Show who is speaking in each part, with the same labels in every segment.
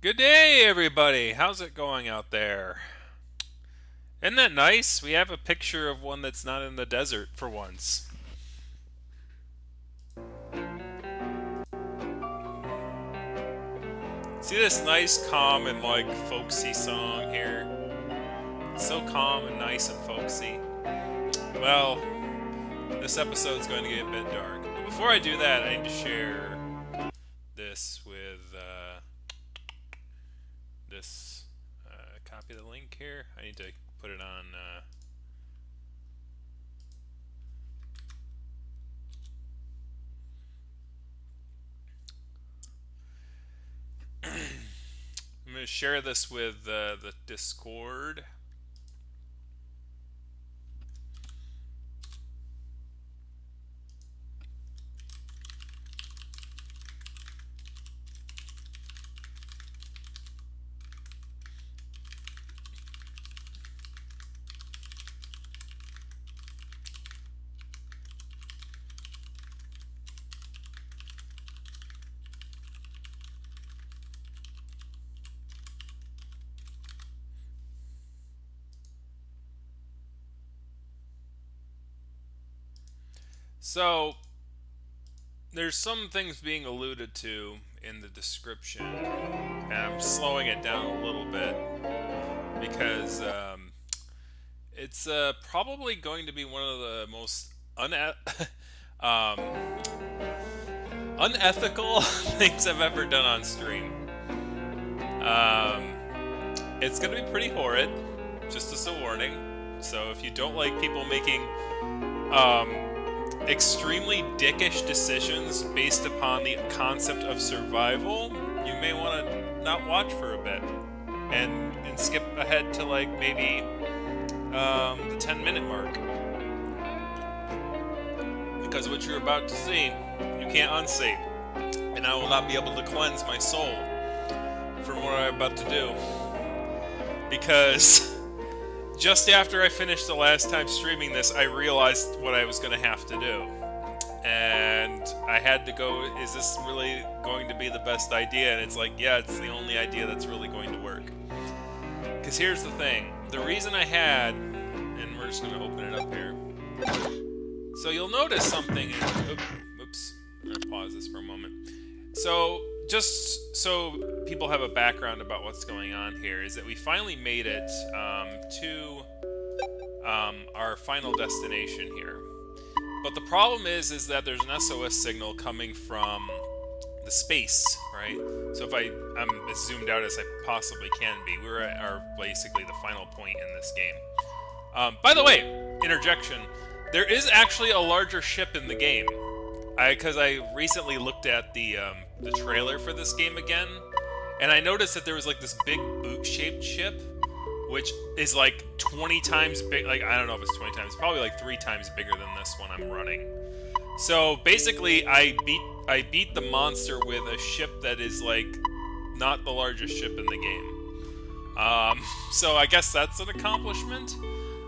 Speaker 1: Good day, everybody. How's it going out there? Isn't that nice? We have a picture of one that's not in the desert for once. See this nice, calm, and folksy song here? It's so calm and nice and folksy. Well, this episode's going to get a bit dark. But before I do that, I need to share this with this. Copy the link here. I need to put it on. I'm going to share this with the Discord. So, there's some things being alluded to in the description, and I'm slowing it down a little bit because it's probably going to be one of the most um, unethical things I've ever done on stream. Um, it's going to be pretty horrid, just as a warning. So if you don't like people making um, extremely dickish decisions based upon the concept of survival, you may want to not watch for a bit and skip ahead to maybe the 10-minute mark, because what you're about to see you can't unsee, and I will not be able to cleanse my soul from what I'm about to do, because just after I finished the last time streaming this, I realized what I was going to have to do. And I had to go, is this really going to be the best idea? And it's like, yeah, it's the only idea that's really going to work. Because here's the thing. The reason I had, and we're just going to open it up here. So you'll notice something. Oops. I'm going to pause this for a moment. So, just so people have a background about what's going on here, is that we finally made it to our final destination here. But the problem is that there's an SOS signal coming from the space, right? So if I'm as zoomed out as I possibly can be, we're at our basically the final point in this game. By the way, interjection, there is actually a larger ship in the game. Because I recently looked at the trailer for this game again, and I noticed that there was this big boot-shaped ship, which is 20 times big. I don't know if it's 20 times, probably 3 times bigger than this one I'm running. So basically, I beat the monster with a ship that is not the largest ship in the game. So I guess that's an accomplishment.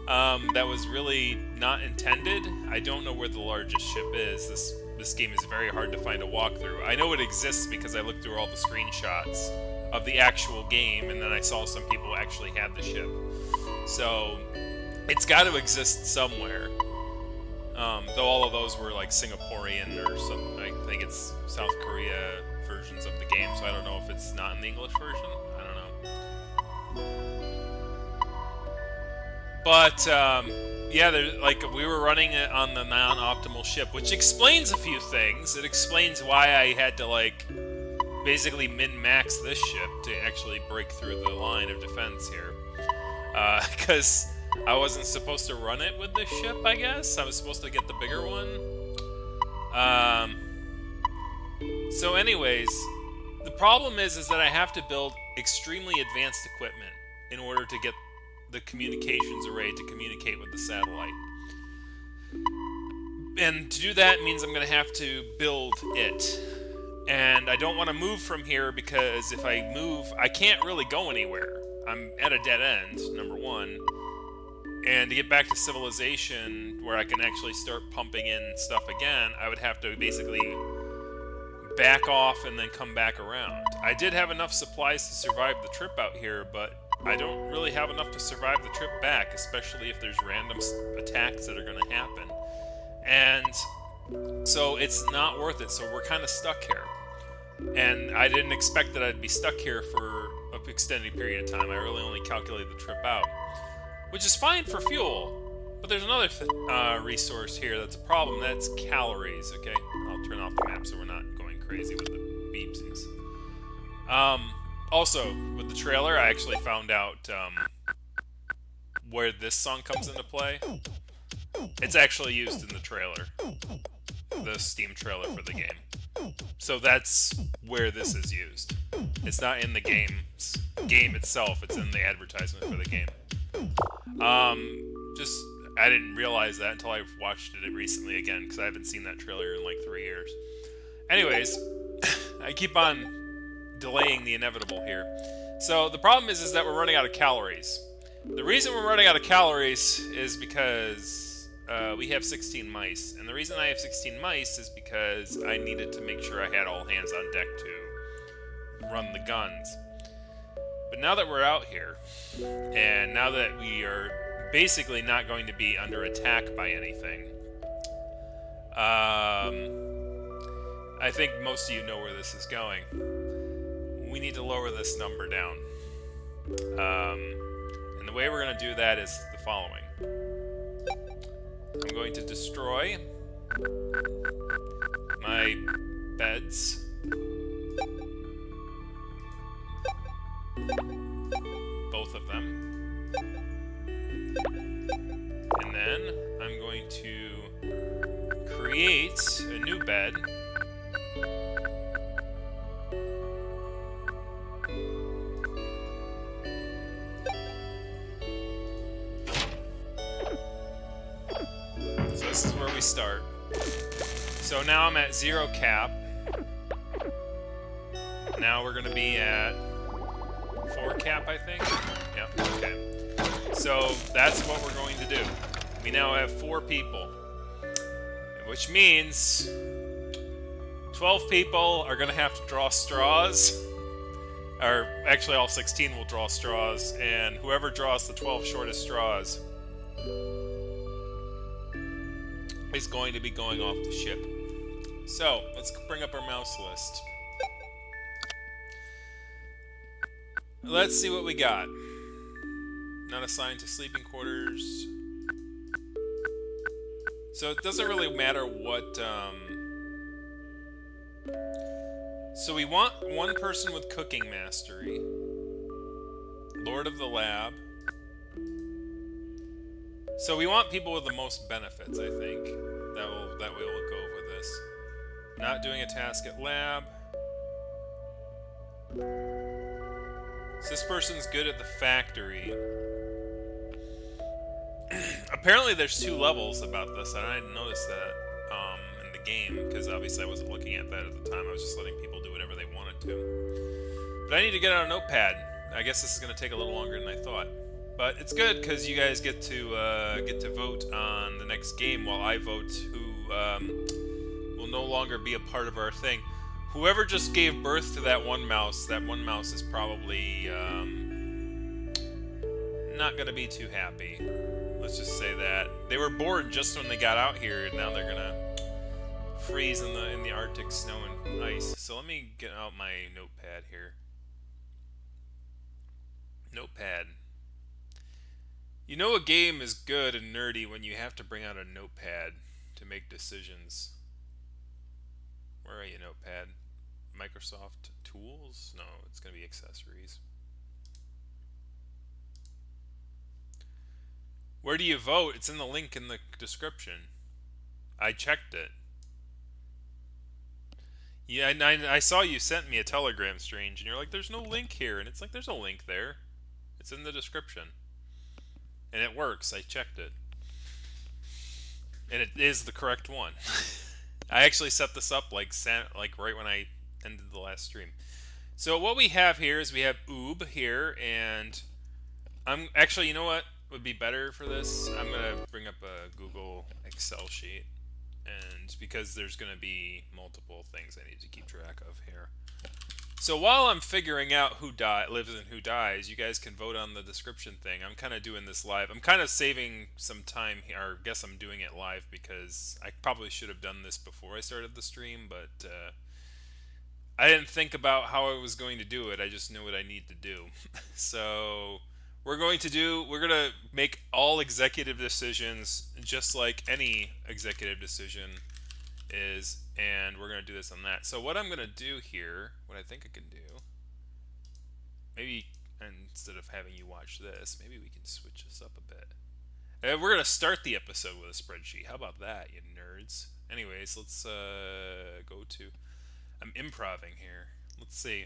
Speaker 1: That was really not intended. I don't know where the largest ship is. This game is very hard to find a walkthrough. I know it exists because I looked through all the screenshots of the actual game, and then I saw some people actually had the ship. So it's got to exist somewhere. Though all of those were Singaporean or something. I think it's South Korea versions of the game, so I don't know if it's not in the English version. I don't know. But yeah, we were running it on the non-optimal ship, which explains a few things. It explains why I had to basically min-max this ship to actually break through the line of defense here, because I wasn't supposed to run it with this ship. I guess I was supposed to get the bigger one. So, anyways, the problem is that I have to build extremely advanced equipment in order to get the communications array to communicate with the satellite. And to do that means I'm going to have to build it. And I don't want to move from here because if I move, I can't really go anywhere. I'm at a dead end, number one. And to get back to civilization, where I can actually start pumping in stuff again, I would have to basically back off and then come back around. I did have enough supplies to survive the trip out here, but I don't really have enough to survive the trip back, especially if there's random attacks that are going to happen. And so it's not worth it, so we're kind of stuck here. And I didn't expect that I'd be stuck here for an extended period of time. I really only calculated the trip out, which is fine for fuel. But there's another resource here that's a problem. That's calories, okay? I'll turn off the map so we're not going crazy with the beepsies. Also, with the trailer, I actually found out where this song comes into play. It's actually used in the trailer. The Steam trailer for the game. So that's where this is used. It's not in the game itself, it's in the advertisement for the game. I didn't realize that until I've watched it recently again, because I haven't seen that trailer in like 3 years. Anyways, I keep on delaying the inevitable here. So the problem is that we're running out of calories. The reason we're running out of calories is because we have 16 mice. And the reason I have 16 mice is because I needed to make sure I had all hands on deck to run the guns. But now that we're out here, and now that we are basically not going to be under attack by anything, I think most of you know where this is going. We need to lower this number down. And the way we're going to do that is the following. I'm going to destroy my beds. Both of them. And then I'm going to create a new bed. So this is where we start. So now I'm at 0 cap. Now we're going to be at 4 cap, I think. Yep, okay. So that's what we're going to do. We now have 4 people, which means 12 people are going to have to draw straws. Or actually all 16 will draw straws, and whoever draws the 12 shortest straws is going to be going off the ship. So, let's bring up our mouse list. Let's see what we got. Not assigned to sleeping quarters. So it doesn't really matter what... So we want one person with cooking mastery. Lord of the lab. So we want people with the most benefits, I think. That way we'll go with this. Not doing a task at lab. So this person's good at the factory. Apparently there's 2 levels about this, and I didn't notice that in the game, because obviously I wasn't looking at that at the time. I was just letting people do whatever they wanted to. But I need to get out a notepad. I guess this is going to take a little longer than I thought. But it's good, because you guys get to vote on the next game while I vote who will no longer be a part of our thing. Whoever just gave birth to that one mouse is probably not going to be too happy. Let's just say that. They were bored just when they got out here, and now they're going to freeze in the Arctic snow and ice. So let me get out my notepad here. Notepad. You know a game is good and nerdy when you have to bring out a notepad to make decisions. Where are you, notepad? Microsoft Tools? No, it's going to be accessories. Where do you vote? It's in the link in the description. I checked it. Yeah, and I saw you sent me a telegram, Strange, and you're like, there's no link here. And it's like, there's a link there. It's in the description. And it works. I checked it. And it is the correct one. I actually set this up like right when I ended the last stream. So what we have here is we have oob here, and I'm actually, you know what would be better for this? I'm gonna bring up a Google Excel sheet. and because there's going to be multiple things I need to keep track of here. So while I'm figuring out who lives and who dies, you guys can vote on the description thing. I'm kind of doing this live. I'm kind of saving some time here. Or I guess I'm doing it live because I probably should have done this before I started the stream, but I didn't think about how I was going to do it. I just knew what I need to do. So we're going to make all executive decisions just like any executive decision is, and we're going to do this on that. So what I'm going to do here, what I think I can do, maybe instead of having you watch this, maybe we can switch this up a bit. We're going to start the episode with a spreadsheet. How about that, you nerds? Anyways, let's go to... I'm improving here. Let's see.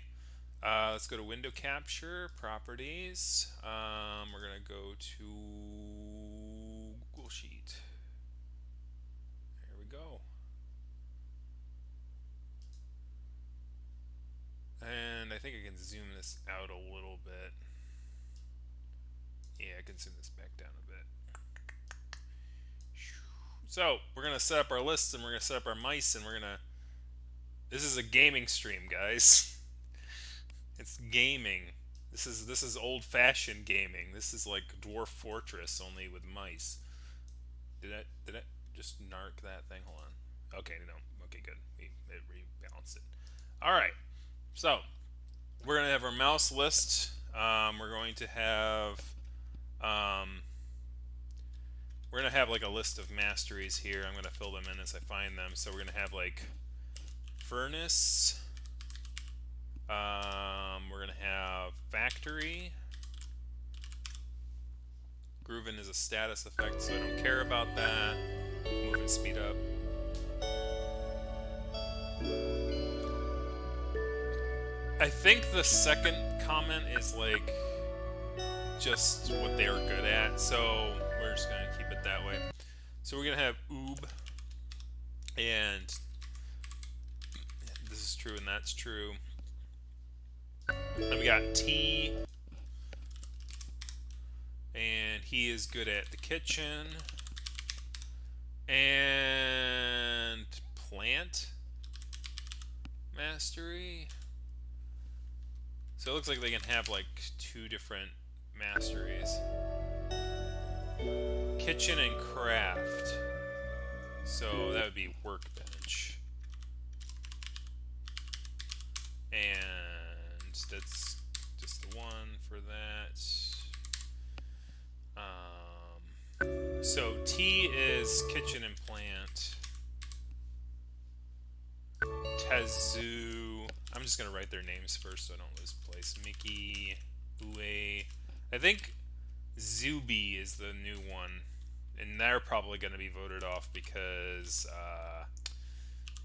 Speaker 1: Let's go to window capture, properties. We're going to go to Google Sheet. There we go. And I think I can zoom this out a little bit. Yeah, I can zoom this back down a bit. So, we're going to set up our lists, and we're going to set up our mice, and we're going to... This is a gaming stream, guys. It's gaming. This is old-fashioned gaming. This is like Dwarf Fortress, only with mice. Did I just narc that thing? Hold on. Okay, no. Okay, good. It rebalanced it. All right. So, we're going to have our mouse list. We're going to have like a list of masteries here. I'm going to fill them in as I find them. So we're going to have like furnace. We're going to have factory. Groovin is a status effect, so I don't care about that. Move and speed up. I think the second comment is like just what they were good at, so we're just gonna keep it that way. So we're gonna have oob, and this is true and that's true. Then we got T, and he is good at the kitchen, and plant mastery. So it looks like they can have like 2 different masteries. Kitchen and craft. So that would be workbench. And that's just the one for that. So T is kitchen and plant. Tezu. I'm just going to write their names first so I don't lose place. Mickey, Ue. I think Zuby is the new one. And they're probably going to be voted off because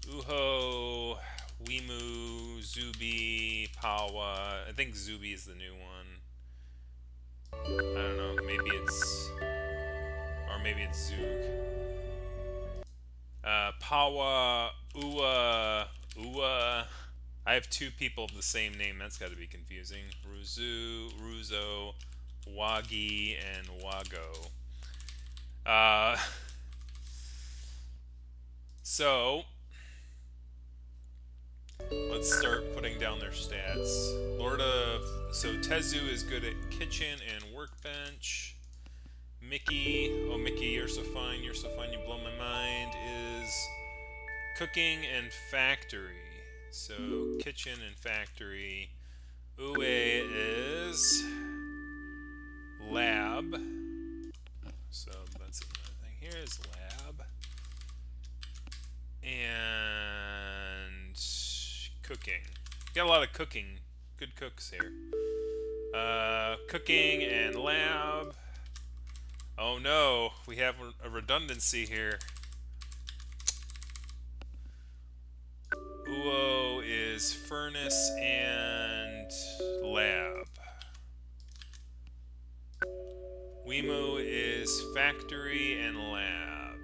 Speaker 1: Uho, Wimu, Zuby, Pawa. I think Zuby is the new one. I don't know. Maybe it's... Or maybe it's Zug. Pawa, Ua. I have 2 people of the same name. That's got to be confusing. Ruzo, Wagi, and Wago. So let's start putting down their stats. So Tezu is good at kitchen and workbench. Mickey, oh Mickey, you're so fine, you blow my mind, is cooking and factory. So kitchen and factory. Ue is lab. So that's another thing. Here is lab. And cooking. Got a lot of cooking. Good cooks here. Cooking and lab. Oh no, we have a redundancy here. Uo is furnace and lab. Wimu is factory and lab.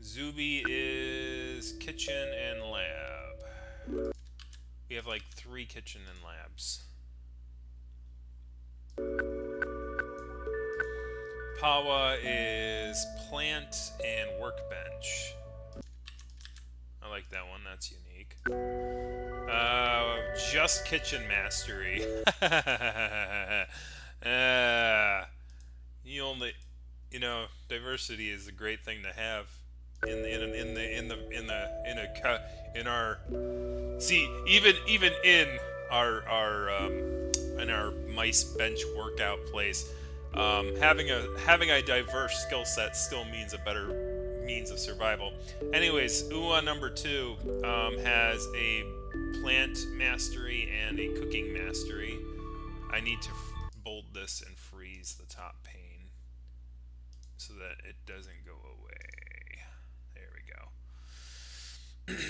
Speaker 1: Zuby is kitchen and lab. We have like 3 kitchen and labs. Pawa is plant and workbench. I like that one. That's unique. Just kitchen mastery. You only, diversity is a great thing to have in our. See, even in our mice bench workout place, having a diverse skill set still means a better means of survival. Anyways, Uwa number 2 has a plant mastery and a cooking mastery. I need to bold this and freeze the top pane so that it doesn't go away. There we go.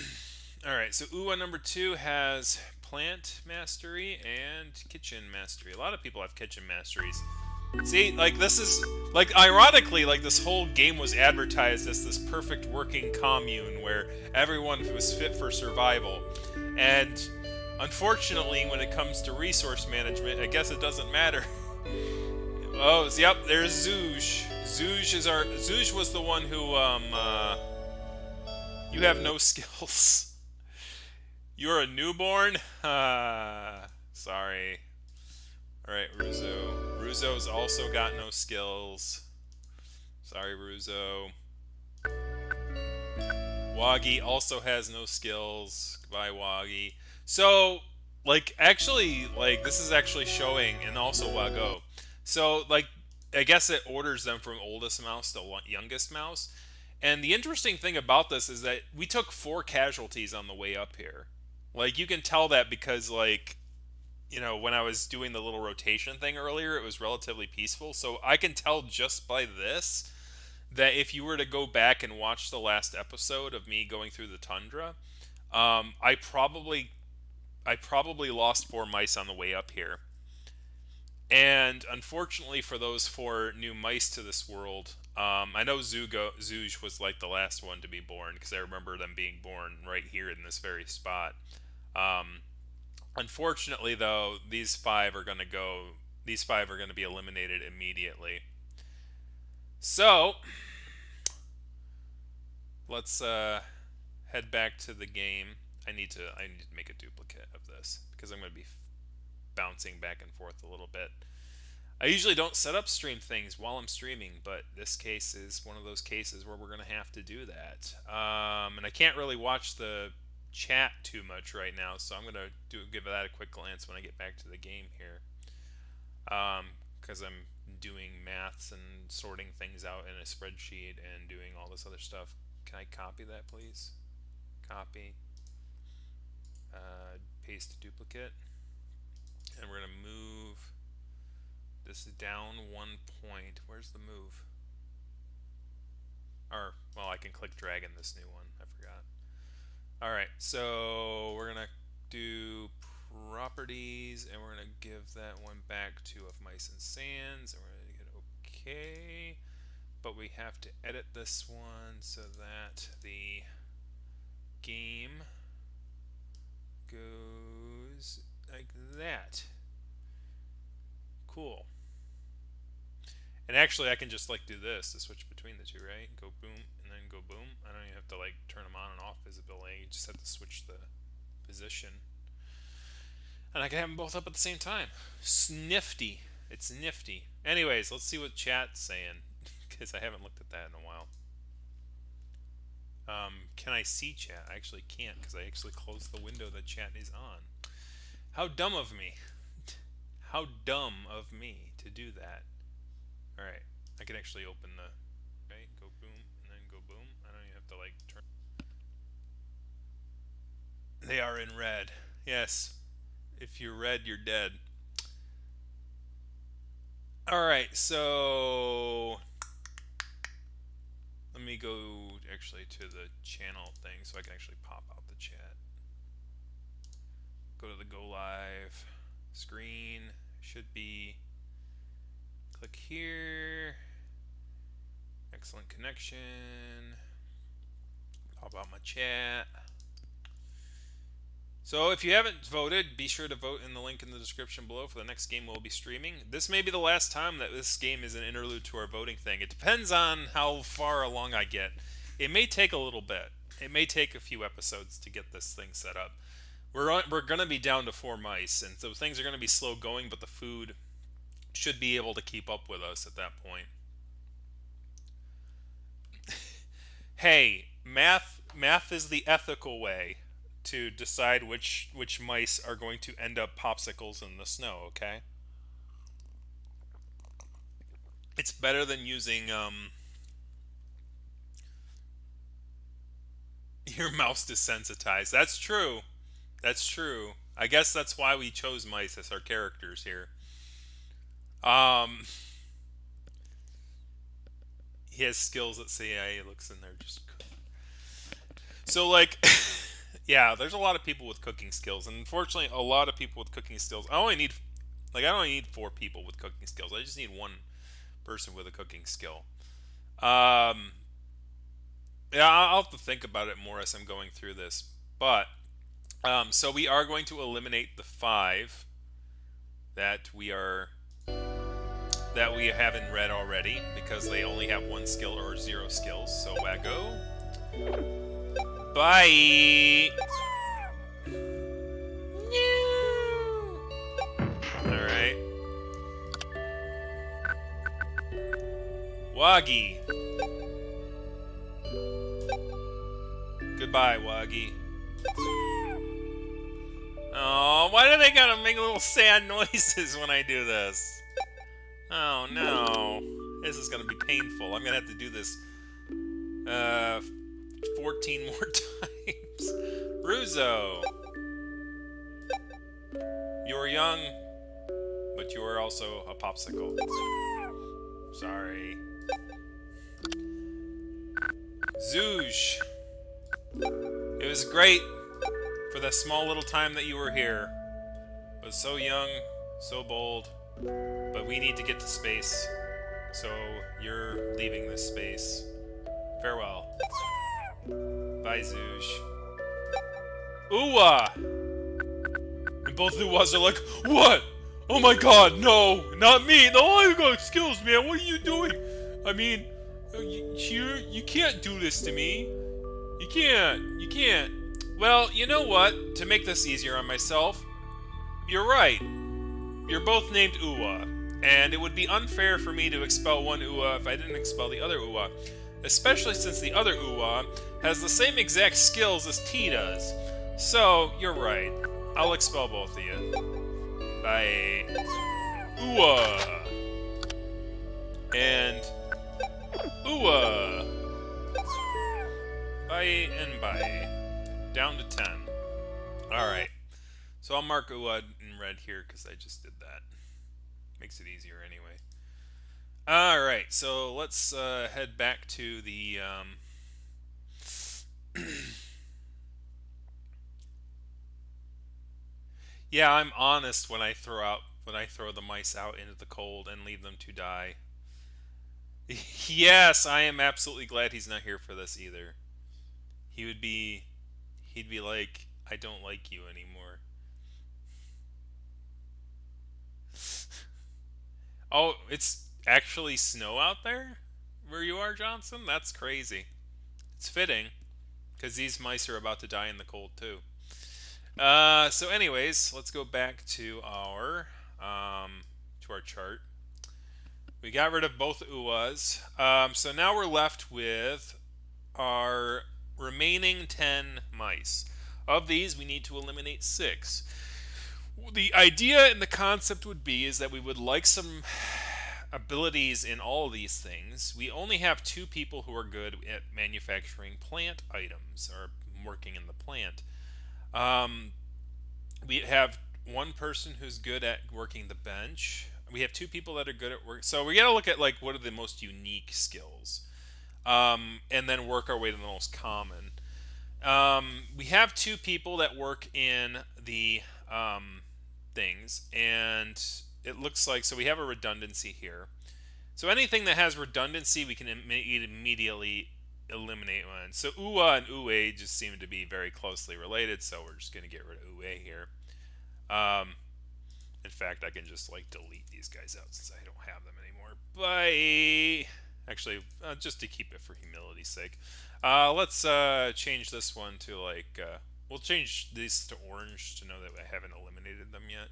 Speaker 1: Alright, so Uwa number 2 has plant mastery and kitchen mastery. A lot of people have kitchen masteries. See, like, this is, like, ironically, like, this whole game was advertised as this perfect working commune where everyone was fit for survival. And unfortunately, when it comes to resource management, I guess it doesn't matter. Oh, yep, there's Zouge. Zouge was the one who, you have no skills. You're a newborn? Sorry. Alright, Ruzo. Ruzo's also got no skills. Sorry, Ruzo. Wagi also has no skills. Goodbye, Wagi. So, like, actually, like, this is actually showing, and also Wago. So, like, I guess it orders them from oldest mouse to youngest mouse. And the interesting thing about this is that we took 4 casualties on the way up here. Like, you can tell that because, like, when I was doing the little rotation thing earlier, it was relatively peaceful. So I can tell just by this that if you were to go back and watch the last episode of me going through the tundra, I probably lost 4 mice on the way up here. And unfortunately for those 4 new mice to this world, I know Zouge was like the last one to be born because I remember them being born right here in this very spot. Unfortunately, though, these 5 are going to be eliminated immediately. So, let's head back to the game. I need to make a duplicate of this because I'm going to be bouncing back and forth a little bit. I usually don't set up stream things while I'm streaming, but this case is one of those cases where we're going to have to do that. And I can't really watch the chat too much right now, so I'm gonna give that a quick glance when I get back to the game here, because I'm doing maths and sorting things out in a spreadsheet and doing all this other stuff. Can I copy that, please? Copy, paste duplicate, and we're gonna move this down 1 point. Where's the move? Or, well, I can click drag in this new one. I forgot. Alright, so we're going to do properties, and we're going to give that one back to of mice and sands, and we're going to hit OK. But we have to edit this one so that the game goes like that. Cool. And actually, I can just like do this to switch between the two, right? Go boom and then go boom. I don't even have to like turn them on and off visibility. You just have to switch the position. And I can have them both up at the same time. Snifty. It's nifty. Anyways, let's see what chat's saying, because I haven't looked at that in a while. Can I see chat? I actually can't, because I actually closed the window that chat is on. How dumb of me. How dumb of me to do that. Alright, I can actually open the... Okay, go boom, and then go boom. I don't even have to, like, turn... They are in red. Yes. If you're red, you're dead. Alright, so... Let me go, actually, to the channel thing so I can actually pop out the chat. Go to the Go Live screen. Should be... Click here. Excellent connection. Pop out my chat. So if you haven't voted, be sure to vote in the link in the description below for the next game we'll be streaming. This may be the last time that this game is an interlude to our voting thing. It depends on how far along I get. It may take a little bit. It may take a few episodes to get this thing set up. We're going to be down to 4 mice, and so things are going to be slow going, but the food should be able to keep up with us at that point. Hey, math is the ethical way to decide which mice are going to end up popsicles in the snow, okay? It's better than using your mouse desensitized. That's true. That's true. I guess that's why we chose mice as our characters here. Um he has skills that CIA looks in there just so like yeah, there's a lot of people with cooking skills, and unfortunately a lot of people with cooking skills. I don't need 4 people with cooking skills. I just need one person with a cooking skill. Um yeah, I'll have to think about it more as I'm going through this. But so we are going to eliminate the 5 that we haven't read already because they only have 1 skill or 0 skills. So Waggo, bye. All right, Wagi. Goodbye, Wagi. Oh, why do they gotta make little sad noises when I do this? Oh no. This is gonna be painful. I'm gonna have to do this 14 more times. Ruzo. You're young, but you are also a popsicle. Sorry. Zoosh. It was great for the small little time that you were here. It was so young, so bold, but we need to get to space. So you're leaving this space. Farewell. Bye, Zoosh. Uwa! And both Uwas are like, what? Oh my god, no! Not me! No, I got skills, man! What are you doing? I mean, you can't do this to me. You can't. You can't. Well, you know what? To make this easier on myself, you're right. You're both named Uwa, and it would be unfair for me to expel one Uwa if I didn't expel the other Uwa, especially since the other Uwa has the same exact skills as T does. So, you're right. I'll expel both of you. Bye. Uwa. And Uwa. Bye and bye. Down to 10. Alright. So I'll mark Uwa in red here because I just did that. Makes it easier anyway. Alright, so let's head back to the yeah, I'm honest when I throw the mice out into the cold and leave them to die. Yes, I am absolutely glad he's not here for this either. He'd be like, I don't like you anymore. Oh, it's actually snow out there where you are, Johnson? That's crazy. It's fitting because these mice are about to die in the cold too. So anyways, let's go back to our chart. We got rid of both Uwas. So now we're left with our remaining 10 mice. Of these, we need to eliminate 6. The idea and the concept would be is that we would like some abilities in all of these things. We only have 2 people who are good at manufacturing plant items or working in the plant. We have 1 person who's good at working the bench. We have 2 people that are good at work. So we got to look at like what are the most unique skills, and then work our way to the most common. We have 2 people that work in the things, and it looks like so we have a redundancy here. So anything that has redundancy, we can immediately eliminate one. So UA and UA just seem to be very closely related, so we're just going to get rid of UA here. In fact, I can just like delete these guys out since I don't have them anymore. Bye! Actually, just to keep it for humility's sake. Let's change this one to like, we'll change these to orange to know that I haven't eliminated them yet.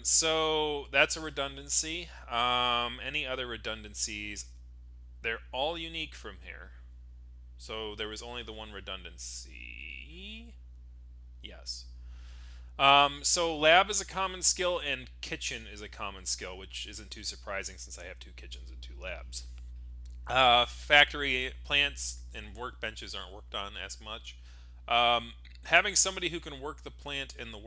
Speaker 1: So that's a redundancy. Any other redundancies? They're all unique from here. So there was only the one redundancy. Yes. So lab is a common skill and kitchen is a common skill, which isn't too surprising since I have 2 kitchens and 2 labs. Factory plants and workbenches aren't worked on as much. Having somebody who can work the plant and the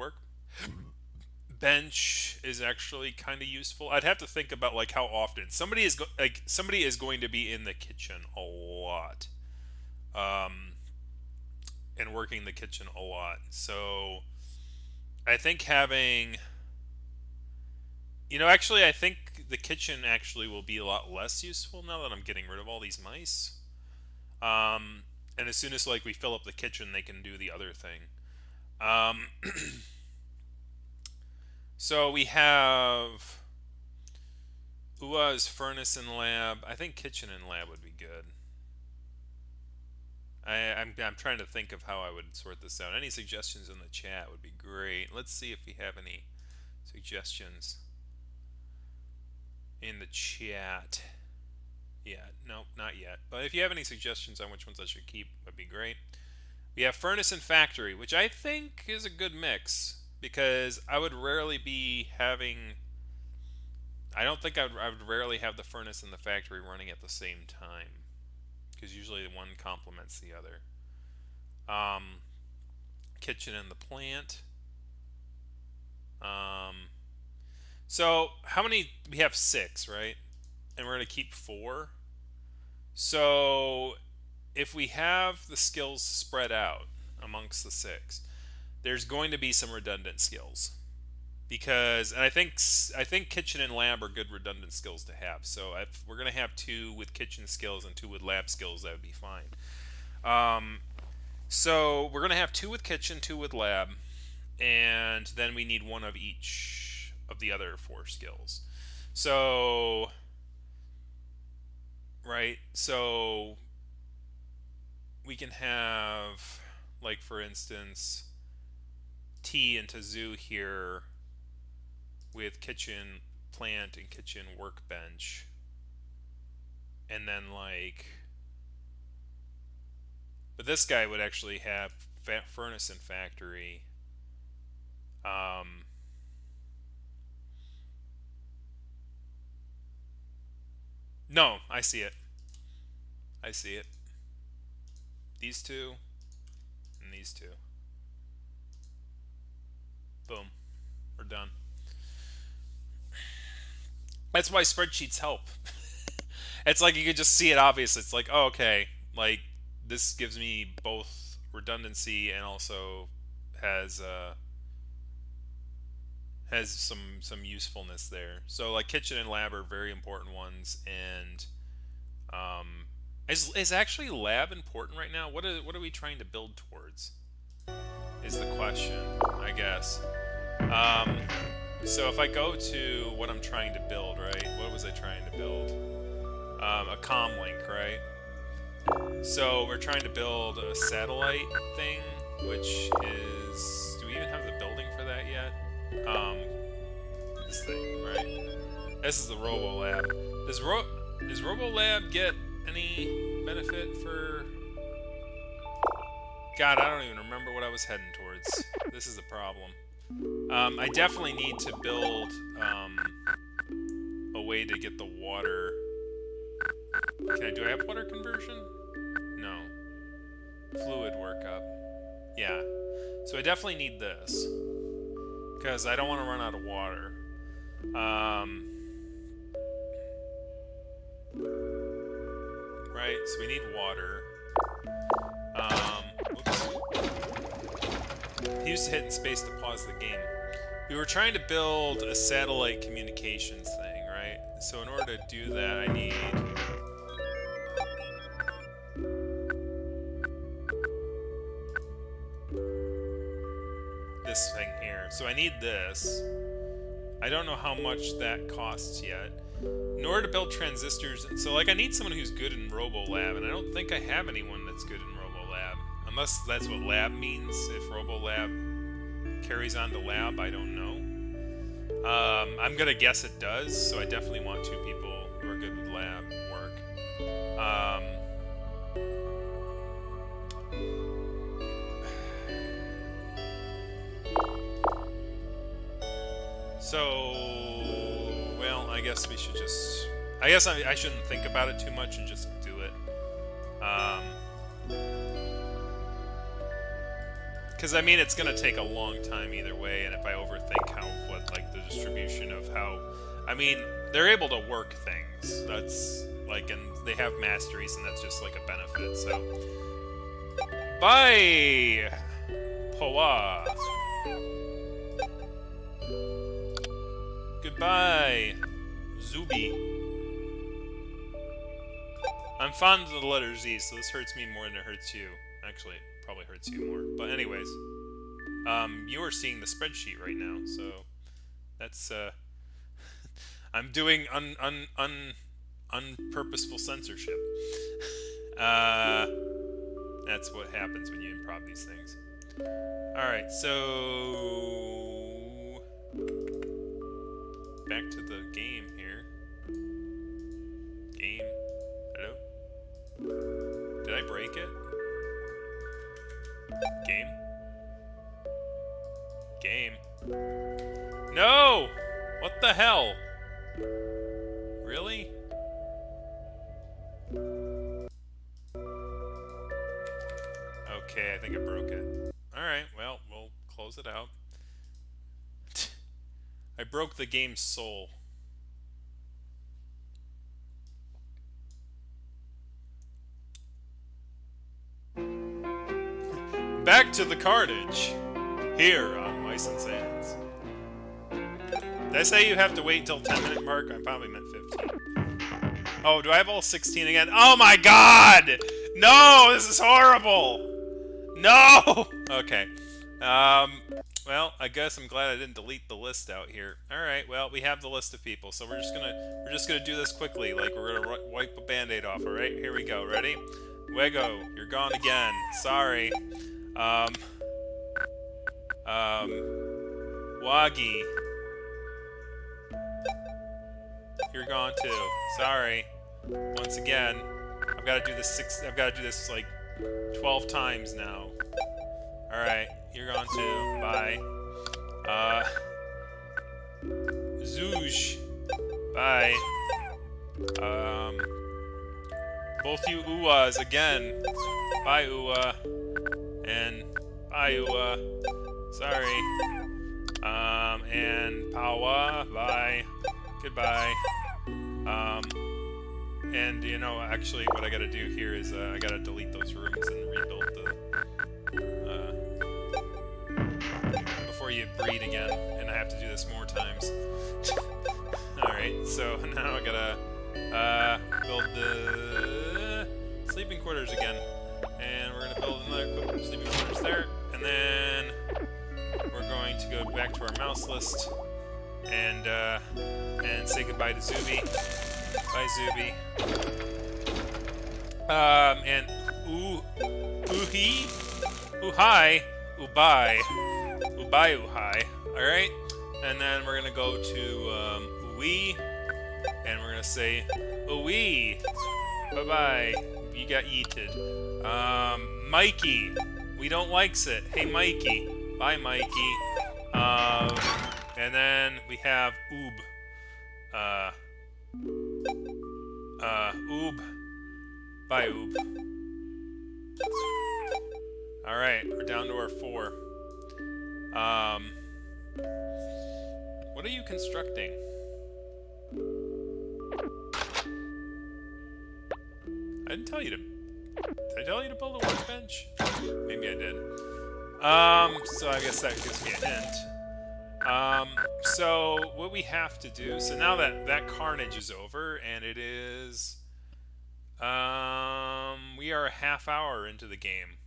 Speaker 1: workbench is actually kind of useful. I'd have to think about like how often somebody is going to be in the kitchen a lot, and working the kitchen a lot. So I think having, actually, I think the kitchen actually will be a lot less useful now that I'm getting rid of all these mice. And as soon as like we fill up the kitchen, they can do the other thing. So we have UA's furnace and lab. I think kitchen and lab would be good. I'm trying to think of how I would sort this out. Any suggestions in the chat would be great. Let's see if we have any suggestions in the chat. Yeah, nope, not yet. But if you have any suggestions on which ones I should keep, would be great. We have furnace and factory, which I think is a good mix because I would rarely be having. I don't think I would rarely have the furnace and the factory running at the same time, because usually one complements the other. Kitchen and the plant. So how many? We have 6, right? And we're going to keep 4. So if we have the skills spread out amongst the 6, there's going to be some redundant skills. Because, and I think kitchen and lab are good redundant skills to have. So if we're going to have 2 with kitchen skills and 2 with lab skills, that would be fine. So we're going to have 2 with kitchen, 2 with lab, and then we need 1 of each of the other 4 skills. So, right, so we can have, like for instance, T into zoo here with kitchen plant and kitchen workbench, and then like, but this guy would actually have furnace and factory. No, I see it. I see it. These 2 and these 2. Boom. We're done. That's why spreadsheets help. It's like you could just see it obvious. It's like, oh, okay, like this gives me both redundancy and also has some usefulness there. So like kitchen and lab are very important ones, and is actually lab important right now? What are we trying to build towards? Is the question, I guess. So if I go to what I'm trying to build, right? What was I trying to build? A comm link, right? So we're trying to build a satellite thing, which is, do we even have the building for that yet? This thing, right? This is the RoboLab. Does RoboLab get any benefit for? God, I don't even remember what I was heading towards. This is the problem. I definitely need to build a way to get the water. Do I have water conversion? No. Fluid workup. Yeah. So I definitely need this, because I don't want to run out of water. Right, so we need water. Oops. He used to hit space to pause the game. We were trying to build a satellite communications thing, right? So in order to do that, I need this thing here. So I need this. I don't know how much that costs yet. In order to build transistors, so like I need someone who's good in RoboLab, and I don't think I have anyone that's good in RoboLab. Unless that's what lab means. If RoboLab carries on to lab, I don't know. I'm gonna guess it does, so I definitely want 2 people who are good with lab work. So, well, I guess we should just... I guess I shouldn't think about it too much and just do it. Because, I mean, it's going to take a long time either way, and if I overthink like, the distribution of how... I mean, they're able to work things. That's, like, and they have masteries, and that's just, like, a benefit, so... Bye! Poa! Goodbye, Zuby. I'm fond of the letter Z, so this hurts me more than it hurts you. Actually, it probably hurts you more. But anyways, you are seeing the spreadsheet right now, so that's I'm doing unpurposeful censorship. That's what happens when you improv these things. All right, so. Back to the game here. Game. Hello? Did I break it? Game? Game. No! What the hell? Really? Okay, I think I broke it. Alright, well, we'll close it out. I broke the game's soul. Back to the carnage. Here on Mice and Sands. Did I say you have to wait till 10-minute mark? I probably meant 15. Oh, do I have all 16 again? Oh my god! No! This is horrible! No! Okay. Well, I guess I'm glad I didn't delete the list out here. Alright, well, we have the list of people, so we're just gonna do this quickly, like we're gonna wipe a band-aid off, alright? Here we go, ready? Wego, you're gone again. Sorry. Wagi. You're gone too. Sorry. Once again. I've gotta do this like 12 times now. Alright. You're gone too. Bye. Zoosh. Bye. Both you Uwas again. Bye, Uwa. And bye, Uwa. Sorry. And Pawa. Bye. Goodbye. And, you know, actually what I gotta do here is, I gotta delete those rooms and rebuild the, before you breed again, and I have to do this more times. Alright, so now I gotta, build the sleeping quarters again. And we're gonna build another couple sleeping quarters there, and then we're going to go back to our mouse list, and say goodbye to Zuby. Bye, Zuby. And Uhi, Uhai, Ubai, Uhai. Alright? And then we're gonna go to, Ui, and we're gonna say, Ui, bye-bye, you got yeeted. Mikey, we don't likes it. Hey, Mikey. Bye, Mikey. And then we have Oob. Oob. Bye, Oob. Alright, we're down to our 4. What are you constructing? I didn't tell you to... Did I tell you to build a workbench? Maybe I did. So I guess that gives me a hint. So what we have to do... So now that carnage is over, and it is... we are a half hour into the game.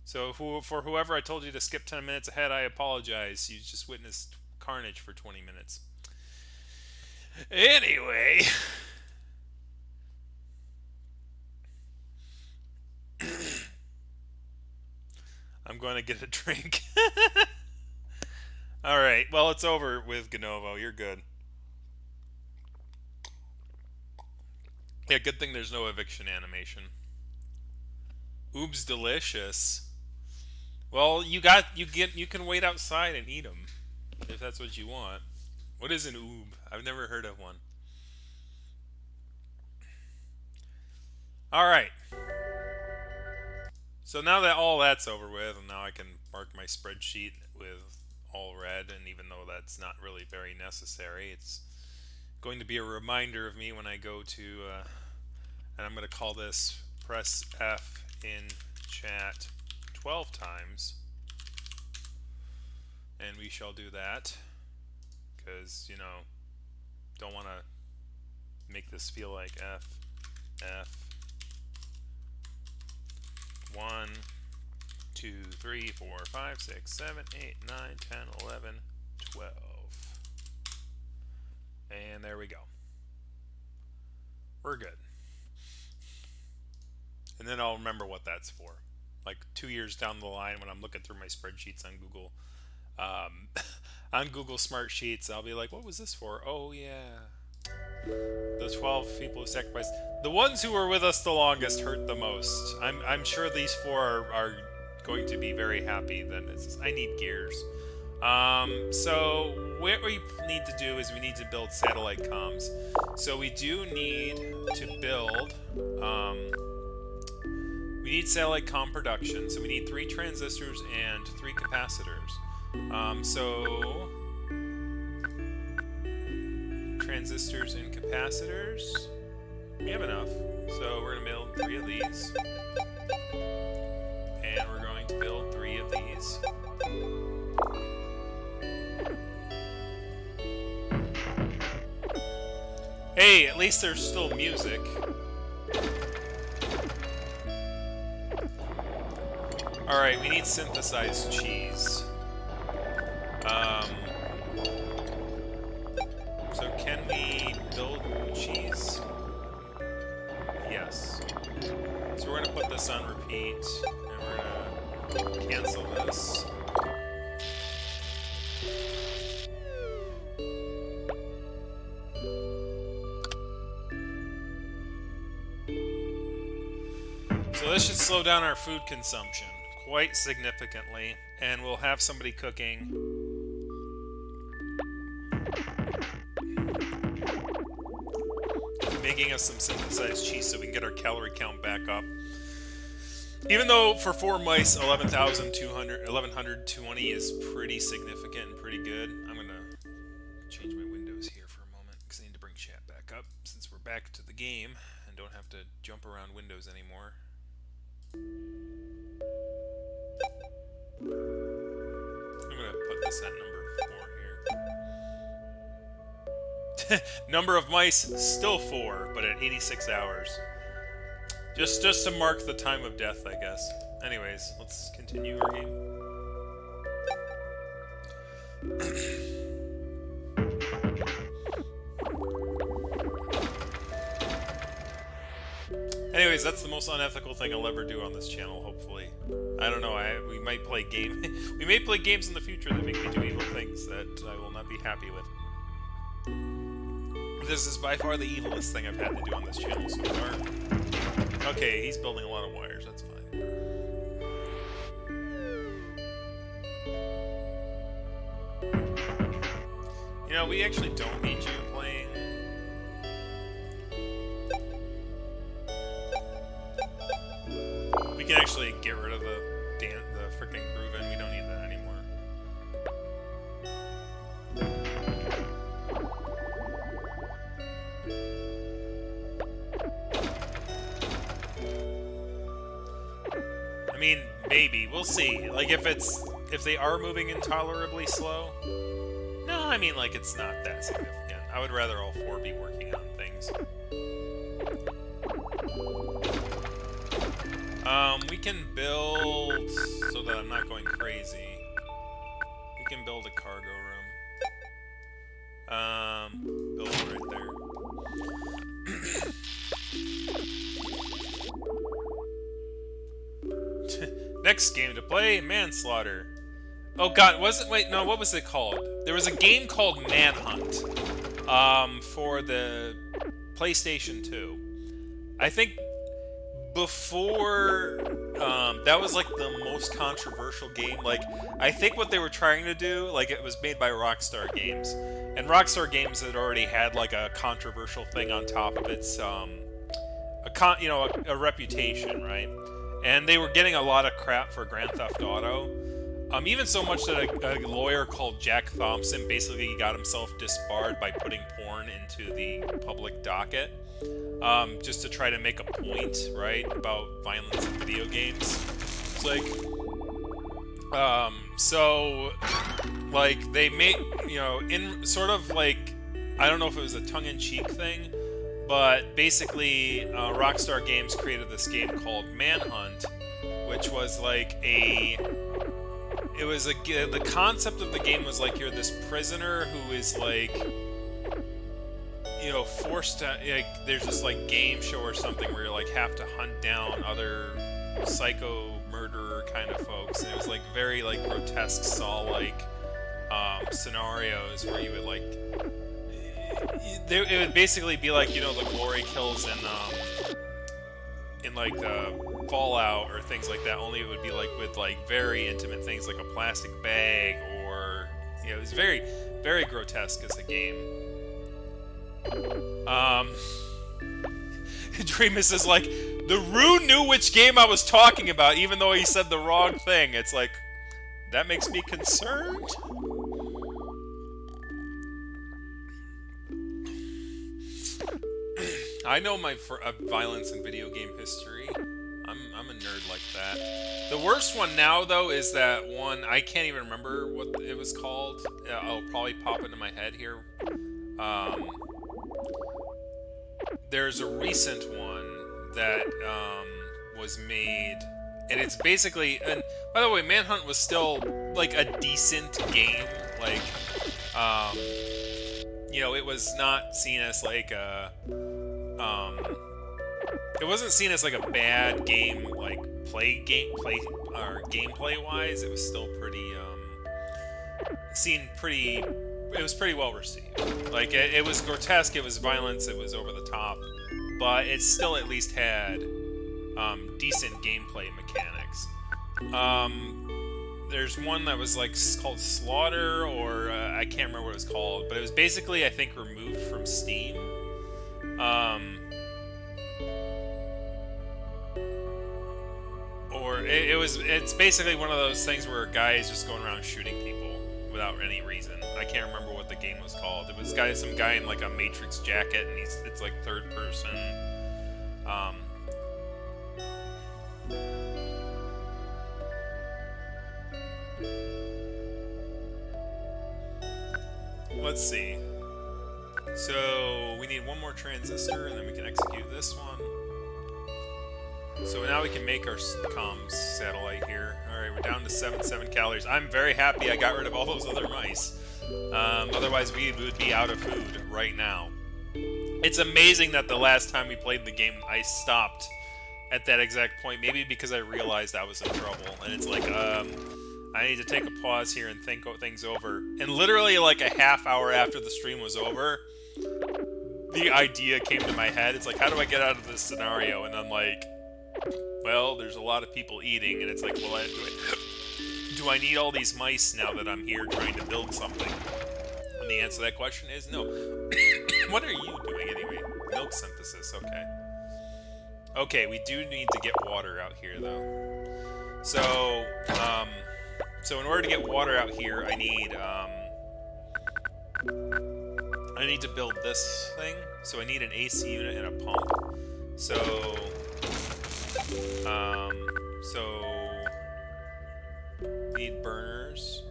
Speaker 1: So for whoever I told you to skip 10 minutes ahead, I apologize. You just witnessed carnage for 20 minutes. Anyway. I'm going to get a drink. Alright, well, it's over with Gnovo. You're good. Yeah, good thing there's no eviction animation. Oobs delicious. Well, you can wait outside and eat them if that's what you want. What is an oob? I've never heard of one. All right. So now that all that's over with, and now I can mark my spreadsheet with all red, and even though that's not really very necessary, it's going to be a reminder of me when I go to, and I'm going to call this press F in chat 12 times, and we shall do that, because, you know, don't want to make this feel like F, 1, 2, 3, 4, 5, 6, 7, 8, 9, 10, 11, 12. And there we go. We're good. And then I'll remember what that's for. Like 2 years down the line when I'm looking through my spreadsheets on Google, on Google Smart Sheets, I'll be like, what was this for? Oh, yeah. The 12 people who sacrificed. The ones who were with us the longest hurt the most. I'm sure these 4 are going to be very happy. Then I need gears. So what we need to do is we need to build satellite comms. So we do need to build. We need satellite comm production. So we need 3 transistors and 3 capacitors. So transistors and capacitors. We have enough. So we're going to build 3 of these. And we're going to build 3 of these. Hey, at least there's still music. Alright, we need synthesized cheese. So can we build cheese? Yes. So we're going to put this on repeat, and we're going to cancel this. So this should slow down our food consumption quite significantly, and we'll have somebody cooking. Making us some synthesized cheese so we can get our calorie count back up. Even though for 4 mice, 1120 is pretty significant and pretty good. I'm going to change my windows here for a moment because I need to bring chat back up since we're back to the game and don't have to jump around windows anymore. I'm going to put this at number 4 here. Number of mice, still 4, but at 86 hours. Just to mark the time of death, I guess. Anyways, let's continue our game. Anyways, that's the most unethical thing I'll ever do on this channel, hopefully. I don't know, we might play we may play games in the future that make me do evil things that I will not be happy with. This is by far the evilest thing I've had to do on this channel so far. Okay, he's building a lot of wires, that's fine. You know, we actually don't need you playing. We can actually get rid of the frickin' groove-in. We don't need that anymore. I mean, maybe. We'll see. Like, if they are moving intolerably slow. No, I mean, like, it's not that significant. I would rather all 4 be working on things. We can build so that I'm not going crazy. We can build a cargo room. Build it right there. Next game to play, Manslaughter. Oh god, was it? Wait, no, what was it called? There was a game called Manhunt, for the PlayStation 2. I think before, that was like the most controversial game. Like, I think what they were trying to do, like, it was made by Rockstar Games, and Rockstar Games had already had like a controversial thing on top of its, a reputation, right? And they were getting a lot of crap for Grand Theft Auto. Even so much that a lawyer called Jack Thompson basically got himself disbarred by putting porn into the public docket, just to try to make a point, right, about violence in video games. It's like, so, like, they made, in sort of like, I don't know if it was a tongue-in-cheek thing, but basically, Rockstar Games created this game called Manhunt, which was like the concept of the game was like you're this prisoner who is like, forced to, like, there's this like game show or something where you like have to hunt down other psycho murderer kind of folks, and it was like very like grotesque Saw-like scenarios where you would like, it would basically be like, the glory kills in like Fallout or things like that, only it would be like with like very intimate things like a plastic bag, or it was very, very grotesque as a game. Dreamus is like, the Rune knew which game I was talking about even though he said the wrong thing. It's like, that makes me concerned. I know my violence in video game history. I'm a nerd like that. The worst one now, though, is that one, I can't even remember what it was called. I'll probably pop into my head here. There's a recent one that was made, and it's basically, and by the way, Manhunt was still like a decent game. Like, it was not seen as like a it wasn't seen as like a bad game, like gameplay wise. It was still pretty it was pretty well received. Like, it was grotesque, it was violence, it was over the top, but it still at least had decent gameplay mechanics. There's one that was like called Slaughter, or I can't remember what it was called, but it was basically, I think, removed from Steam. Or it's basically one of those things where a guy is just going around shooting people without any reason. I can't remember what the game was called. It was some guy in like a Matrix jacket, and it's like third person. Let's see. So we need one more transistor, and then we can execute this one. So now we can make our comms satellite here. Alright, we're down to 7 calories. I'm very happy I got rid of all those other mice. Otherwise we would be out of food right now. It's amazing that the last time we played the game, I stopped at that exact point. Maybe because I realized I was in trouble. And it's like, I need to take a pause here and think things over. And literally like a half hour after the stream was over, the idea came to my head. It's like, how do I get out of this scenario? And I'm like, well, there's a lot of people eating, and it's like, well, do I need all these mice now that I'm here trying to build something? And the answer to that question is no. What are you doing anyway? Milk synthesis, okay. Okay, we do need to get water out here, though. So, so in order to get water out here, I need to build this thing. So I need an AC unit and a pump. So need burners.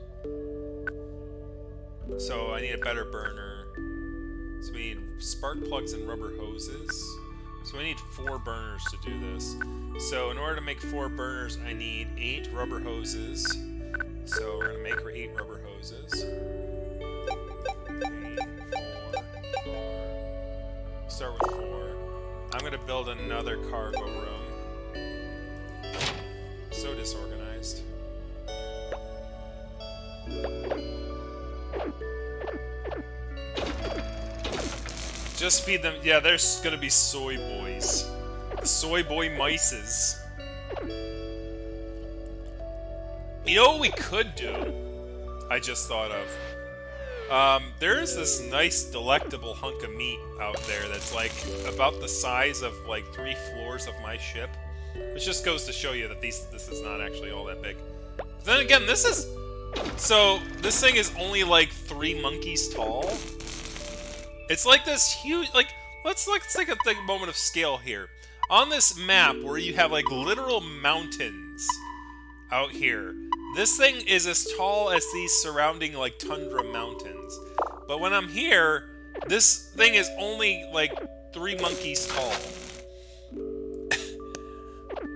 Speaker 1: So I need a better burner. So we need spark plugs and rubber hoses. So I need 4 burners to do this. So in order to make 4 burners, I need 8 rubber hoses. So we're going to make 8 rubber hoses. 3, 4, 4. Start with 4. I'm going to build another cargo room. So disorganized. Just feed them. Yeah, there's gonna be soy boys. Soy boy mices. You know what we could do? I just thought of. There's this nice, delectable hunk of meat out there that's like about the size of like 3 floors of my ship. Which just goes to show you that this is not actually all that big. But then again, this is... So, this thing is only like 3 monkeys tall. It's like this huge... Like, let's take a moment of scale here. On this map, where you have like literal mountains out here, this thing is as tall as these surrounding like tundra mountains. But when I'm here, this thing is only like 3 monkeys tall.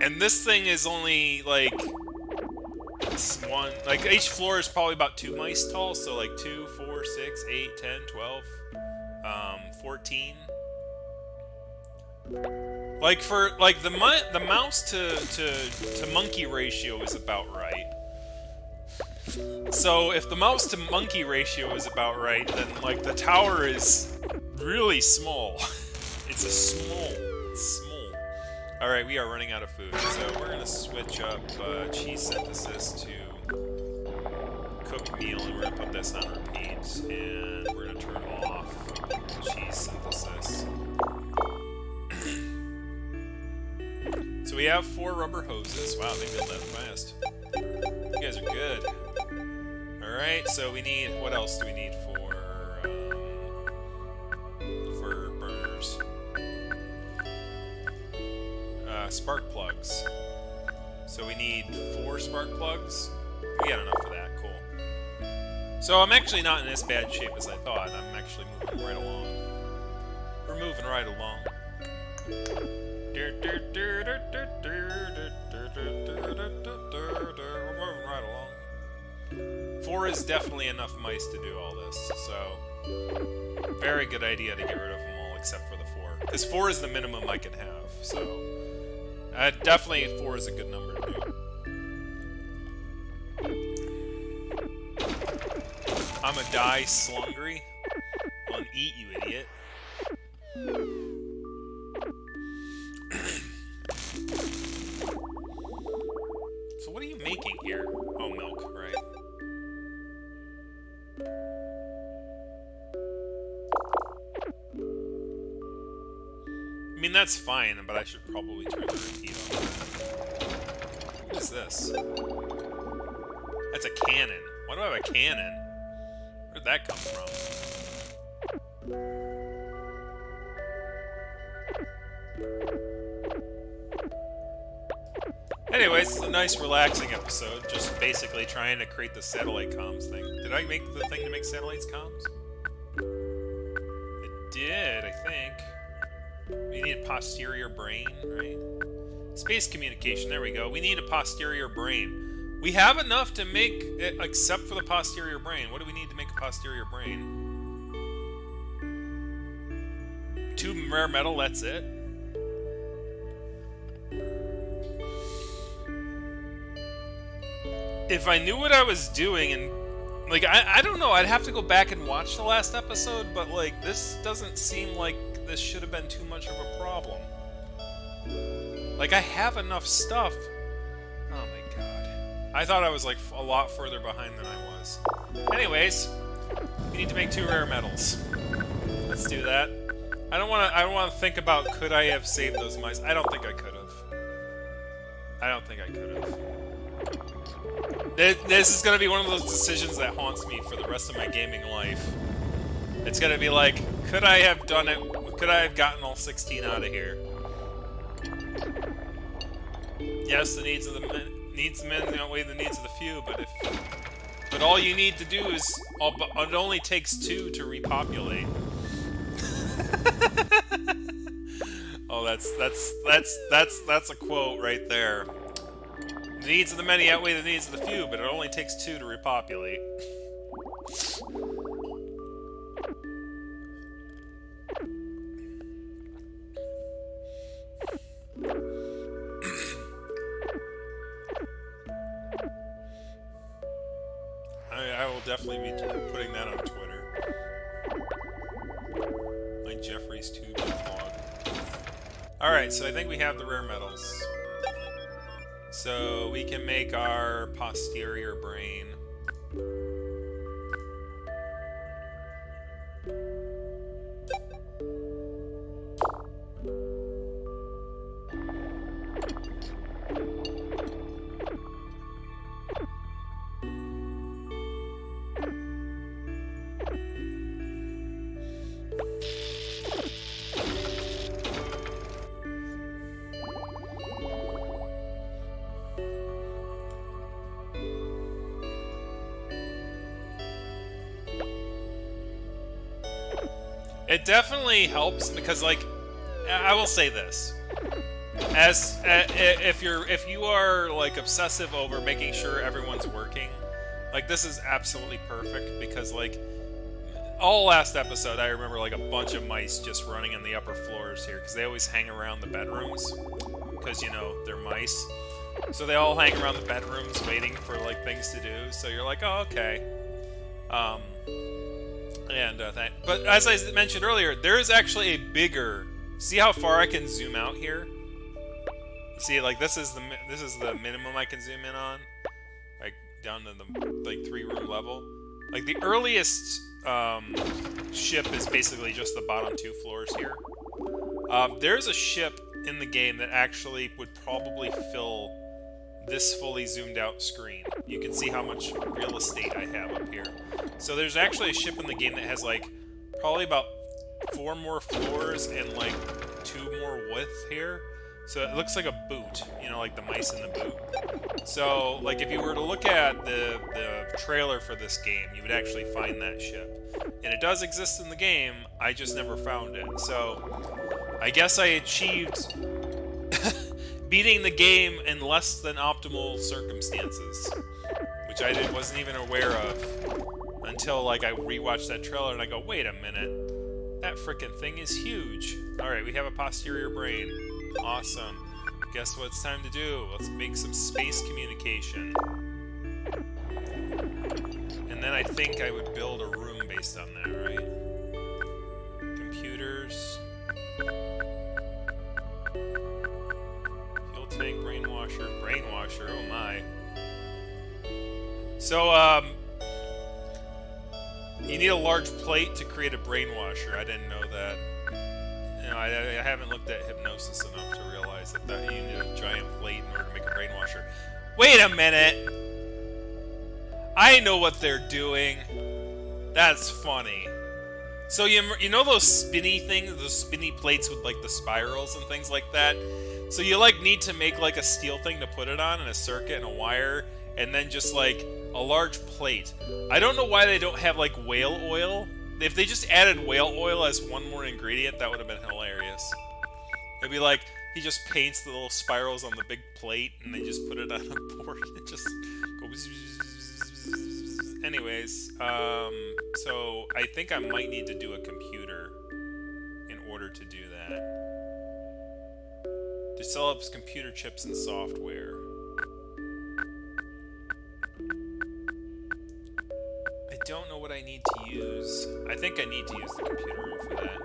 Speaker 1: And this thing is only, like, like, each floor is probably about 2 mice tall, so, like, 2, 4, 6, 8, 10, 12, 14. Like, for, like, the mouse to monkey ratio is about right. So, if the mouse to monkey ratio is about right, then, like, the tower is really small. It's small. Alright, we are running out of food, so we're gonna switch up cheese synthesis to cooked meal, and we're gonna put this on repeat, and we're gonna turn off cheese synthesis. So we have 4 rubber hoses. Wow, they built that fast. You guys are good. Alright, so we need... What else do we need for burners? Spark plugs. So we need 4 spark plugs. We got enough for that. Cool. So I'm actually not in as bad shape as I thought. I'm actually moving right along. We're moving right along. We're moving right along. 4 is definitely enough mice to do all this. So very good idea to get rid of them all except for the 4. Because 4 is the minimum I can have. So definitely 4 is a good number to do. I'm a die slungry. Well, eat, you idiot. So what are you making here? Oh, milk, right. I mean, that's fine, but I should probably turn the heat on. What is this? That's a cannon. Why do I have a cannon? Where'd that come from? Anyways, it's a nice, relaxing episode. Just basically trying to create the satellite comms thing. Did I make the thing to make satellites comms? It did, I think. We need a posterior brain, right? Space communication, there we go. We need a posterior brain. We have enough to make it, except for the posterior brain. What do we need to make a posterior brain? 2 rare metal, that's it? If I knew what I was doing and... Like, I don't know, I'd have to go back and watch the last episode, but, like, this doesn't seem like this should have been too much of a problem. Like, I have enough stuff. Oh my god. I thought I was, like, a lot further behind than I was. Anyways, we need to make 2 rare metals. Let's do that. I don't want to think about could I have saved those mice. I don't think I could have. I don't think I could have. This is going to be one of those decisions that haunts me for the rest of my gaming life. It's going to be like, could I have done it? Could I have gotten all 16 out of here? Yes, the needs of the men outweigh the needs of the few, but all you need to do is it only takes 2 to repopulate. Oh, That's a quote right there. The needs of the many outweigh the needs of the few, but it only takes two to repopulate. I will definitely be putting that on Twitter. Like Jeffrey's tube vlog. Alright, so I think we have the rare metals. So we can make our posterior brain. It definitely helps because, like, I will say this: if you are like obsessive over making sure everyone's working, like this is absolutely perfect because, like, all last episode I remember like a bunch of mice just running in the upper floors here because they always hang around the bedrooms because, you know, they're mice, so they all hang around the bedrooms waiting for like things to do. So you're like, oh, okay. But as I mentioned earlier, there is actually a bigger. See how far I can zoom out here? See, like this is the minimum I can zoom in on, like down to the like 3-room level. Like the earliest ship is basically just the bottom 2 floors here. There's a ship in the game that actually would probably fill this fully zoomed out screen. You can see how much real estate I have up here. So there's actually a ship in the game that has like probably about 4 more floors and like 2 more width here. So it looks like a boot, you know, like the mice in the boot. So like if you were to look at the trailer for this game, you would actually find that ship. And it does exist in the game, I just never found it. So I guess I achieved beating the game in less than optimal circumstances, which I wasn't even aware of until like I rewatched that trailer and I go, wait a minute, that frickin' thing is huge. Alright, we have a posterior brain. Awesome. Guess what it's time to do? Let's make some space communication. And then I think I would build a room based on that, right? Computers. Fuel tank, brainwasher, oh my. So, you need a large plate to create a brainwasher. I didn't know that. You know, I haven't looked at hypnosis enough to realize that you need a giant plate in order to make a brainwasher. Wait a minute! I know what they're doing. That's funny. So you know those spinny things, those spinny plates with like the spirals and things like that? So you like need to make like a steel thing to put it on and a circuit and a wire and then just like a large plate. I don't know why they don't have like whale oil. If they just added whale oil as one more ingredient, that would have been hilarious. It'd be like he just paints the little spirals on the big plate and they just put it on a board and just go. Anyways, so I think I might need to do a computer in order to do that. To sell up computer chips and software. I don't know what I need to use. I think I need to use the computer room for that.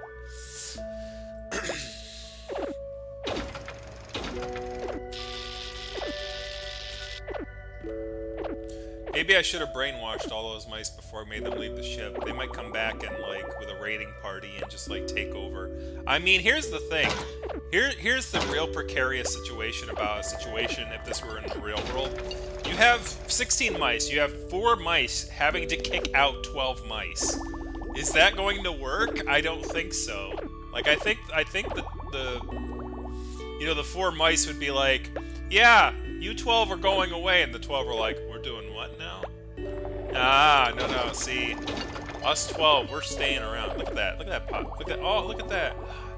Speaker 1: Maybe I should have brainwashed all those mice before I made them leave the ship. They might come back and, like, with a raiding party and just, like, take over. I mean, here's the thing. Here's the real precarious situation about a situation if this were in the real world. You have 16 mice. You have 4 mice having to kick out 12 mice. Is that going to work? I don't think so. Like, I think that the 4 mice would be like, yeah, you 12 are going away, and the 12 are like, we're doing what now? Ah, no, see, us 12, we're staying around. Look at that pot. Look at that.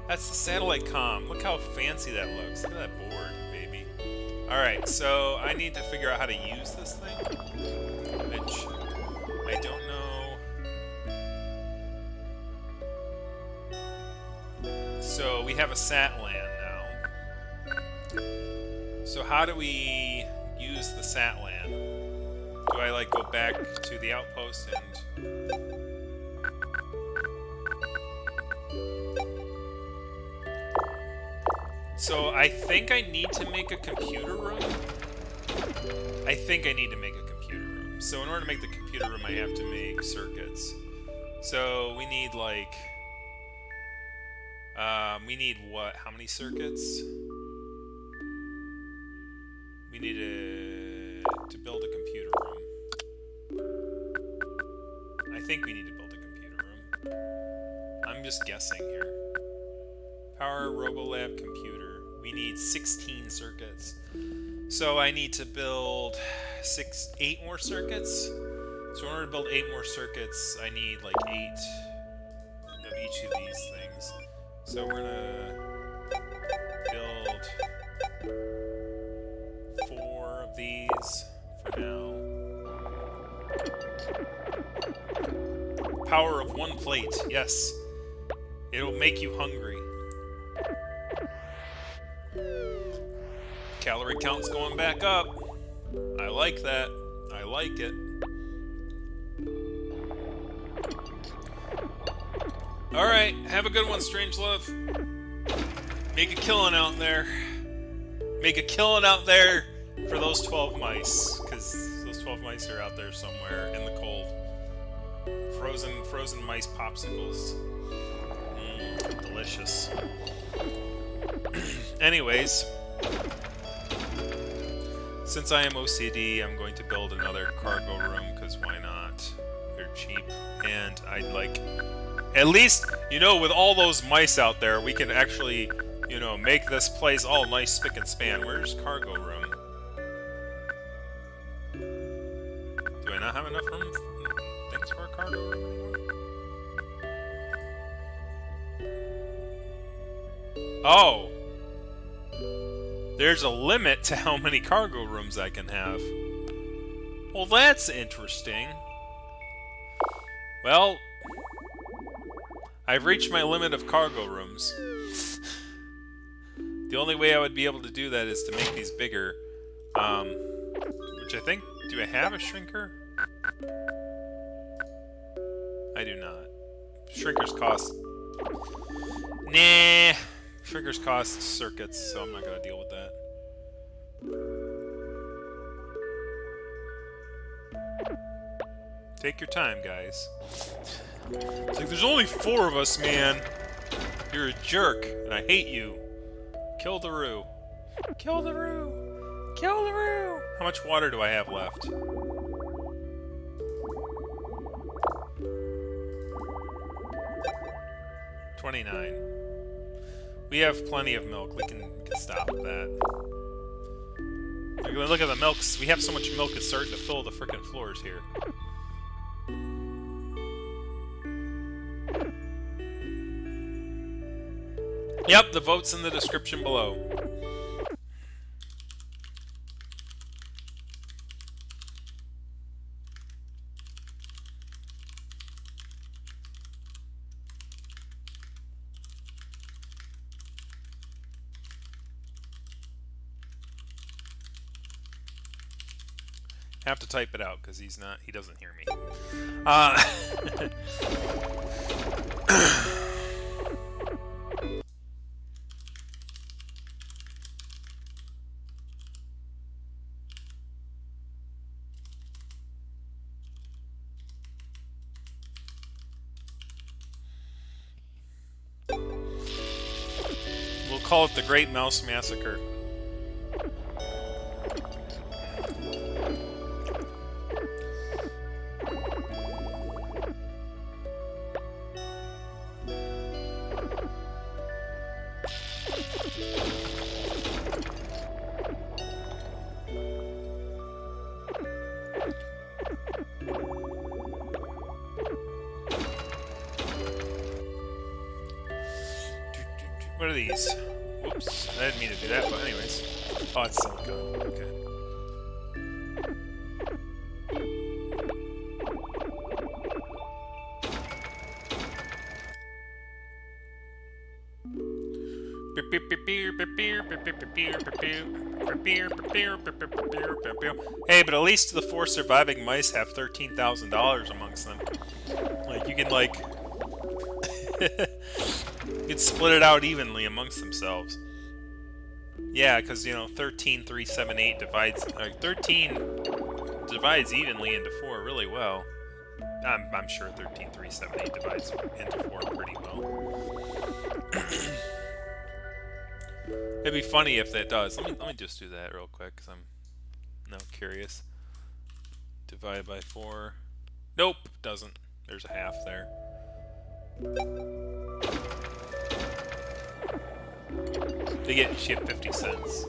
Speaker 1: That's the satellite comm. Look how fancy that looks. Look at that board, baby. Alright, so I need to figure out how to use this thing, which I don't know. So we have a sat LAN now. So how do we use the sat LAN? Do I like go back to the outpost and... So I think I need to make a computer room. I think I need to make a computer room. So in order to make the computer room, I have to make circuits. So we need like... we need what? How many circuits? We need to build a computer room. I think we need to build a computer room. I'm just guessing here. Power Robolab computer. We need 16 circuits. So I need to build 8 more circuits. So in order to build 8 more circuits, I need like 8 of each of these things. So we're gonna build 4 of these for now. Power of 1 plate, yes. It'll make you hungry. Calorie count's going back up. I like that. I like it. Alright, have a good one, Strangelove. Make a killing out there. Make a killing out there for those 12 mice. Because those 12 mice are out there somewhere in the cold. Frozen mice popsicles. Delicious. Anyways, since I am OCD, I'm going to build another cargo room, because why not? They're cheap, and I'd like... At least, you know, with all those mice out there, we can actually, you know, make this place all nice spick and span. Where's cargo room? Do I not have enough room? Things for a cargo room anymore? Oh! There's a limit to how many cargo rooms I can have. Well, that's interesting. Well, I've reached my limit of cargo rooms. The only way I would be able to do that is to make these bigger. Which I think... Do I have a shrinker? I do not. Shrinkers cost... Nah. Shrinkers cost circuits, so I'm not going to deal with that. Take your time, guys. It's like, there's only 4 of us, man. You're a jerk, and I hate you. Kill the Roo. Kill the Roo. Kill the Roo. How much water do I have left? $29. We have plenty of milk. We can stop with that. Look at the milk. We have so much milk it's starting to fill the frickin' floors here. Yep, the vote's in the description below. I have to type it out because he doesn't hear me. We'll call it the Great Mouse Massacre. are these? Whoops, I didn't mean to do that, but anyways. Oh, it's silicone. Okay. Hey, but at least the 4 surviving mice have $13,000 amongst them. Like, you can, like... you can split it out evenly amongst themselves. Yeah, because, you know, 13,378 divides... 13 divides evenly into 4 really well. I'm sure 13,378 divides into 4 pretty well. It'd be funny if that does. Let me just do that real quick, because I'm now curious. Divide by 4. Nope, doesn't. There's a half there. They get 50 cents.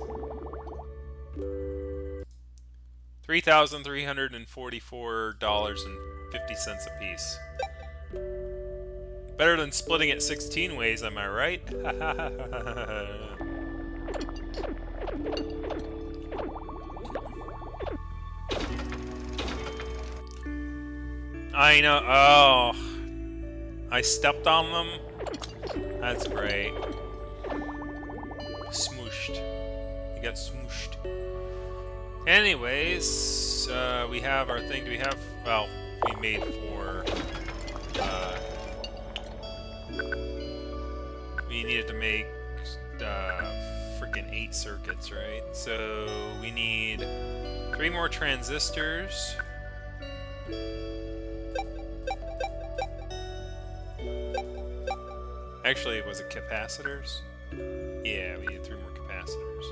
Speaker 1: $3,344.50 a piece. Better than splitting it 16 ways, am I right? I know. Oh, I stepped on them. That's great. Smooshed. You got smooshed. Anyways, we have our thing. Do we have? Well, we made 4. We needed to make freaking 8 circuits, right? So we need 3 more transistors. Actually, was it capacitors? Yeah, we need 3 more capacitors.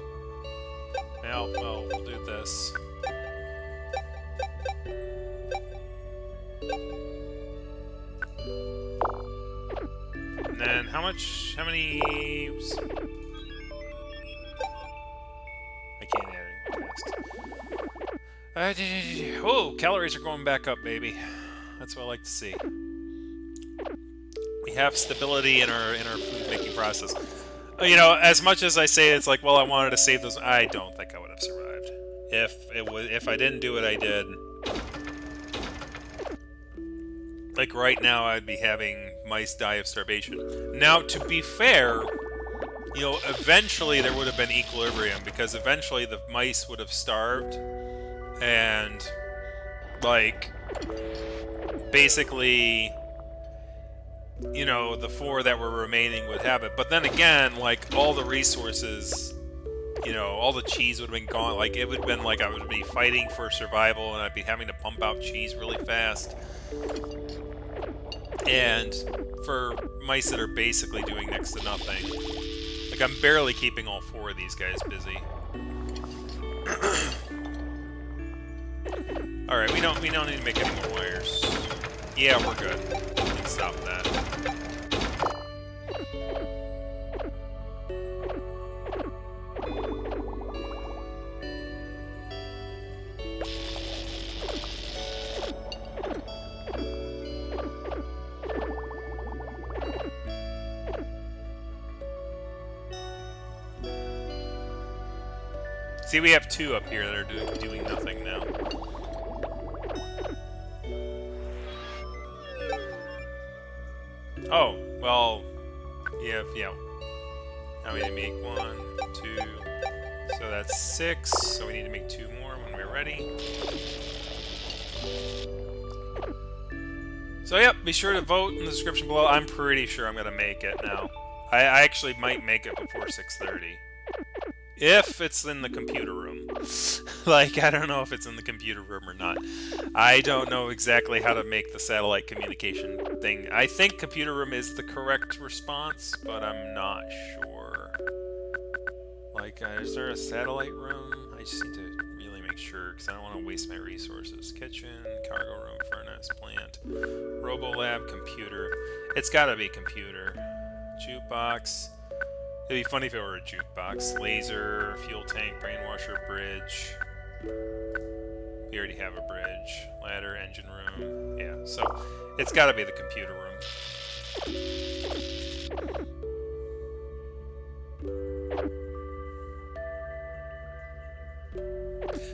Speaker 1: Well, we'll do this. And then how many... Oops. I can't add any more tests. Oh, calories are going back up, baby. That's what I like to see. We have stability in our food making process. You know, as much as I say it's like, well, I wanted to save those, I don't think I would have survived. If I didn't do what I did, like right now, I'd be having mice die of starvation. Now, to be fair, you know, eventually there would have been equilibrium, because eventually the mice would have starved, and like basically, you know, the 4 that were remaining would have it. But then again, like, all the resources, you know, all the cheese would have been gone. Like, it would have been like I would be fighting for survival, and I'd be having to pump out cheese really fast. And for mice that are basically doing next to nothing, like, I'm barely keeping all 4 of these guys busy. Alright, we don't need to make any more wires. Yeah, we're good. We can stop that. See, we have 2 up here that are doing nothing now. Oh, well, yeah. Now we need to make 1, 2, so that's 6, so we need to make 2 more when we're ready. So yep, be sure to vote in the description below. I'm pretty sure I'm going to make it now. I actually might make it before 6:30. If it's in the computer room. Like, I don't know if it's in the computer room or not. I don't know exactly how to make the satellite communication thing. I think computer room is the correct response, but I'm not sure. Like, is there a satellite room? I just need to really make sure, because I don't want to waste my resources. Kitchen, cargo room, furnace, plant, Robolab, computer. It's gotta be computer. Jukebox. It'd be funny if it were a jukebox. Laser, fuel tank, brainwasher, bridge. We already have a bridge. Ladder, engine room. Yeah, so it's gotta be the computer room.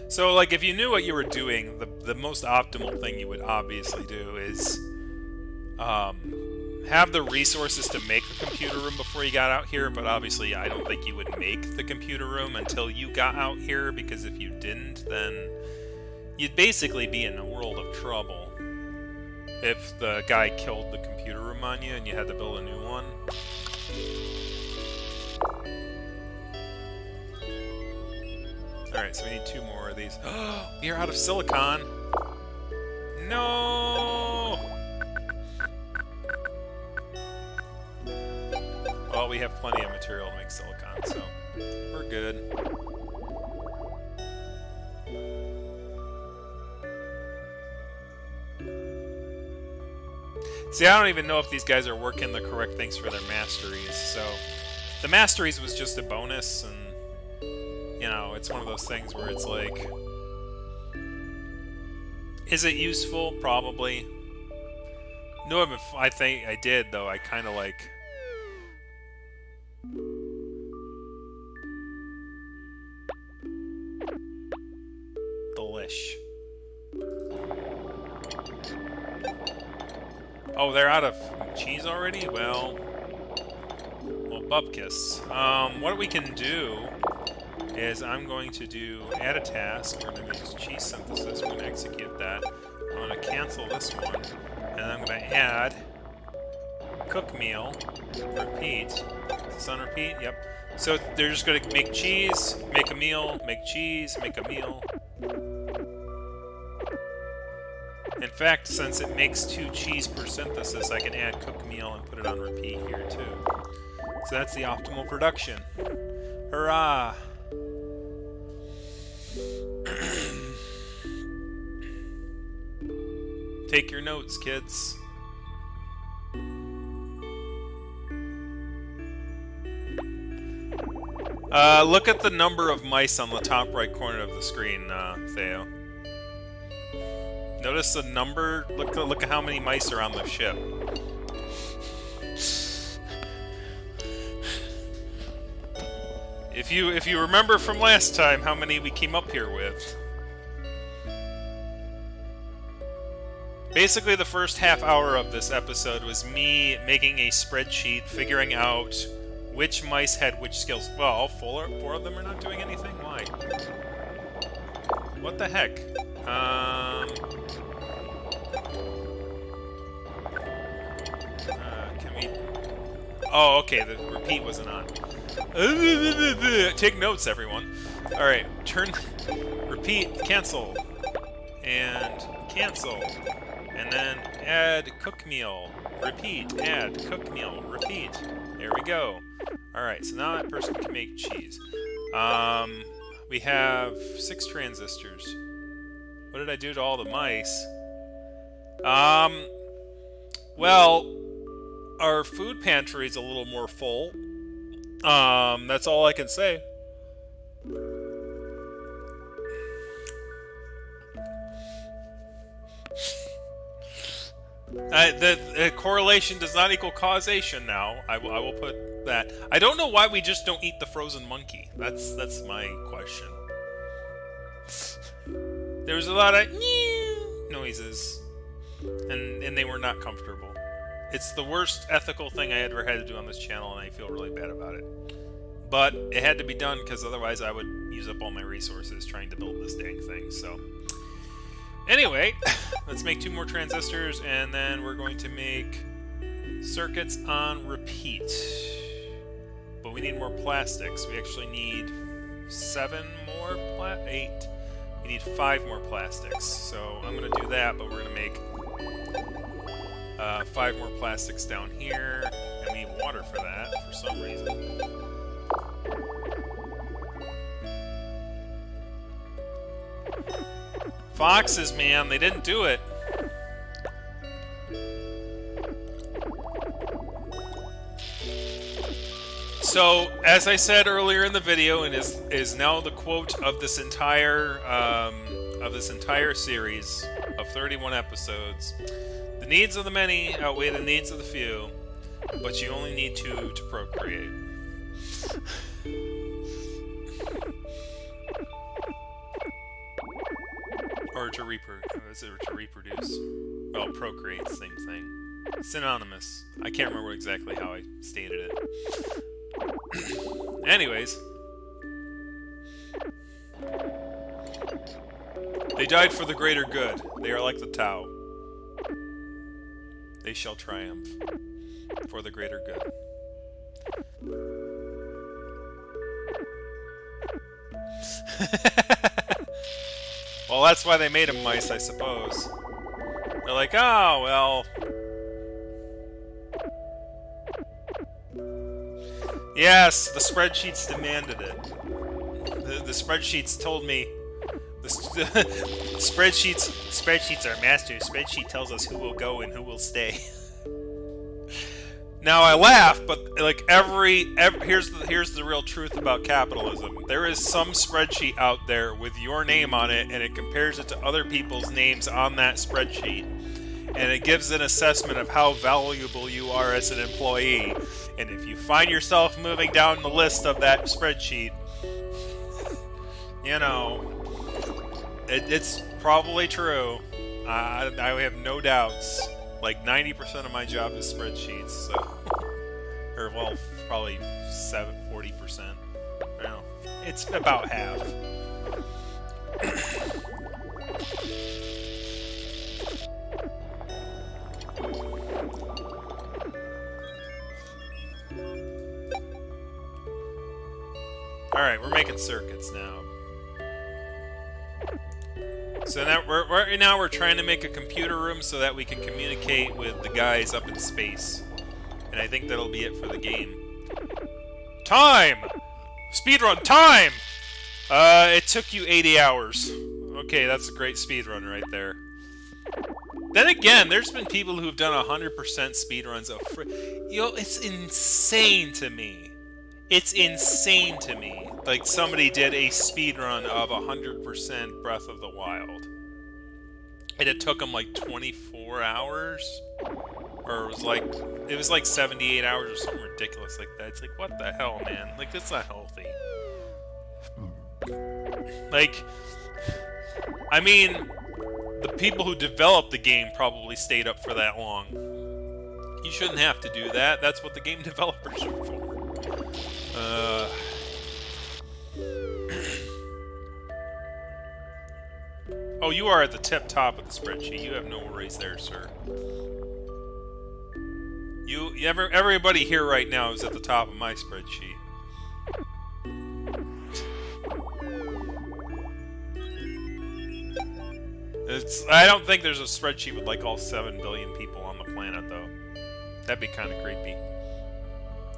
Speaker 1: So, like, if you knew what you were doing, the most optimal thing you would obviously do is have the resources to make a computer room before you got out here, but obviously I don't think you would make the computer room until you got out here, because if you didn't, then you'd basically be in a world of trouble if the guy killed the computer room on you and you had to build a new one. Alright, so we need 2 more of these. Oh, we are out of silicon! No! Well, we have plenty of material to make silicon, so we're good. See, I don't even know if these guys are working the correct things for their masteries, so... The masteries was just a bonus, and... You know, it's one of those things where it's like... Is it useful? Probably. No, if I think I did, though. I kind of like... Delish. Oh, they're out of cheese already? Well, bupkis. What we can do is I'm going to add a task. We're going to use cheese synthesis. We're going to execute that. I'm going to cancel this one, and I'm going to add cook meal. Repeat. Is this on repeat? Yep. So they're just going to make cheese, make a meal, make cheese, make a meal. In fact, since it makes 2 cheese per synthesis, I can add cook meal and put it on repeat here too. So that's the optimal production. Hurrah! Take your notes, kids. Look at the number of mice on the top right corner of the screen, Theo. Notice the number. Look at how many mice are on the ship. If you remember from last time how many we came up here with. Basically, the first half hour of this episode was me making a spreadsheet, figuring out which mice had which skills. Well, all 4 of them are not doing anything? Why? What the heck? Can we... Oh, okay, the repeat wasn't on. Take notes, everyone. Alright, repeat, cancel. And cancel. And then add cook meal. Repeat, add cook meal. Repeat. There we go. Alright, so now that person can make cheese. We have 6 transistors. What did I do to all the mice? Well, our food pantry is a little more full. That's all I can say. The correlation does not equal causation now. I will put that. I don't know why we just don't eat the frozen monkey. That's my question. There was a lot of noises, and they were not comfortable. It's the worst ethical thing I ever had to do on this channel, and I feel really bad about it. But it had to be done, because otherwise I would use up all my resources trying to build this dang thing, so... Anyway, let's make 2 more transistors, and then we're going to make circuits on repeat. But we need more plastics. We actually need 8. We need 5 more plastics. So I'm going to do that, but we're going to make 5 more plastics down here, and we need water for that for some reason. Foxes, man, they didn't do it. So, as I said earlier in the video, and is now the quote of this entire series of 31 episodes: the needs of the many outweigh the needs of the few, but you only need 2 to procreate. Or to reproduce. Well, procreate, same thing. Synonymous. I can't remember exactly how I stated it. Anyways. They died for the greater good. They are like the Tau. They shall triumph for the greater good. Well, that's why they made them mice, I suppose. They're like, oh, well... Yes, the spreadsheets demanded it. The spreadsheets told me... The spreadsheets are masters. Spreadsheet tells us who will go and who will stay. Now I laugh, but like here's the real truth about capitalism. There is some spreadsheet out there with your name on it, and it compares it to other people's names on that spreadsheet, and it gives an assessment of how valuable you are as an employee. And if you find yourself moving down the list of that spreadsheet, you know, it's probably true. I have no doubts. Like 90% of my job is spreadsheets, so or well, probably 40%. I don't know. It's about half. All right, we're making circuits now. So now right now we're trying to make a computer room so that we can communicate with the guys up in space. And I think that'll be it for the game. Time! Speedrun time! It took you 80 hours. Okay, that's a great speedrun right there. Then again, there's been people who've done 100% speedruns of it's insane to me. It's insane to me. Like, somebody did a speedrun of 100% Breath of the Wild. And it took them, like, 24 hours? Or it was like 78 hours or something ridiculous like that. It's like, what the hell, man? Like, that's not healthy. Like, I mean, the people who developed the game probably stayed up for that long. You shouldn't have to do that. That's what the game developers are for. Oh, you are at the tip top of the spreadsheet. You have no worries there, sir. Everybody here right now is at the top of my spreadsheet. I don't think there's a spreadsheet with like all 7 billion people on the planet, though. That'd be kind of creepy.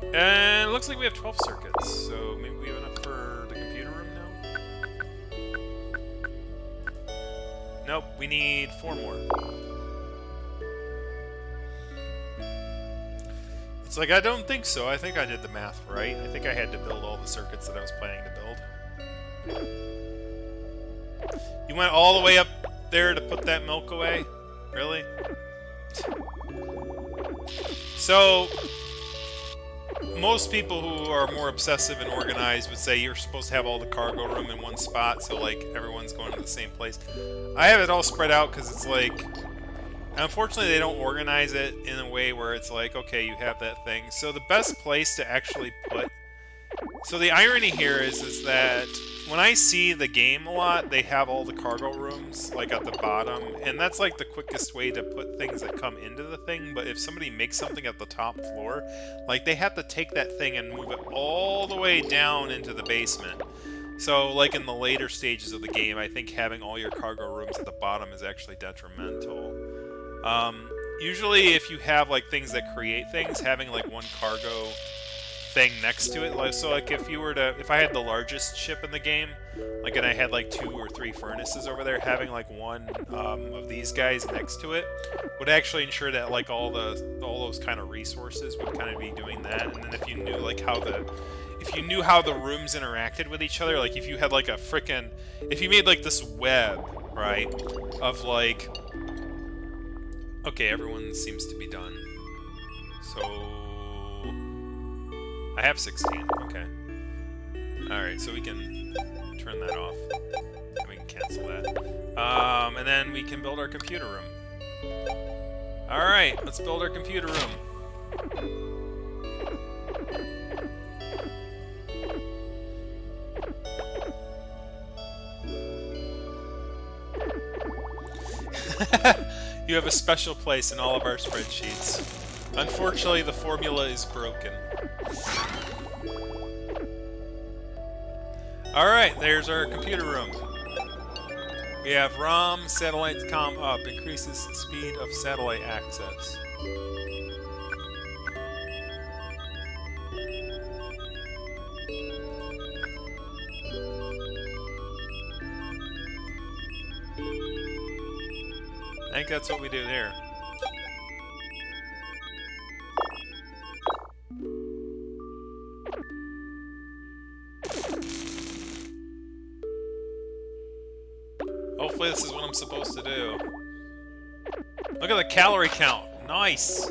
Speaker 1: And it looks like we have 12 circuits, so maybe we have enough for the computer room now? Nope, we need 4 more. It's like, I don't think so. I think I did the math right. I think I had to build all the circuits that I was planning to build. You went all the way up there to put that milk away? Really? So, most people who are more obsessive and organized would say you're supposed to have all the cargo room in one spot, so like everyone's going to the same place. I have it all spread out because it's like, unfortunately they don't organize it in a way where it's like, okay, you have that thing. So the best place to actually put... So the irony here is that when I see the game a lot, they have all the cargo rooms like at the bottom, and that's like the quickest way to put things that come into the thing. But if somebody makes something at the top floor, like they have to take that thing and move it all the way down into the basement. So like in the later stages of the game, I think having all your cargo rooms at the bottom is actually detrimental. Usually if you have like things that create things, having like one cargo thing next to it, like, so like if I had the largest ship in the game, like, and I had like 2 or 3 furnaces over there, having like one of these guys next to it would actually ensure that like all those kind of resources would kind of be doing that. And then if you knew like how the rooms interacted with each other, like if you had like if you made like this web, right, of like, okay, everyone seems to be done, so I have 16, okay. Alright, so we can turn that off. And we can cancel that. And then we can build our computer room. Alright, let's build our computer room. You have a special place in all of our spreadsheets. Unfortunately, the formula is broken. Alright, there's our computer room. We have ROM, satellite comm up, increases speed of satellite access. I think that's what we do there. Hopefully this is what I'm supposed to do. Look at the calorie count. Nice!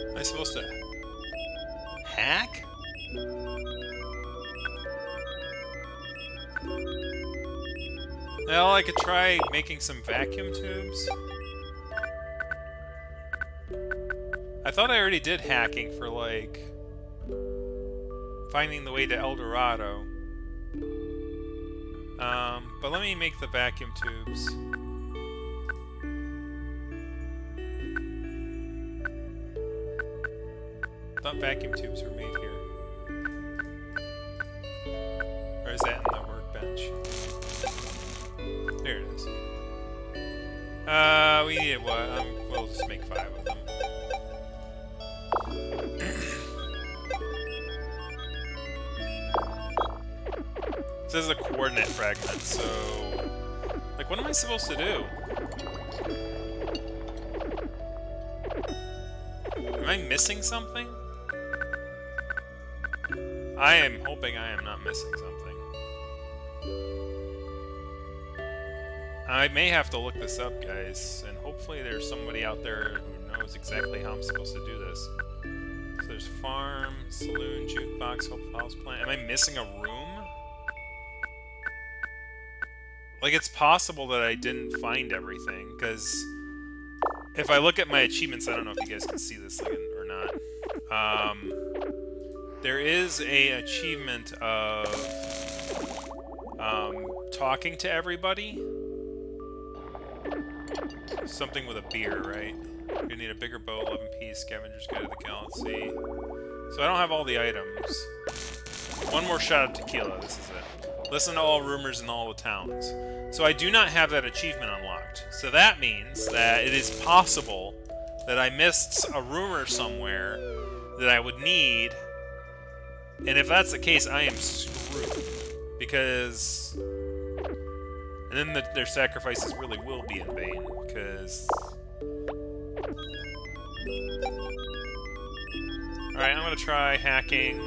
Speaker 1: Am I supposed to hack? Well, I could try making some vacuum tubes. I thought I already did hacking for, like, finding the way to El Dorado. But let me make the vacuum tubes. I thought vacuum tubes were made here. Or is that in the workbench? There it is. We need what? We'll just make 5 of them. This is a coordinate fragment, so... Like, what am I supposed to do? Am I missing something? I am hoping I am not missing something. I may have to look this up, guys, and hopefully there's somebody out there who knows exactly how I'm supposed to do this. So there's farm, saloon, jukebox, house plant. Am I missing a room? Like, it's possible that I didn't find everything, because if I look at my achievements, I don't know if you guys can see this or not. There is a achievement of talking to everybody. Something with a beer, right? You need a bigger boat, 11 piece, scavenger's guide to the galaxy. So I don't have all the items. One more shot of tequila, this is it. Listen to all rumors in all the towns. So I do not have that achievement unlocked. So that means that it is possible that I missed a rumor somewhere that I would need. And if that's the case, I am screwed. Because... And then their sacrifices really will be in vain, because... Alright, I'm gonna try hacking.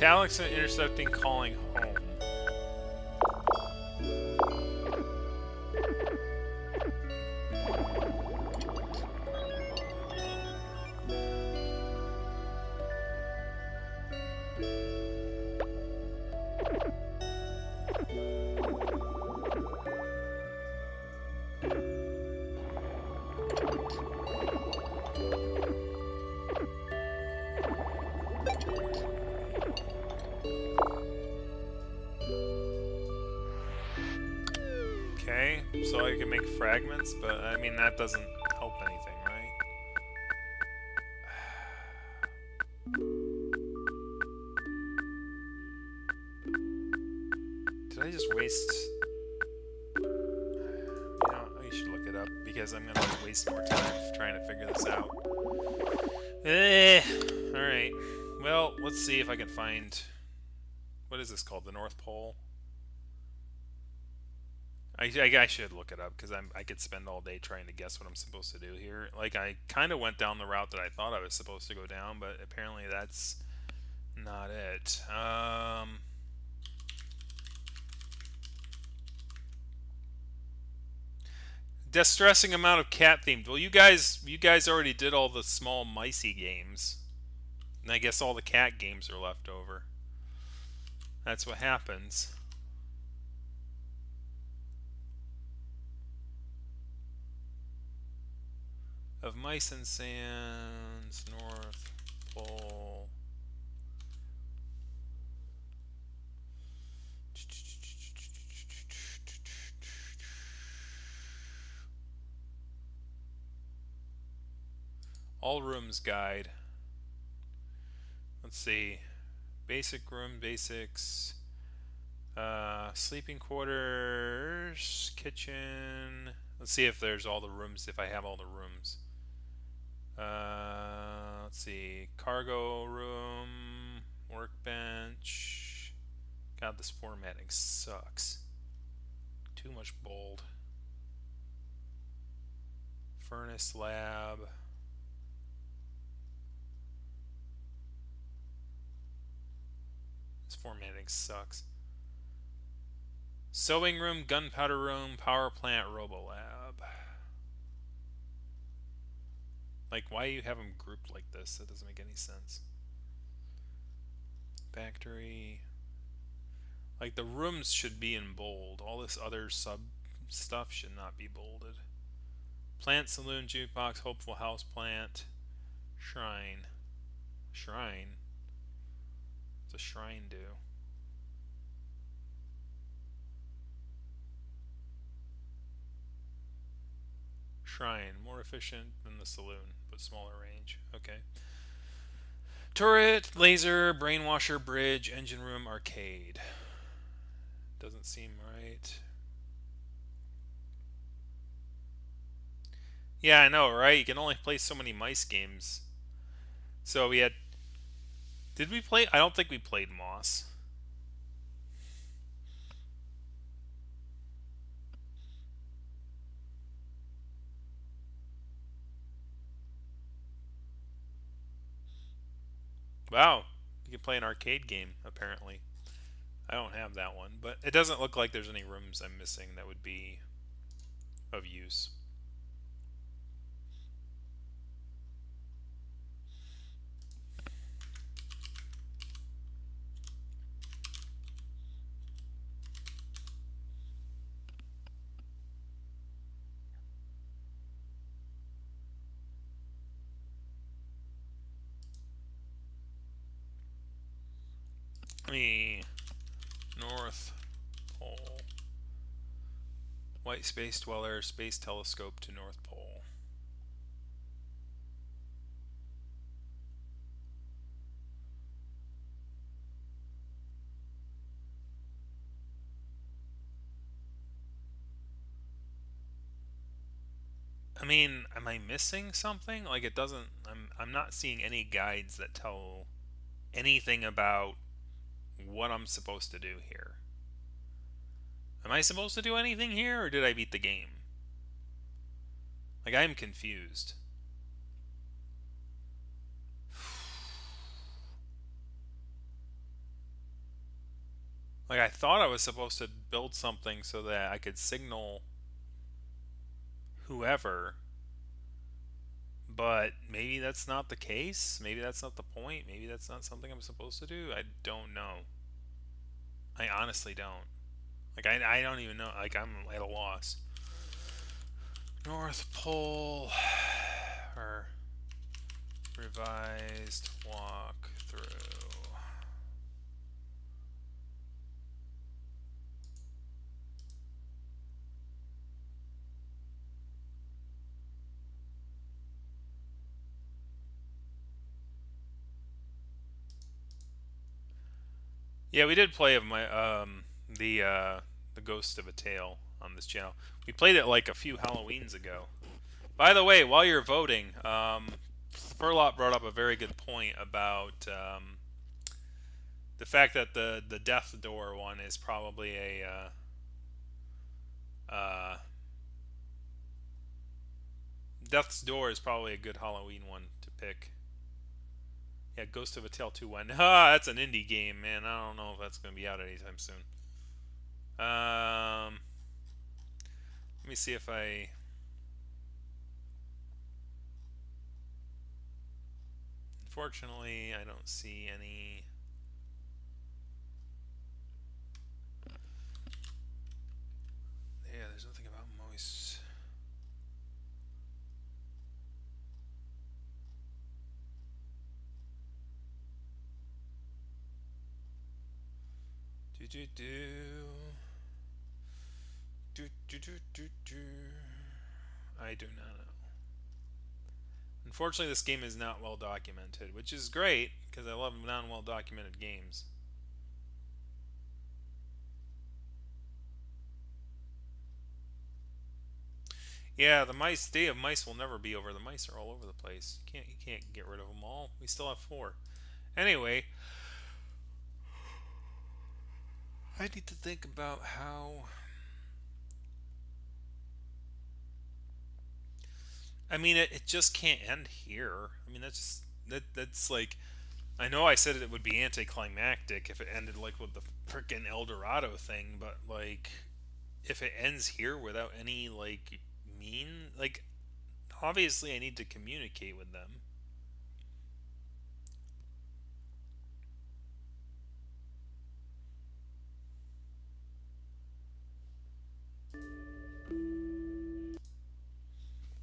Speaker 1: Alex intercepting calling home. Okay, so I can make fragments, but I mean that doesn't help anything, right? Did I just waste... You know, you should look it up, because I'm gonna waste more time trying to figure this out. Well, let's see if I can find... What is this called? The North Pole? I should look it up because I could spend all day trying to guess what I'm supposed to do here. Like, I kind of went down the route that I thought I was supposed to go down, but apparently that's not it. Distressing amount of cat themed. Well, you guys already did all the small micey games, and I guess all the cat games are left over. That's what happens. Of Mice and Sands, North Pole. All rooms guide. Let's see. Basic room basics. Sleeping quarters, kitchen. Let's see if there's all the rooms, if I have all the rooms. Let's see. Cargo room, workbench. God, this formatting sucks. Too much bold. Furnace lab. This formatting sucks. Sewing room, gunpowder room, power plant, robolab. Like, why do you have them grouped like this? That doesn't make any sense. Factory. Like, the rooms should be in bold. All this other sub stuff should not be bolded. Plant, saloon, jukebox, hopeful house plant, shrine. Shrine? What's a shrine do? Shrine, more efficient than the saloon, but smaller range. Okay. Turret, laser, brainwasher, bridge, engine room, arcade. Doesn't seem right. Yeah, I know, right? You can only play so many mice games. So we had... Did we play? I don't think we played Moss. Wow, you can play an arcade game, apparently. I don't have that one, but it doesn't look like there's any rooms I'm missing that would be of use. North Pole. White space dweller, space telescope to North Pole. I mean, am I missing something? Like, it doesn't... I'm not seeing any guides that tell anything about what I'm supposed to do here. Am I supposed to do anything here, or did I beat the game? Like, I'm confused. Like, I thought I was supposed to build something so that I could signal whoever, but maybe that's not the case. Maybe that's not the point. Maybe that's not something I'm supposed to do. I don't know. I honestly don't. Like, I don't even know. Like, I'm at a loss. North Pole or revised walkthrough. Yeah, we did play the Ghost of a Tale on this channel. We played it like a few Halloweens ago. By the way, while you're voting, Furlop brought up a very good point about the fact that the Death Door one is probably a Death's Door is probably a good Halloween one to pick. Yeah, Ghost of a Tale 2 1. Ah, that's an indie game, man. I don't know if that's going to be out anytime soon. Let me see if I... Unfortunately, I don't see any... Yeah, there's nothing about Moist. I do not know. Unfortunately, this game is not well documented, which is great because I love non-well documented games. Yeah, the mice. Day of Mice will never be over. The mice are all over the place. You can't get rid of them all. We still have 4. Anyway, I need to think about how. I mean, it just can't end here. I mean, that's like. I know I said it would be anticlimactic if it ended like with the frickin' El Dorado thing, but like, if it ends here without any like like, obviously I need to communicate with them.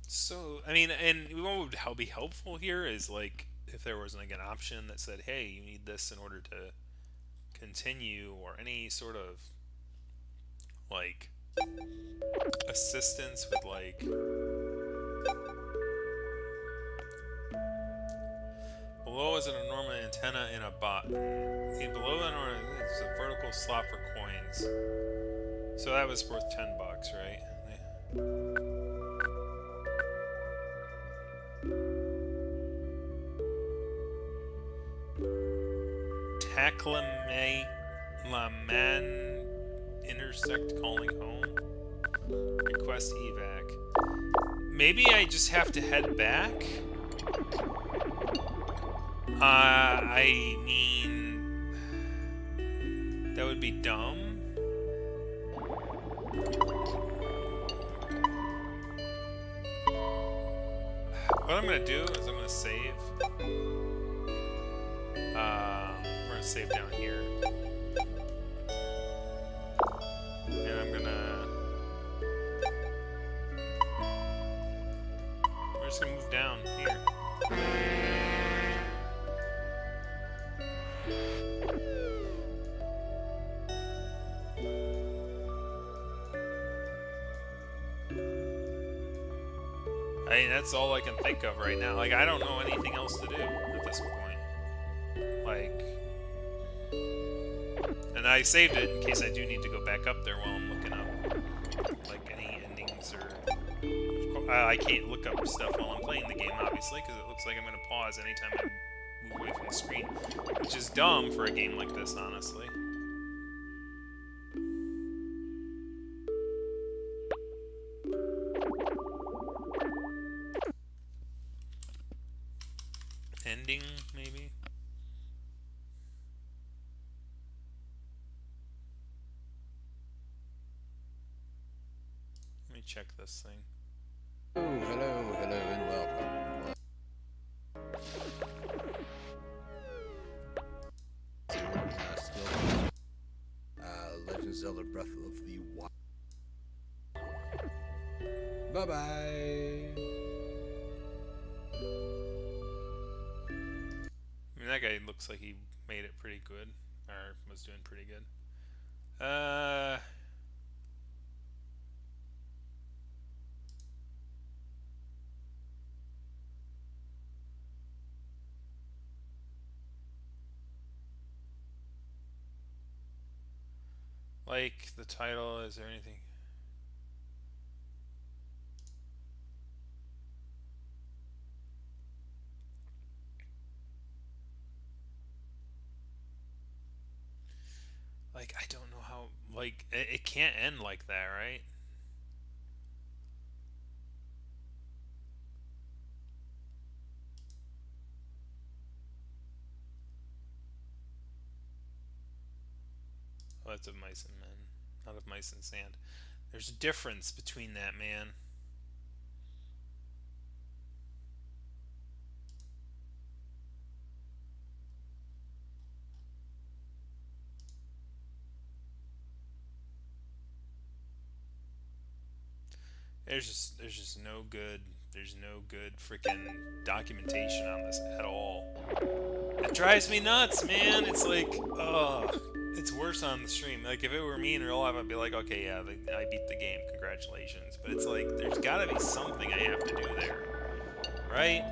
Speaker 1: So, I mean, and what would be helpful here is like if there was like an option that said, "Hey, you need this in order to continue," or any sort of like assistance with like below is an normal antenna in a bot. Below the normal is a vertical slot for coins. So that was worth $10, right? Taclame Laman intersect calling home. Request evac. Maybe I just have to head back? I mean, that would be dumb. What I'm gonna do is I'm gonna save. We're gonna save down here, and I'm gonna. We're just gonna move down here. I mean, that's all I can think of right now. Like, I don't know anything else to do at this point. Like, and I saved it in case I do need to go back up there while I'm looking up, like, any endings or... I can't look up stuff while I'm playing the game, obviously, because it looks like I'm going to pause anytime I move away from the screen, which is dumb for a game like this, honestly. Ending, maybe? Let me check this thing.
Speaker 2: Oh, hello, and welcome. Legend of Zelda Breath of the Wild. Bye-bye.
Speaker 1: I mean, that guy looks like he made it pretty good, or was doing pretty good. Like, the title, is there anything? can't end like that, right? Oh, that's of mice and men, not of mice and sand. There's a difference between that, man. There's just no good freaking documentation on this at all. It drives me nuts, man. It's like, ugh. It's worse on the stream. Like, if it were me in real life, I'd be like, okay, yeah, I beat the game. Congratulations. But it's like, there's gotta be something I have to do there. Right?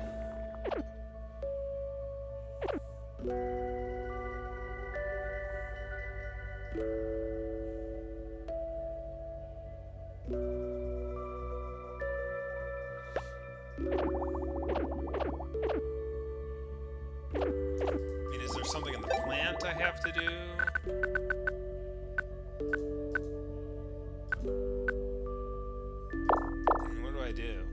Speaker 1: I mean, is there something in the plant I have to do? What do I do?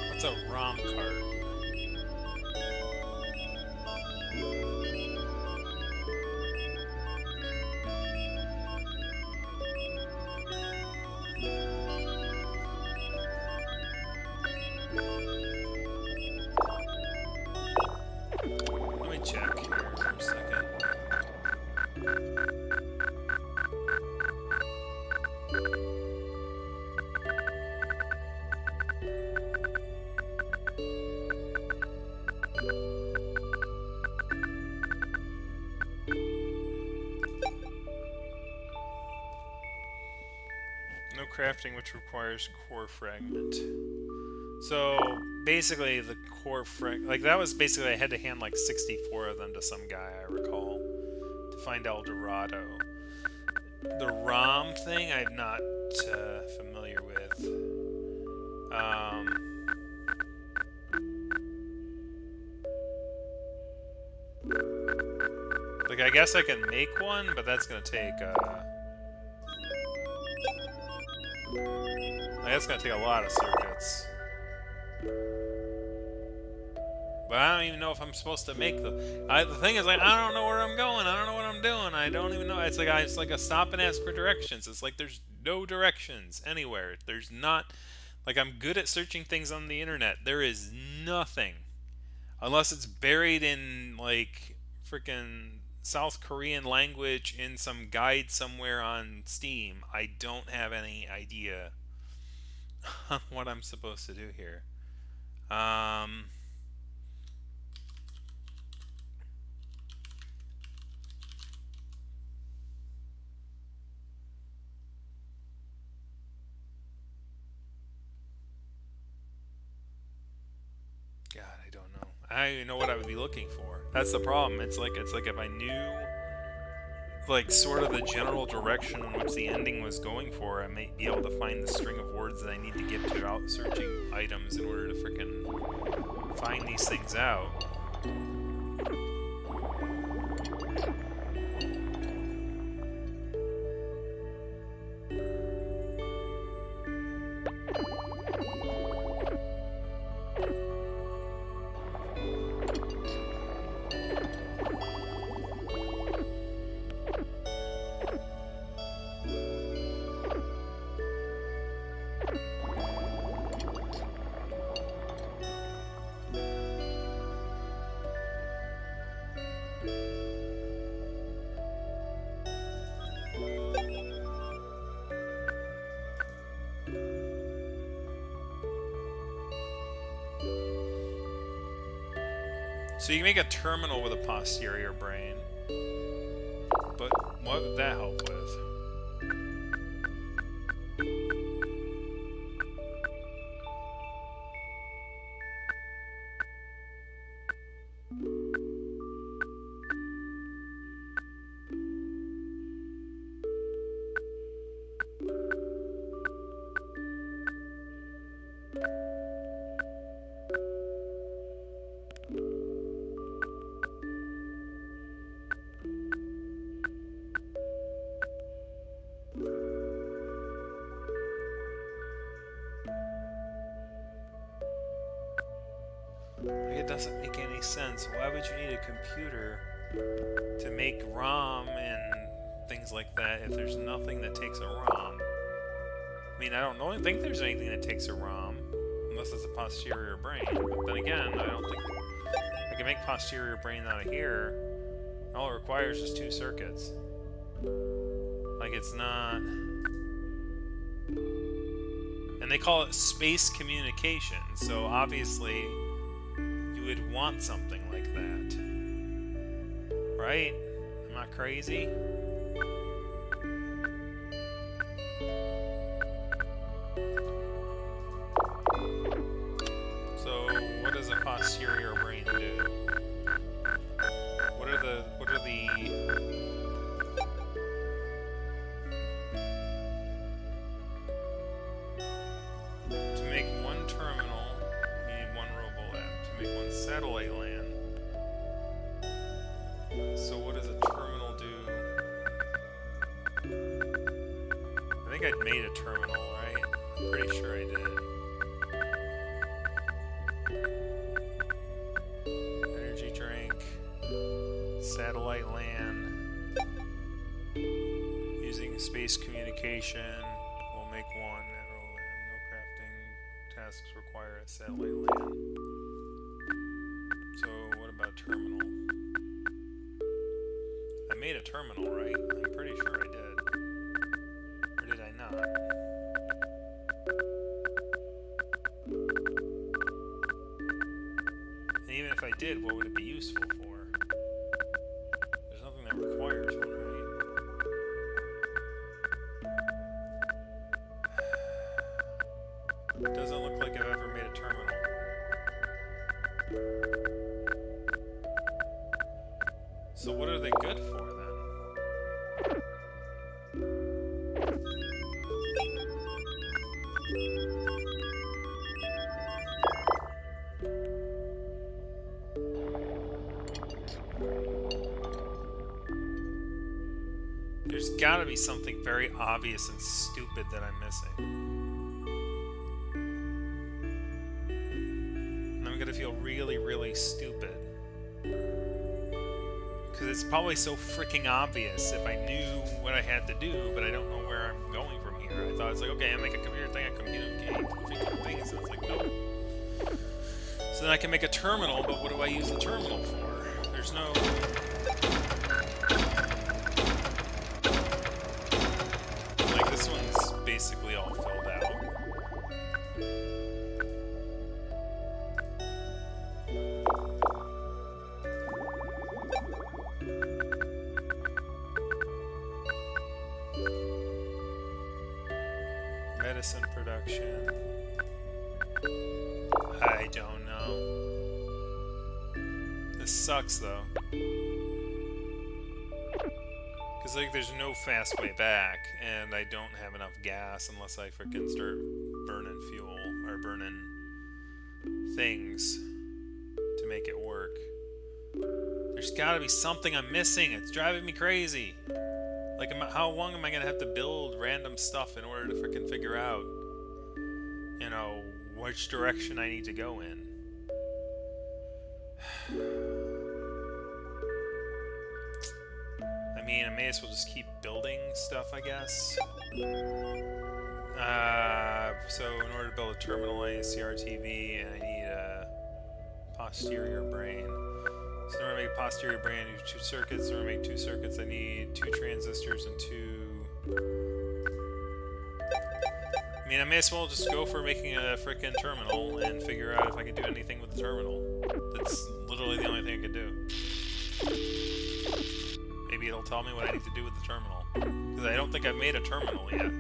Speaker 1: What's a ROM card? Let me check here for a second. No crafting, which requires core fragment. So basically, the core like that was basically I had to hand like 64 of them to some guy I recall to find El Dorado. The ROM thing I'm not familiar with. Like I guess I can make one, but that's gonna take that's gonna take a lot of circuits. But I don't even know if I'm supposed to make the thing is, like, I don't know where I'm going. I don't know what I'm doing. I don't even know. It's like a stop and ask for directions. It's like there's no directions anywhere. There's not, like, I'm good at searching things on the internet. There is nothing. Unless it's buried in, like, freaking South Korean language in some guide somewhere on Steam. I don't have any idea on what I'm supposed to do here. God, I don't know. I don't even know what I would be looking for. That's the problem. It's like if I knew, like, sort of the general direction in which the ending was going for, I might be able to find the string of words that I need to get to without searching items in order to frickin' find these things out. So you can make a terminal with a posterior brain. But what would that help with? Like, it doesn't make any sense. Why would you need a computer to make ROM and things like that if there's nothing that takes a ROM? I mean, I don't think there's anything that takes a ROM, unless it's a posterior brain. But then again, I don't think I can make posterior brain out of here. All it requires is 2 circuits. Like, it's not... And they call it space communication, so obviously you would want something like that. Right? I'm not crazy? So, what does a posterior brain do? What are the to make one terminal, you need one RoboLab. To make one satellite LAN. So what does a terminal do? I think I'd made a terminal, right? I'm pretty sure I did. Energy drink. Satellite LAN. Using space communication. We'll make one. No crafting tasks require a satellite LAN. So what about terminal? I made a terminal, right? I'm pretty sure I did. Or did I not? And even if I did, what would it be useful for? There's nothing that requires one, right? It doesn't look like I've ever made a terminal. So what are they good for then? There's gotta be something very obvious and stupid that I'm missing. And I'm gonna feel really, really stupid. Because it's probably so freaking obvious if I knew what I had to do, but I don't know where I'm going from here. I thought it's like, okay, I make a computer thing, I communicate freaking things, and it's like, nope. So then I can make a terminal, but what do I use the terminal for? There's no... Like, this one's basically all filled out. Medicine production. I don't know. This sucks though. Because like there's no fast way back, and I don't have enough gas unless I freaking start burning fuel or burning things to make it work. There's gotta be something I'm missing. It's driving me crazy. Like, how long am I gonna have to build random stuff in order to freaking figure out, you know, which direction I need to go in? I mean, I may as well just keep building stuff, I guess. So in order to build a terminal, I need a CRTV, and I need a posterior brain. So in order to make a posterior brain, I need 2 circuits. In order to make 2 circuits, I need 2 transistors and 2... I mean, I may as well just go for making a frickin' terminal and figure out if I can do anything with the terminal. That's literally the only thing I can do. Maybe it'll tell me what I need to do with the terminal. Because I don't think I've made a terminal yet.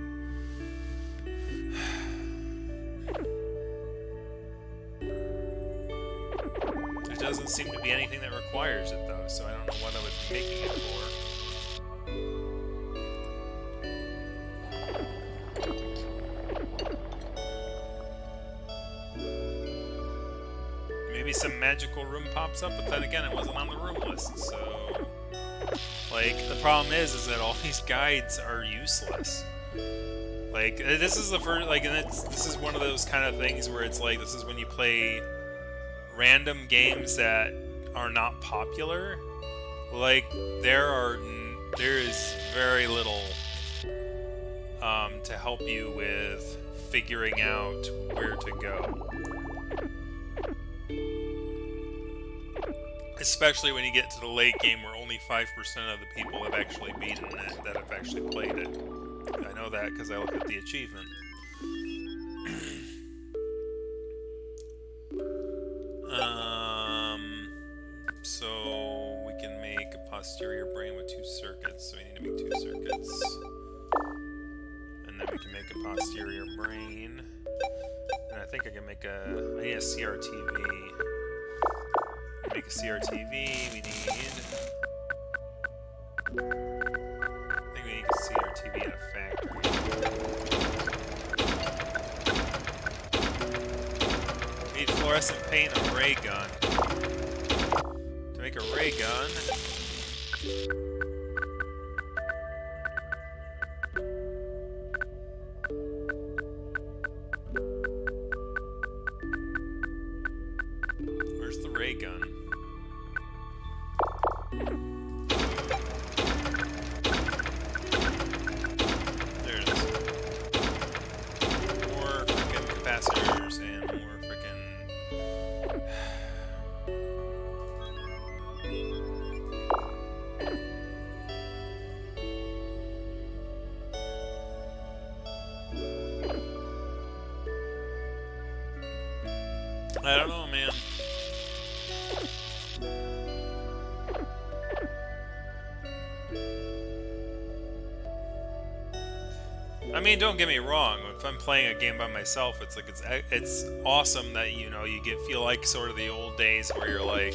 Speaker 1: There doesn't seem to be anything that requires it, though, so I don't know what I would be making it for. Maybe some magical room pops up, but then again, it wasn't on the room list, so... Like, the problem is that all these guides are useless. Like, this is the first, like, and this is one of those kind of things where it's like, this is when you play random games that are not popular, like there is very little to help you with figuring out where to go. Especially when you get to the late game where only 5% of the people have actually beaten it, that have actually played it. I know that because I look at the achievement. So we can make a posterior brain with 2 circuits, so we need to make 2 circuits. And then we can make a posterior brain. And I think I can make I need a CRTV. Make a CRTV, we need... I think we need a CRTV in a factory. We need fluorescent paint and a ray gun. To make a ray gun... Where's the ray gun? There it is. More frickin' capacitors and more frickin'... I don't know, man. I mean, don't get me wrong. If I'm playing a game by myself, it's like it's awesome that you feel like sort of the old days where you're like,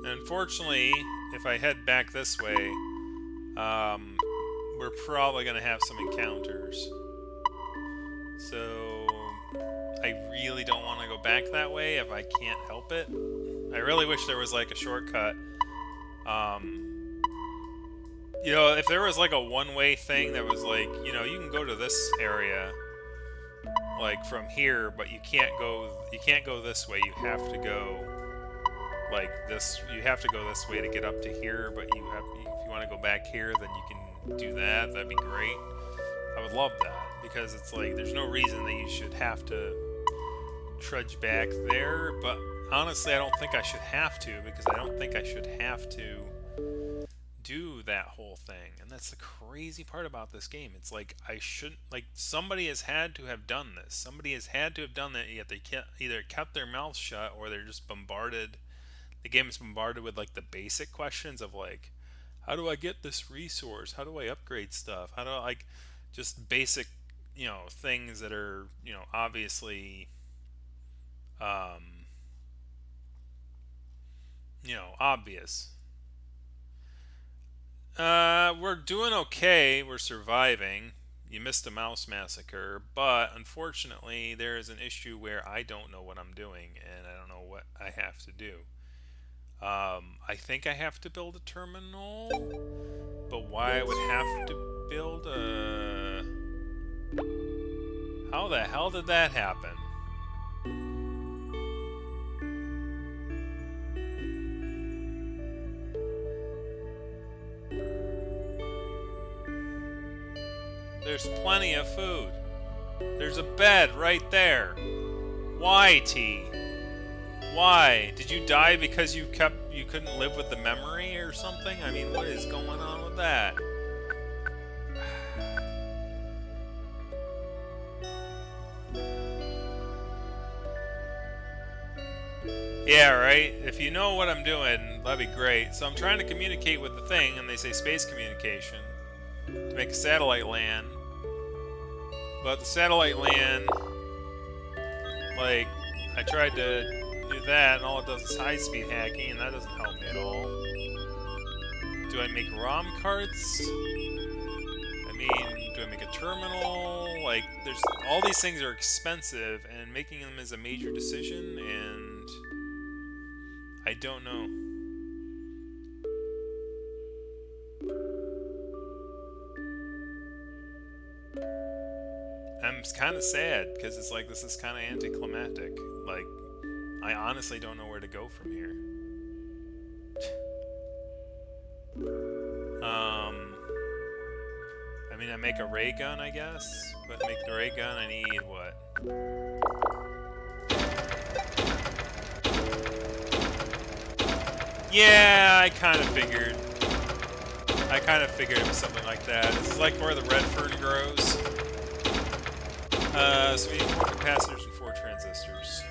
Speaker 1: Unfortunately, if I head back this way, we're probably going to have some encounters. So, I really don't want to go back that way if I can't help it. I really wish there was like a shortcut. You know, if there was like a one-way thing that was like, you know, you can go to this area, like from here, but you can't go this way. You have to go like this. You have to go this way to get up to here, but if you want to go back here, then you can do that. That'd be great. I would love that, because it's like there's no reason that you should have to trudge back there, but honestly I don't think I should have to, because I don't think I should have to do that whole thing. And that's the crazy part about this game. It's like I shouldn't, like, somebody has had to have done this. Somebody has had to have done that, yet they can't, either kept their mouth shut or they're just bombarded. The game is bombarded with like the basic questions of like, how do I get this resource? How do I upgrade stuff? How do I, like, just basic, you know, things that are, you know, obviously, you know, obvious. We're doing okay. We're surviving. You missed a mouse massacre, but unfortunately there is an issue where I don't know what I'm doing, and I don't know what I have to do. I think I have to build a terminal, but why I would have to build a... How the hell did that happen? There's plenty of food. There's a bed right there. Why, T? Why? Did you die because you couldn't live with the memory or something? I mean, what is going on with that? Yeah, right? If you know what I'm doing, that'd be great. So I'm trying to communicate with the thing, and they say space communication to make a satellite land. But the satellite land, like, I tried to do that, and all it does is high-speed hacking, and that doesn't help me at all. Do I make ROM carts? I mean, Do I make a terminal? Like, there's all these things are expensive, and making them is a major decision, and I don't know. I'm kind of sad because it's like this is kind of anticlimactic. Like, I honestly don't know where to go from here. I mean, I make a ray gun, I guess, but to make the ray gun, I need what? Yeah, I kind of figured. It was something like that. This is like where the red fern grows. So we need 4 capacitors and 4 transistors.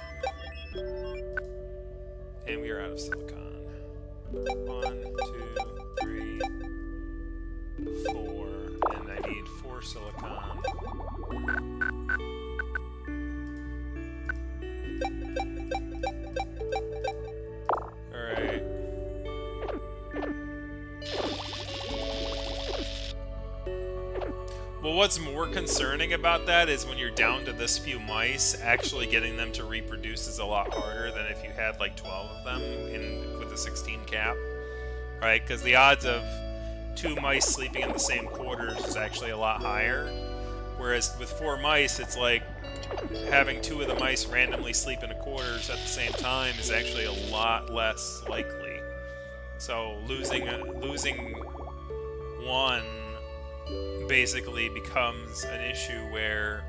Speaker 1: And we are out of silicon. 1, 2, 3, 4. And I need 4 silicon. Alright. Well, what's more concerning about that is when you're down to this few mice, actually getting them to reproduce is a lot harder than if you had like 12 of them with a 16 cap, right? Because the odds of 2 mice sleeping in the same quarters is actually a lot higher. Whereas with 4 mice, it's like having 2 of the mice randomly sleep in the quarters at the same time is actually a lot less likely. So losing one basically becomes an issue where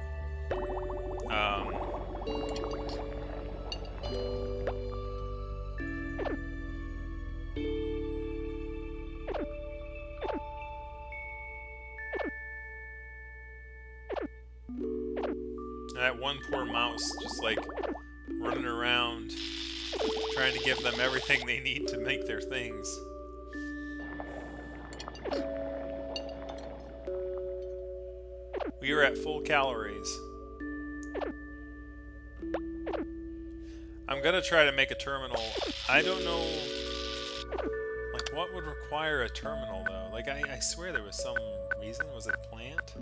Speaker 1: that one poor mouse just like running around trying to give them everything they need to make their things. We are at full calories. I'm gonna try to make a terminal. I don't know, like, what would require a terminal, though? Like, I swear there was some reason. Was it a plant?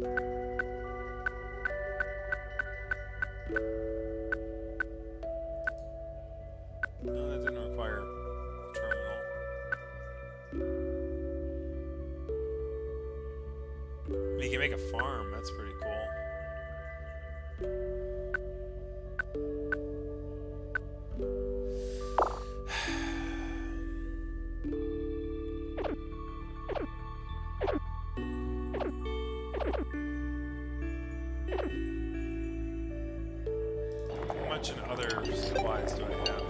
Speaker 1: No, that didn't require a terminal. You can make a farm. That's pretty cool. How much in other supplies do I have?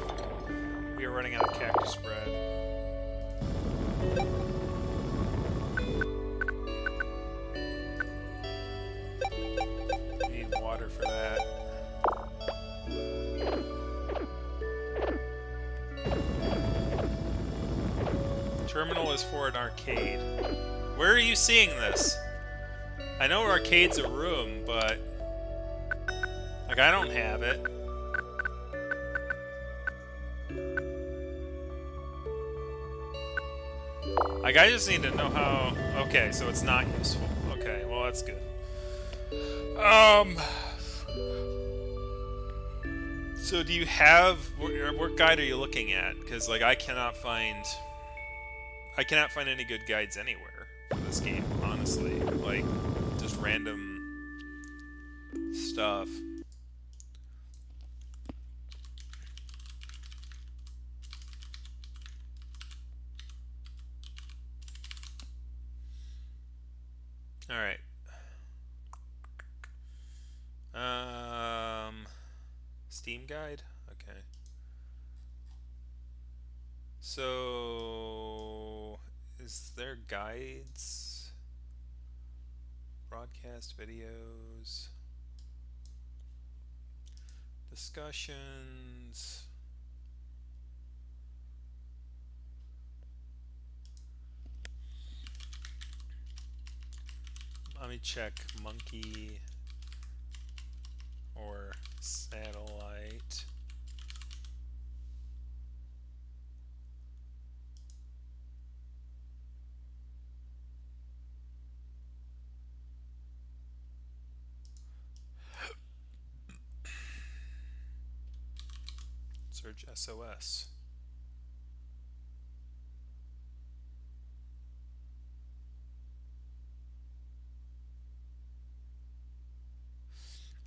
Speaker 1: We are running out of cactus bread. For that. Terminal is for an arcade. Where are you seeing this? I know arcade's a room, but like I don't have it. Like I just need to know how. Okay, so it's not useful. Okay, well that's good. So do you have, what guide are you looking at? Because like I cannot find any good guides anywhere for this game, honestly. Like just random stuff. All right. Steam guide? Okay. So, is there guides? Broadcast videos? Discussions? Let me check monkey or satellite. Search SOS.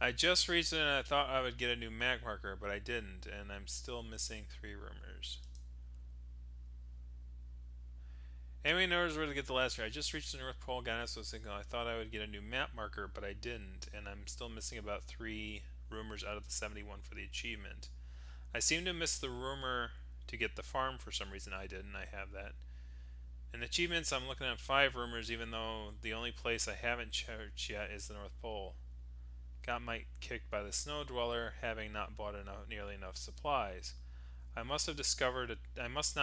Speaker 1: I just reached it and I thought I would get a new map marker, but I didn't, and I'm still missing 3 rumors. Anybody knows where to get the last year? I just reached the North Pole, got an SOS signal. I thought I would get a new map marker, but I didn't, and I'm still missing about 3 rumors out of the 71 for the achievement. I seem to miss the rumor to get the farm for some reason. I didn't. I have that. In achievements, I'm looking at 5 rumors, even though the only place I haven't searched yet is the North Pole. Got my kicked by the Snow Dweller, having not bought nearly enough supplies. I must not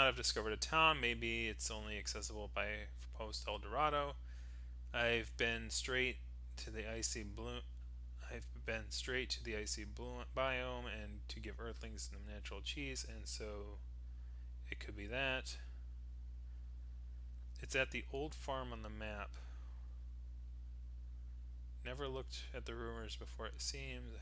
Speaker 1: have discovered a town. Maybe it's only accessible by post El Dorado. I've been straight to the icy biome and to give Earthlings some natural cheese, and so it could be that. It's at the old farm on the map. Never looked at the rumors before, it seems.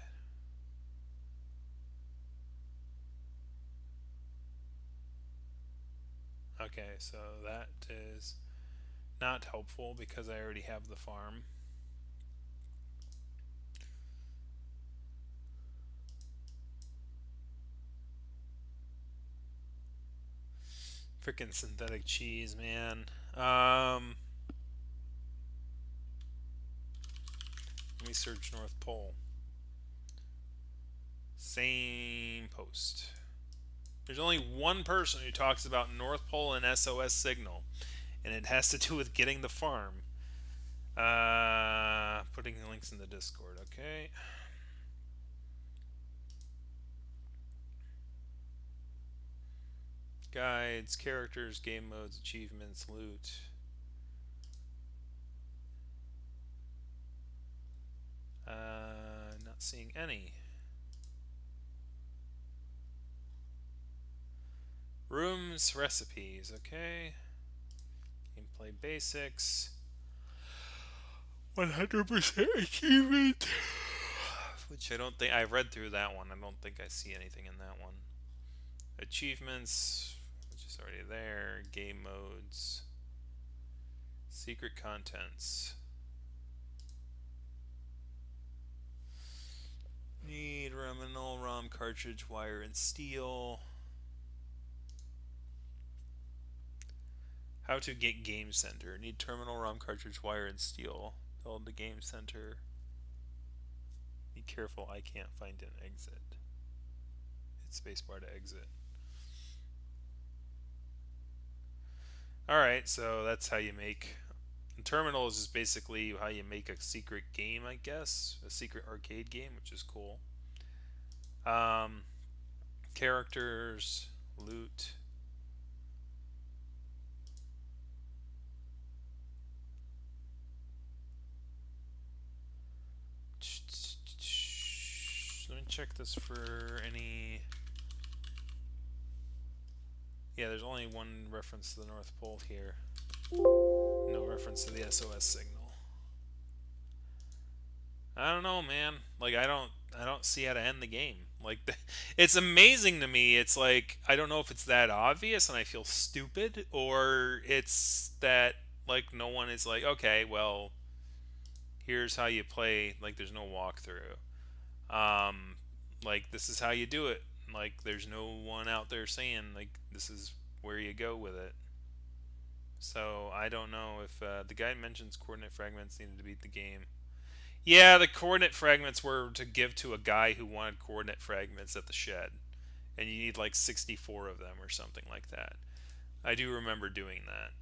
Speaker 1: Okay, so that is not helpful because I already have the farm. Freaking synthetic cheese, man. Let me search North Pole. Same post. There's only one person who talks about North Pole and SOS signal, and it has to do with getting the farm. Putting the links in the Discord, okay? Guides, characters, game modes, achievements, loot. Not seeing any. Rooms, recipes, okay. Gameplay basics. 100% achievement. Which I don't think, I've read through that one. I don't think I see anything in that one. Achievements, which is already there. Game modes. Secret contents. Need terminal, ROM cartridge, wire, and steel. How to get Game Center. Need terminal, ROM cartridge, wire, and steel. Build the Game Center. Be careful, I can't find an exit. Hit spacebar to exit. Alright, so that's how you make... Terminal is just basically how you make a secret game, I guess. A secret arcade game, which is cool. Characters, loot. Let me check this for any... Yeah, there's only one reference to the North Pole here. No reference to the SOS signal. I don't know, man. Like, I don't see how to end the game. Like, it's amazing to me. It's like, I don't know if it's that obvious and I feel stupid, or it's that, like, no one is like, okay, well, here's how you play. Like, there's no walkthrough. Like, this is how you do it. Like, there's no one out there saying, like, this is where you go with it. So, I don't know if the guy mentions coordinate fragments needed to beat the game. Yeah, the coordinate fragments were to give to a guy who wanted coordinate fragments at the shed. And you need like 64 of them or something like that. I do remember doing that.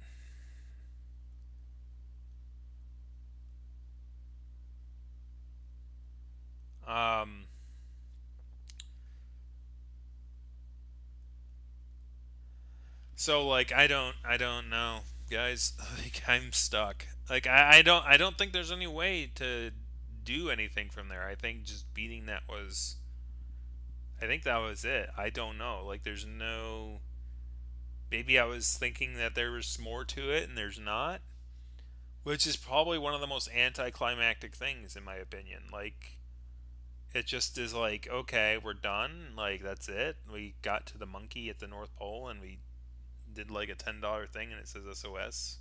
Speaker 1: So like I don't know, guys. Like I'm stuck. Like I don't think there's any way to do anything from there. I think just beating that was I think that was it. I don't know. Like there's no maybe I was thinking that there was more to it and there's not, which is probably one of the most anticlimactic things in my opinion. Like It just is like, okay, we're done. Like, that's it. We got to the monkey at the North Pole and we did like a $10 thing and it says SOS.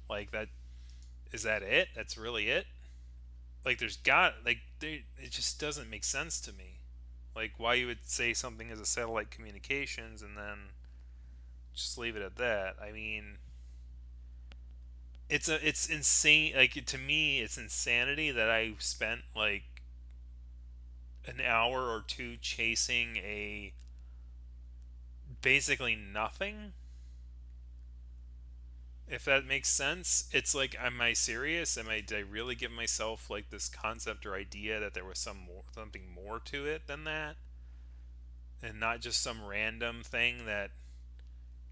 Speaker 1: Like, that is that it? That's really it? Like, it just doesn't make sense to me. Like, why you would say something as a satellite communications and then just leave it at that. I mean, it's insane. Like, to me, it's insanity that I spent like an hour or two chasing a basically nothing. If that makes sense, it's like, am I serious? Did I really give myself like this concept or idea that there was something more to it than that, and not just some random thing that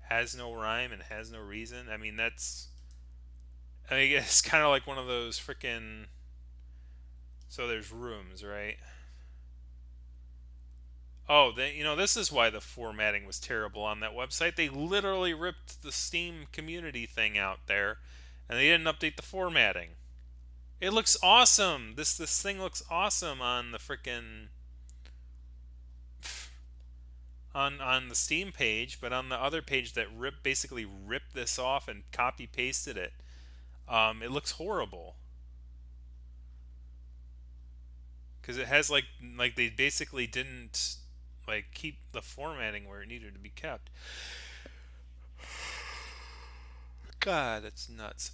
Speaker 1: has no rhyme and has no reason? I mean, I mean, it's kind of like one of those freaking. So there's rooms, right? Oh, this is why the formatting was terrible on that website. They literally ripped the Steam community thing out there, and they didn't update the formatting. It looks awesome. This thing looks awesome on the freaking on the Steam page, but on the other page that basically ripped this off and copy pasted it, it looks horrible because it has like they basically didn't like keep the formatting where it needed to be kept. God, that's nuts.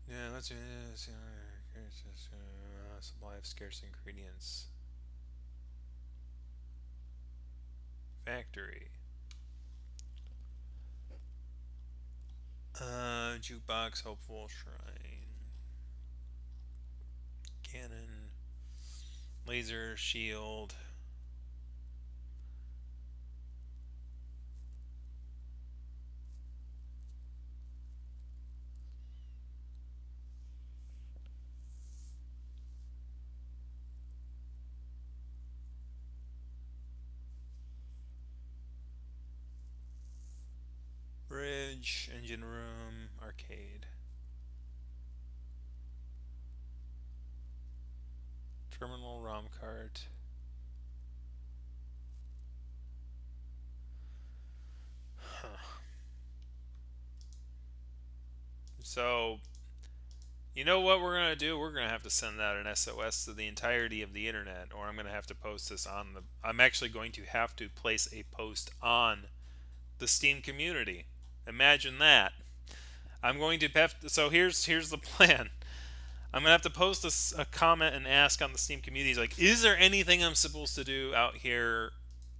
Speaker 1: Yeah, let's supply of scarce ingredients. Factory. Jukebox, hopeful shrine. Cannon. Laser, shield. Bridge, engine room, arcade. Terminal, ROM cart. Huh. So, you know what we're going to do? We're going to have to send out an SOS to the entirety of the internet, or I'm going to have to post this on the. I'm actually going to have to place a post on the Steam community. Imagine that. I'm going to have to, so here's the plan. I'm gonna have to post a comment and ask on the Steam community, like, is there anything I'm supposed to do out here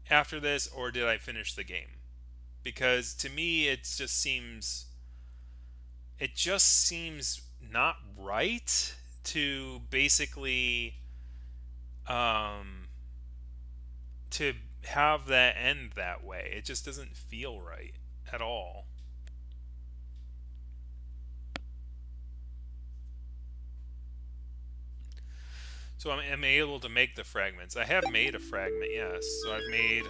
Speaker 1: after this, or did I finish the game? Because to me, it just seems not right to basically um, to have that end that way. It just doesn't feel right at all. So I'm able to make the fragments. I have made a fragment, yes. So I've made.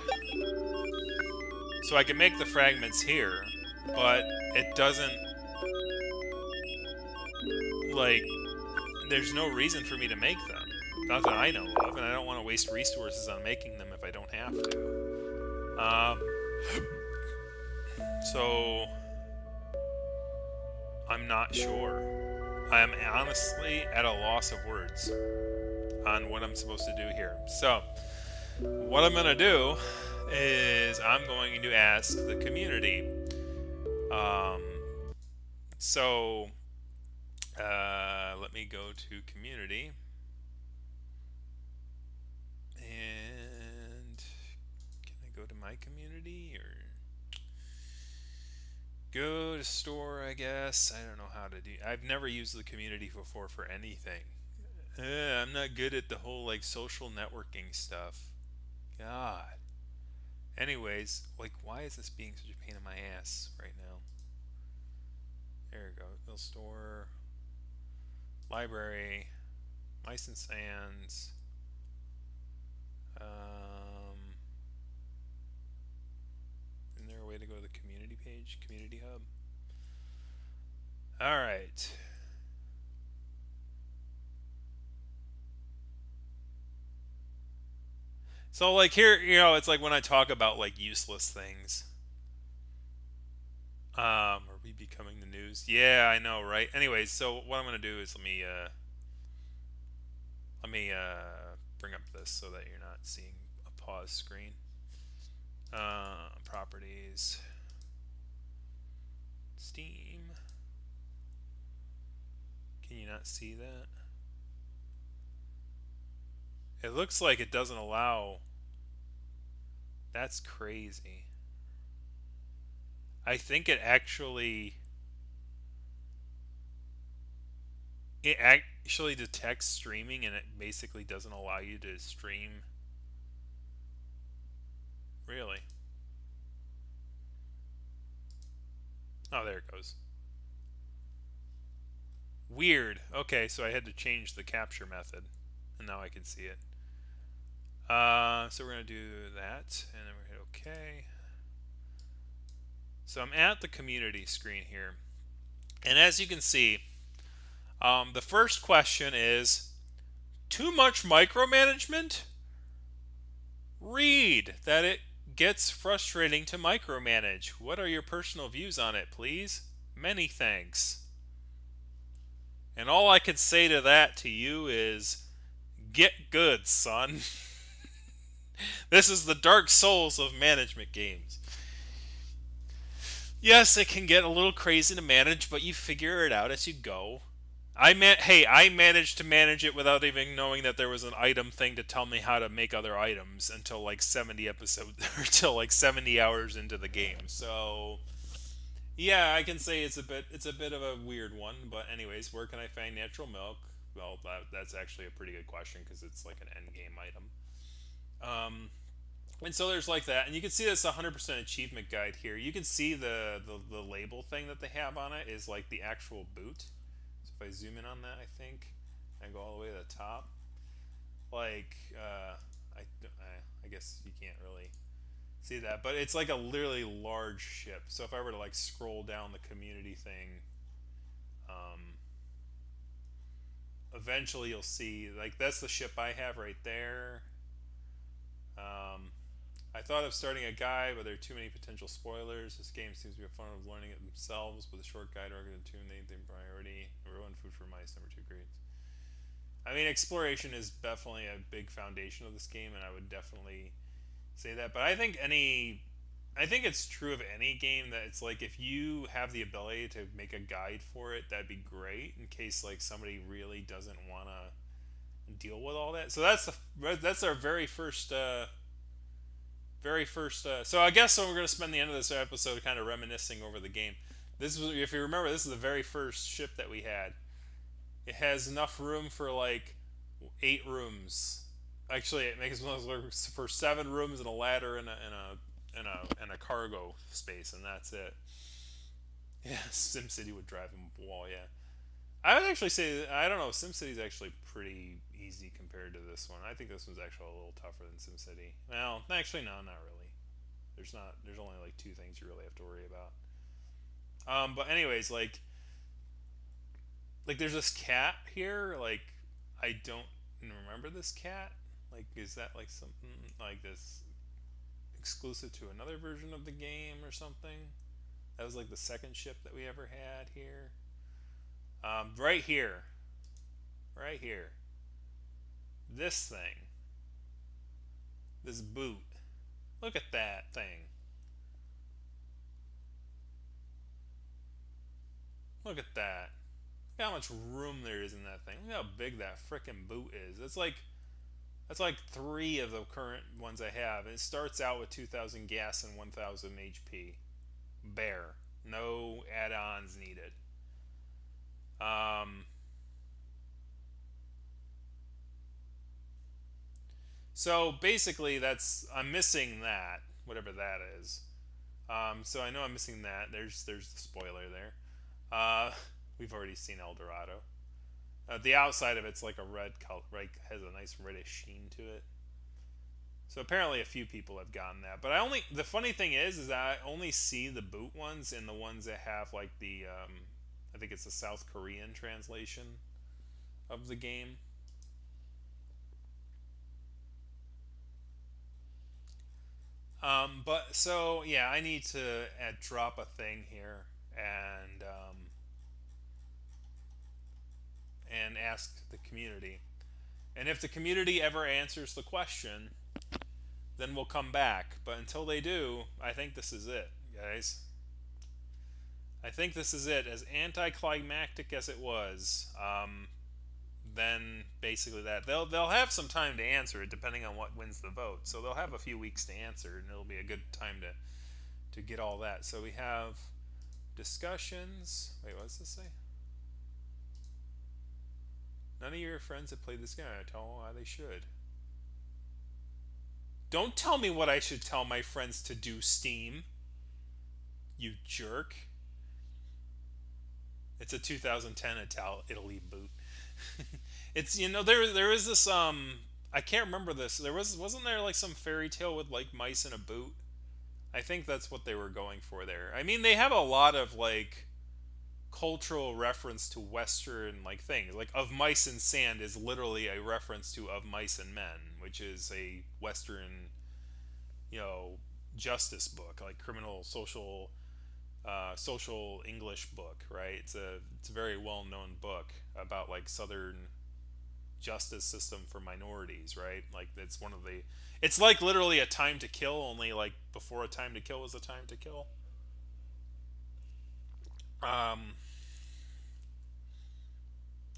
Speaker 1: So I can make the fragments here, but it doesn't. Like, there's no reason for me to make them. Not that I know of, and I don't want to waste resources on making them if I don't have to. So. I'm not sure. I am honestly at a loss of words on what I'm supposed to do here. So, what I'm going to do is I'm going to ask the community. Um, so, let me go to community. And can I go to my community or go to store, I guess? I don't know how to do. I've never used the community before for anything. I'm not good at the whole like social networking stuff. God. Anyways, like, why is this being such a pain in my ass right now? There we go. Build store, library, mice and sands. Isn't there a way to go to the community page? Community hub. All right. So like here, it's like when I talk about like useless things. Are we becoming the news? Yeah, I know, right? Anyways, so what I'm gonna do is let me bring up this so that you're not seeing a pause screen. Properties, Steam. Can you not see that? It looks like it doesn't allow. That's crazy. I think it actually detects streaming and it basically doesn't allow you to stream. Really? Oh, there it goes. Weird. Okay, so I had to change the capture method, and now I can see it. So we're gonna do that, and then we're gonna hit OK. So I'm at the community screen here, and as you can see, the first question is: too much micromanagement? Read that it gets frustrating to micromanage. What are your personal views on it, please? Many thanks. And all I can say to that to you is get good, son. This is the Dark Souls of management games. Yes, it can get a little crazy to manage, but you figure it out as you go. I managed to manage it without even knowing that there was an item thing to tell me how to make other items until like 70 episodes or until like 70 hours into the game. So, yeah, I can say it's a bit of a weird one, but anyways, where can I find natural milk? Well, that's actually a pretty good question because it's like an end game item. And so there's like that, and you can see this 100% achievement guide here. You can see the label thing that they have on it is like the actual boot. So if I zoom in on that, I think, and go all the way to the top, like I guess you can't really see that, but it's like a literally large ship. So if I were to like scroll down the community thing, um, eventually you'll see like that's the ship I have right there. Um, I thought of starting a guide, but there are too many potential spoilers. This game seems to be fun of learning it themselves, with a short guide or to tune anything priority. Ruin food for mice, number two grades. I mean, exploration is definitely a big foundation of this game, and I would definitely say that. But I think it's true of any game that it's like if you have the ability to make a guide for it, that'd be great in case like somebody really doesn't want to deal with all that. So that's our very first. So I guess so. We're gonna spend the end of this episode kind of reminiscing over the game. This was, if you remember, this is the very first ship that we had. It has enough room for like 8 rooms. Actually, it makes one for 7 rooms and a ladder and a cargo space, and that's it. Yeah, SimCity would drive him up a wall. Yeah, I would actually say I don't know. SimCity is actually pretty easy compared to this one. I think this one's actually a little tougher than SimCity. Well, actually, no, not really. There's not. There's only like 2 things you really have to worry about. But anyways, like there's this cat here. Like I don't remember this cat. Like is that like something like this exclusive to another version of the game or something? That was like the second ship that we ever had here. Right here, right here. This thing, this boot. Look at that thing. Look at that. Look how much room there is in that thing. Look how big that frickin' boot is. That's like 3 of the current ones I have. And it starts out with 2,000 gas and 1,000 HP. Bare. No add-ons needed. Um, so basically, I'm missing that, whatever that is. So I know I'm missing that. There's the spoiler there. Uh, we've already seen El Dorado. The outside of it's like a red color, right? Has a nice reddish sheen to it. So apparently a few people have gotten that, but the funny thing is that I only see the boot ones and the ones that have like I think it's the South Korean translation of the game. But so yeah, I need to drop a thing here and ask the community. And if the community ever answers the question, then we'll come back. But until they do, I think this is it, guys. I think this is it. As anticlimactic as it was, then basically they'll have some time to answer it, depending on what wins the vote. So they'll have a few weeks to answer, and it'll be a good time to get all that. So we have discussions. Wait, what does this say? None of your friends have played this game. I tell them why they should. Don't tell me what I should tell my friends to do, Steam. You jerk. It's a 2010 Italy boot. It's there is this I can't remember this. Wasn't there like some fairy tale with like mice in a boot? I think that's what they were going for there. I mean, they have a lot of like cultural reference to Western like things. Like Of Mice and Sand is literally a reference to Of Mice and Men, which is a Western, you know, justice book, like criminal social English book, right? It's a very well known book about like Southern justice system for minorities, right? Like it's like literally A Time to Kill, only like before A Time to Kill was A Time to Kill. Um,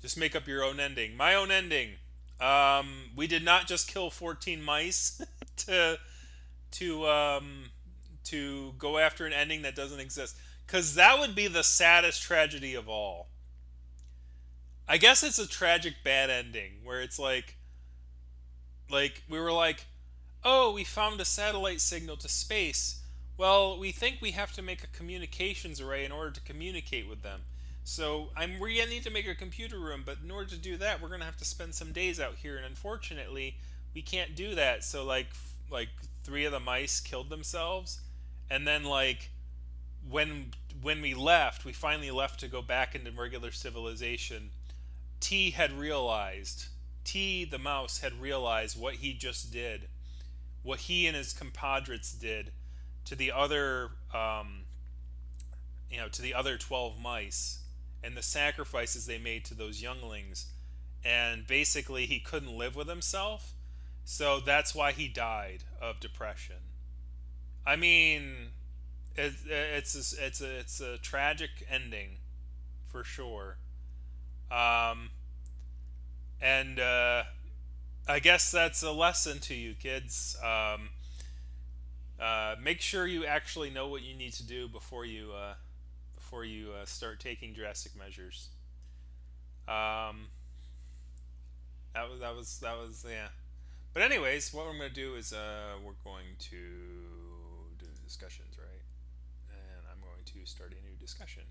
Speaker 1: just make up your own ending. My own ending. We did not just kill 14 mice to to um, to go after an ending that doesn't exist, because that would be the saddest tragedy of all. I guess it's a tragic bad ending where it's like we were like, oh, we found a satellite signal to space. Well, we think we have to make a communications array in order to communicate with them. So we need to make a computer room, but in order to do that, we're gonna have to spend some days out here, and unfortunately, we can't do that. So like three of the mice killed themselves, and then like when we left, we finally left to go back into regular civilization. T had realized, T the mouse had realized what he just did, what he and his compadres did to the other, to the other 12 mice, and the sacrifices they made to those younglings. And basically, he couldn't live with himself, so that's why he died of depression. I mean, it's a tragic ending for sure. Um, and I guess that's a lesson to you kids. Make sure you actually know what you need to do before you start taking drastic measures. Um, that was yeah. But anyways, what we're going to do is we're going to do discussions, right? And I'm going to start a new discussion,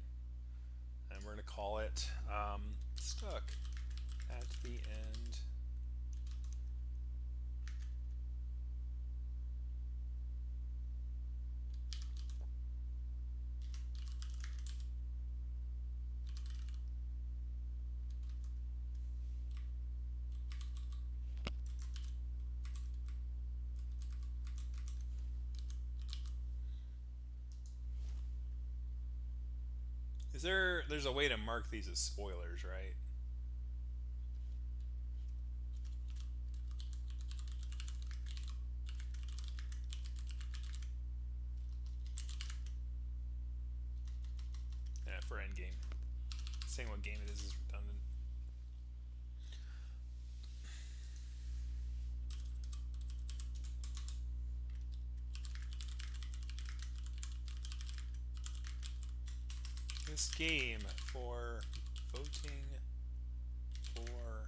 Speaker 1: and we're going to call it stuck at the end. There's a way to mark these as spoilers, right? Yeah, for endgame. Saying what game it is redundant. This game for voting for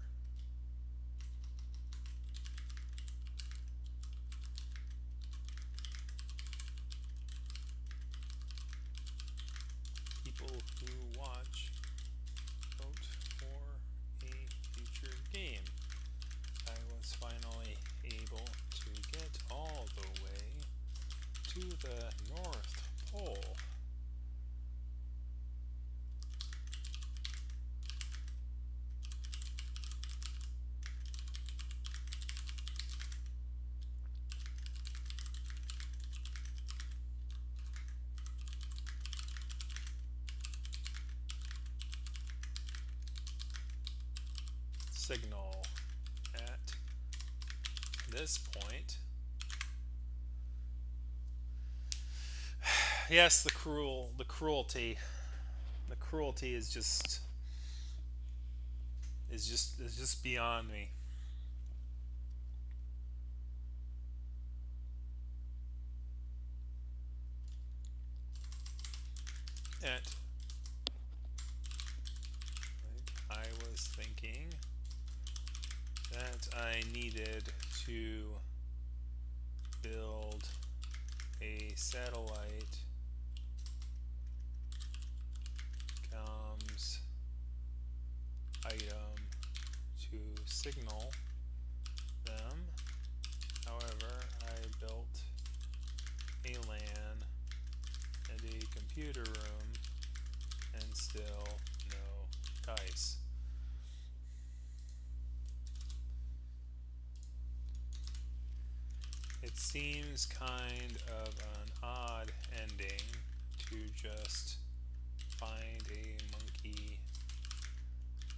Speaker 1: people who watch vote for a future game. I was finally able to get all the way to the North Pole. signal at this point. Yes, the cruelty is just beyond me. And I was thinking that I needed to build a satellite comms item to signal them. However, I built a LAN and a computer room and still no dice. It seems kind of an odd ending to just find a monkey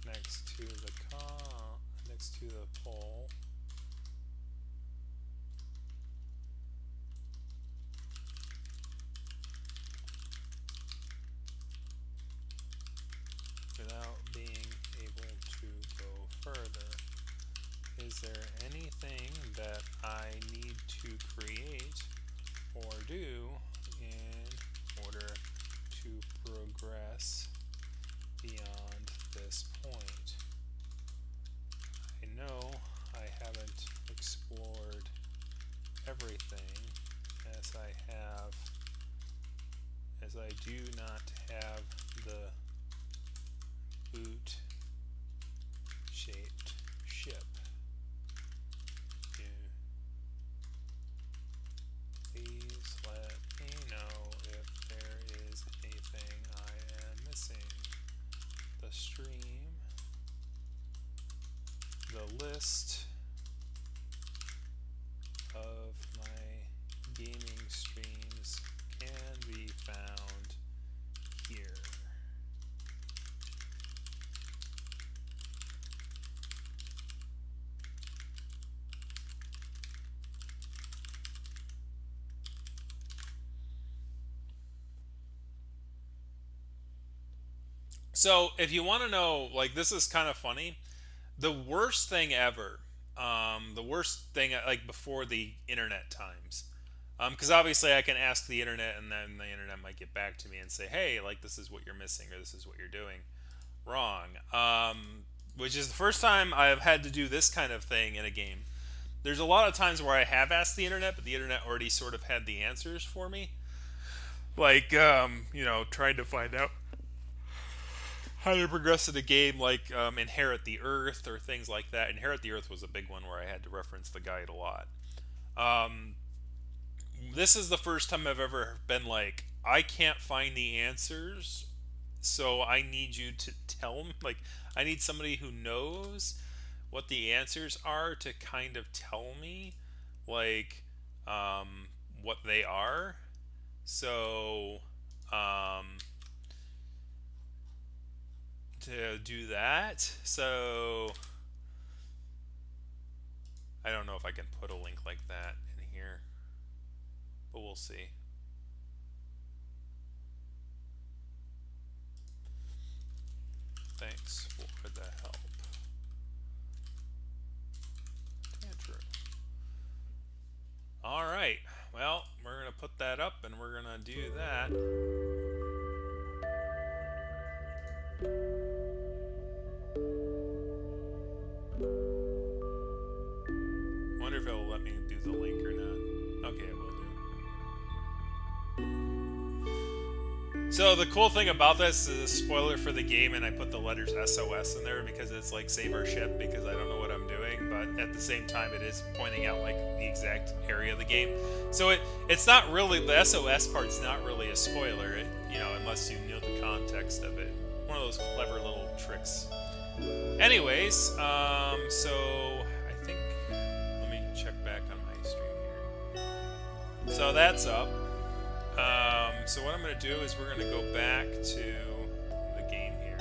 Speaker 1: next to the pole. Without being able to go further. Is there anything that I need to create or do in order to progress beyond this point? I know I haven't explored everything as I do not have the boot shaped ship. Please let me know if there is anything I am missing. The stream, the list of my gaming streams can be found here. So, if you want to know, like, this is kind of funny. The worst thing ever, the worst thing, like, before the internet times, because obviously I can ask the internet and then the internet might get back to me and say, hey, like, this is what you're missing or this is what you're doing wrong. Which is the first time I've had to do this kind of thing in a game. There's a lot of times where I have asked the internet, but the internet already sort of had the answers for me. Like, trying to find out how to progress in the game, like Inherit the Earth or things like that. Inherit the Earth was a big one where I had to reference the guide a lot. This is the first time I've ever been like, I can't find the answers, so I need you to tell me. Like, I need somebody who knows what the answers are to kind of tell me, like, what they are. So, to do that, so I don't know if I can put a link like that in here, but we'll see. Thanks for the help, Andrew. Alright, well, we're gonna put that up and we're gonna do that. Wonder if it'll let me do the link or not. Okay, it will do. So the cool thing about this is a spoiler for the game, and I put the letters SOS in there because it's like save our ship, because I don't know what I'm doing, but at the same time it is pointing out like the exact area of the game. So it's not really, the SOS part's not really a spoiler, unless you know the context of it. One of those clever little tricks. Anyways, so I think, let me check back on my stream here. So that's up. So what I'm going to do is we're going to go back to the game here.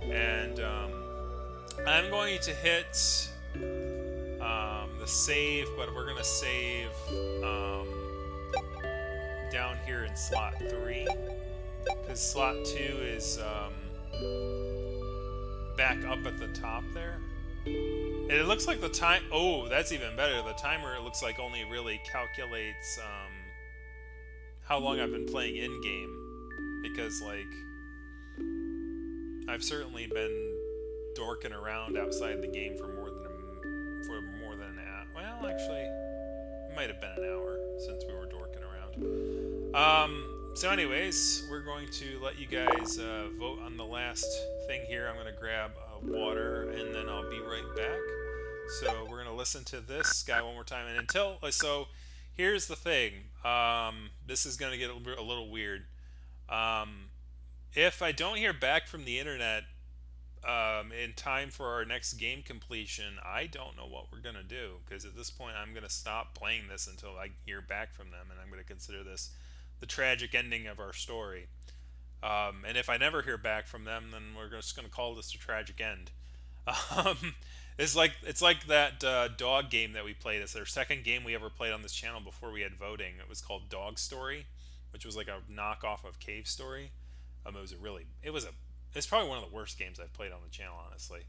Speaker 1: And I'm going to hit the save, but we're going to save down here in slot 3. Because slot 2 is back up at the top there. And it looks like the time... Oh, that's even better. The timer, it looks like, only really calculates how long I've been playing in-game. Because, like, I've certainly been dorking around outside the game for more than an hour. Well, actually, it might have been an hour since we were dorking around. So anyways, we're going to let you guys vote on the last thing here. I'm going to grab water, and then I'll be right back. So we're going to listen to this guy one more time. And so here's the thing. This is going to get a little weird. If I don't hear back from the internet in time for our next game completion, I don't know what we're going to do. Because at this point, I'm going to stop playing this until I hear back from them. And I'm going to consider this the tragic ending of our story. And if I never hear back from them, then we're just going to call this a tragic end. It's like that dog game that we played. It's our second game we ever played on this channel before we had voting. It was called Dog Story, which was like a knockoff of Cave Story. It's probably one of the worst games I've played on the channel, honestly.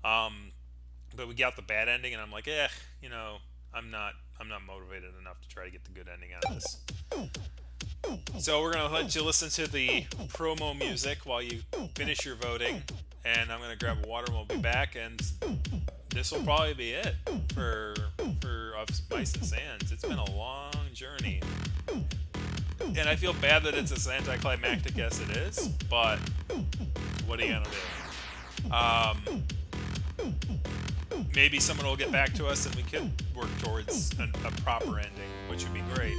Speaker 1: But we got the bad ending, and I'm like, I'm not motivated enough to try to get the good ending out of this. So we're gonna let you listen to the promo music while you finish your voting, and I'm gonna grab water and we'll be back, and this will probably be it for Mice and Sands. It's been a long journey, and I feel bad that it's as anticlimactic as it is, but what are you gonna do? Maybe someone will get back to us and we could work towards a proper ending, which would be great.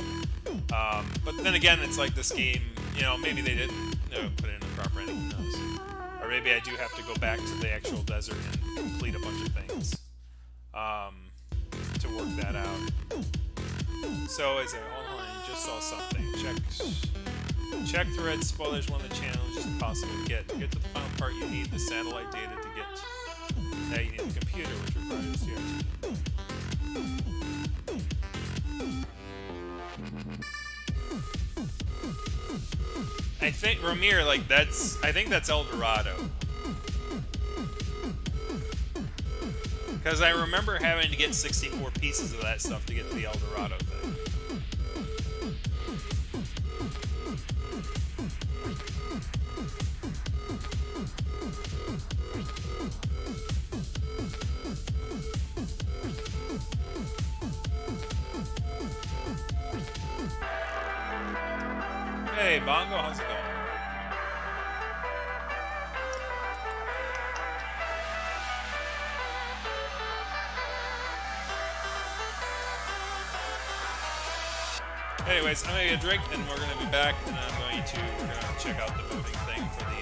Speaker 1: But then again, it's like this game, maybe they didn't put in a proper ending, who knows. Or maybe I do have to go back to the actual desert and complete a bunch of things to work that out. So, hold on, you just saw something. Check thread spoilers one of the challenges possible to get. To get to the final part, you need the satellite data to get. Now you need the computer, which requires here. I think Ramir, I think that's El Dorado. Because I remember having to get 64 pieces of that stuff to get to the El Dorado thing. Hey, Bongo, how's it going? Anyways, I'm gonna get a drink and we're gonna be back, and we're gonna check out the voting thing for the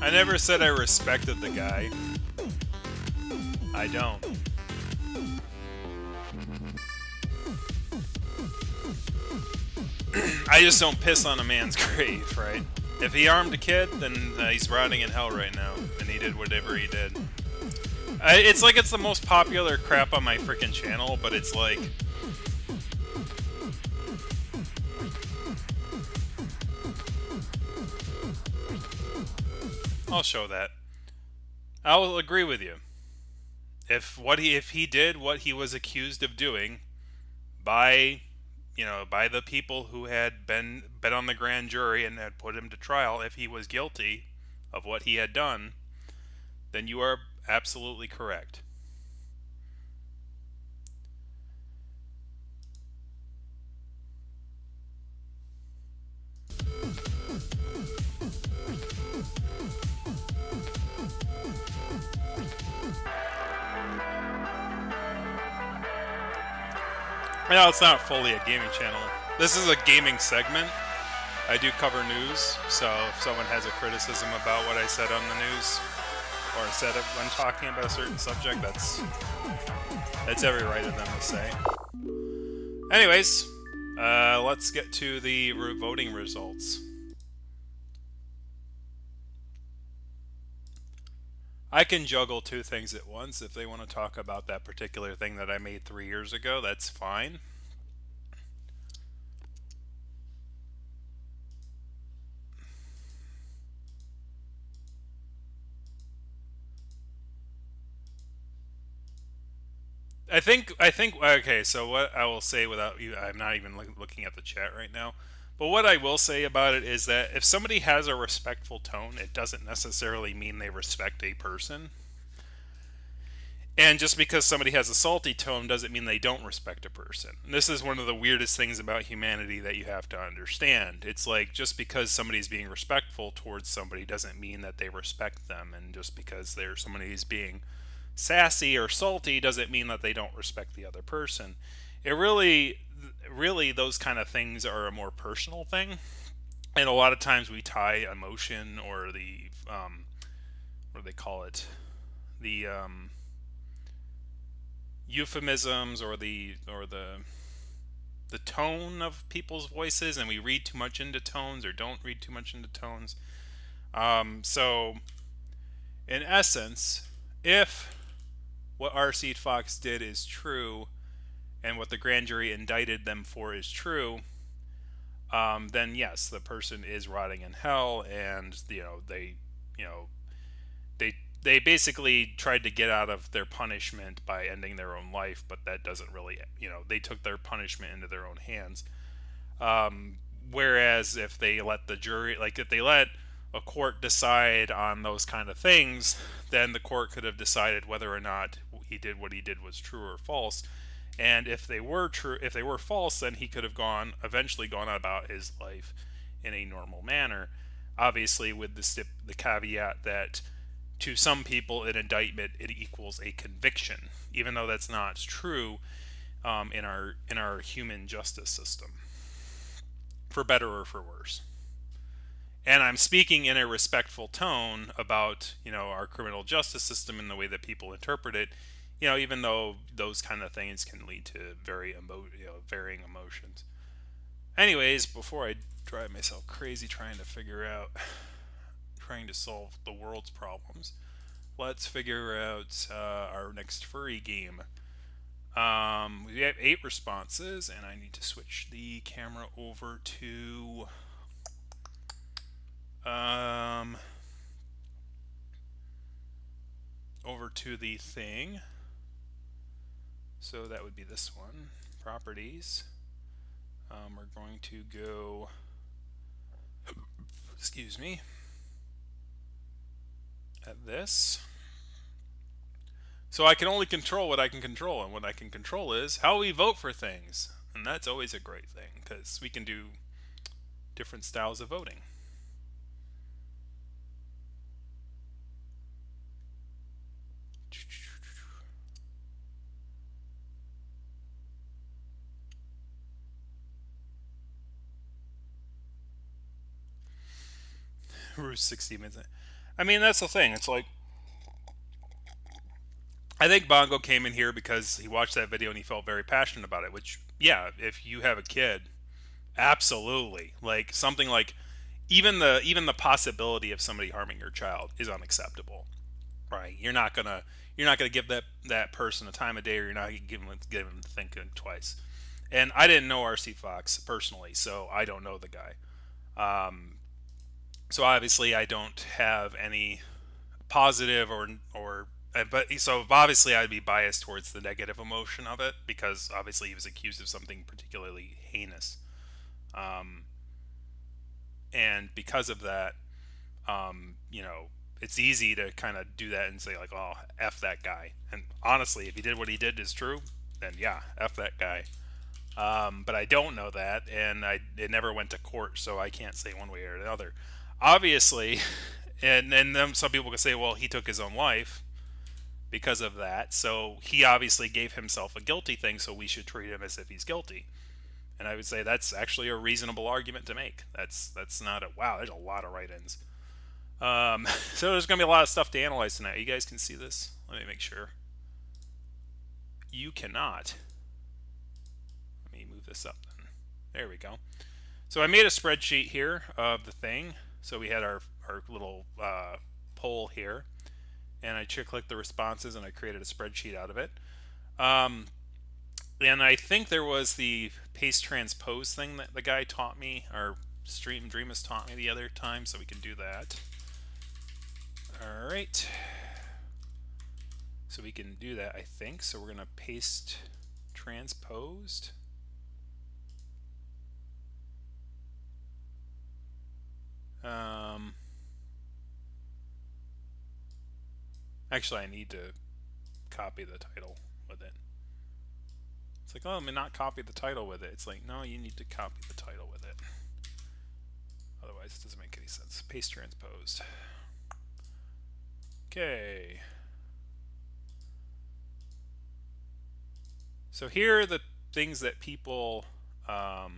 Speaker 1: I never said I respected the guy. I don't. I just don't piss on a man's grave, right? If he armed a kid, then he's rotting in hell right now, and he did whatever he did. It's like it's the most popular crap on my freaking channel, but it's like... I'll show that. I will agree with you. If he did what he was accused of doing by by the people who had been on the grand jury and had put him to trial, if he was guilty of what he had done, then you are absolutely correct. Well, it's not fully a gaming channel. This is a gaming segment. I do cover news, so if someone has a criticism about what I said on the news, or said when talking about a certain subject, that's every right of them to say. Anyways, let's get to the voting results. I can juggle two things at once. If they want to talk about that particular thing that I made 3 years ago, that's fine. I think okay, so what I will say without you, I'm not even looking at the chat right now, but what I will say about it is that if somebody has a respectful tone, it doesn't necessarily mean they respect a person. And just because somebody has a salty tone doesn't mean they don't respect a person. And this is one of the weirdest things about humanity that you have to understand. It's like, just because somebody's being respectful towards somebody doesn't mean that they respect them, and just because somebody's being sassy or salty doesn't mean that they don't respect the other person. It really, those kind of things are a more personal thing, and a lot of times we tie emotion or the what do they call it, the euphemisms or the tone of people's voices, and we read too much into tones or don't read too much into tones. So in essence, if what R.C. Fox did is true, and what the grand jury indicted them for is true, then yes, the person is rotting in hell, and they basically tried to get out of their punishment by ending their own life, but that doesn't really, they took their punishment into their own hands. Whereas if they let the jury, like if they let a court decide on those kind of things, then the court could have decided whether or not what he did was true or false. And if they were false, then he could have eventually gone about his life in a normal manner. Obviously, with the caveat that to some people, an indictment, it equals a conviction, even though that's not true in our human justice system, for better or for worse. And I'm speaking in a respectful tone about, our criminal justice system and the way that people interpret it, even though those kind of things can lead to varying emotions. Anyways, before I drive myself crazy trying to solve the world's problems, let's figure out our next furry game. We have 8 responses, and I need to switch the camera over to the thing. So that would be this one, properties. We're going to go, excuse me, at this. So I can only control what I can control, and what I can control is how we vote for things. And that's always a great thing, because we can do different styles of voting. Roost 60 minutes. I mean, that's the thing. It's like, I think Bongo came in here because he watched that video and he felt very passionate about it, which, yeah, if you have a kid, absolutely. Like, something like, even the possibility of somebody harming your child is unacceptable, right? You're not gonna give that person a time of day, or you're not gonna give them thinking twice. And I didn't know RC Fox personally, so I don't know the guy. So obviously I don't have any positive or but so obviously I'd be biased towards the negative emotion of it, because obviously he was accused of something particularly heinous, and because of that, it's easy to kind of do that and say like, "Oh, f that guy." And honestly, if he did what he did is true, then yeah, f that guy. But I don't know that, and it never went to court, so I can't say one way or the other. Obviously, and then some people can say, well, he took his own life because of that, so he obviously gave himself a guilty thing, so we should treat him as if he's guilty. And I would say that's actually a reasonable argument to make. That's not a wow. There's a lot of write-ins. So there's gonna be a lot of stuff to analyze tonight. You guys can see this. Let me make sure. You cannot. Let me move this up then. There we go. So I made a spreadsheet here of the thing. So we had our little poll here, and I clicked the responses and I created a spreadsheet out of it. And I think there was the paste transpose thing that the guy taught me, or Stream Dreamus taught me the other time, so we can do that. All right. So we can do that, I think. So we're going to paste transposed. Actually, I need to copy the title with it. It's like, oh, I'm not copy the title with it. It's like, no, you need to copy the title with it. Otherwise, it doesn't make any sense. Paste transposed. Okay. So here are the things that people, let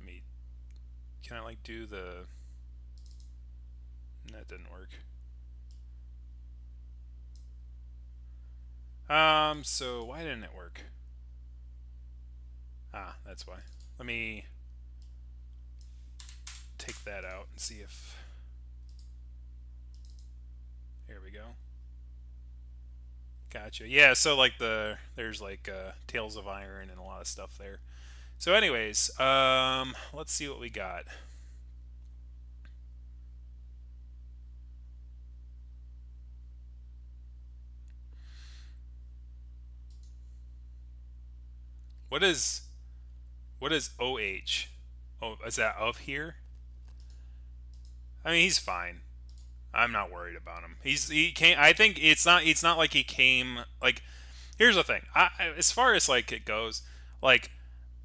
Speaker 1: me, can I like do the, that didn't work. So why didn't it work? Ah, that's why. Let me take that out and see if, here we go. Gotcha. Yeah, so like there's like Tales of Iron and a lot of stuff there. So anyways, let's see what we got. What is OH? Oh, is that of here? I mean, he's fine. I'm not worried about him. He came. I think it's not like he came like. Here's the thing. As far as like it goes, like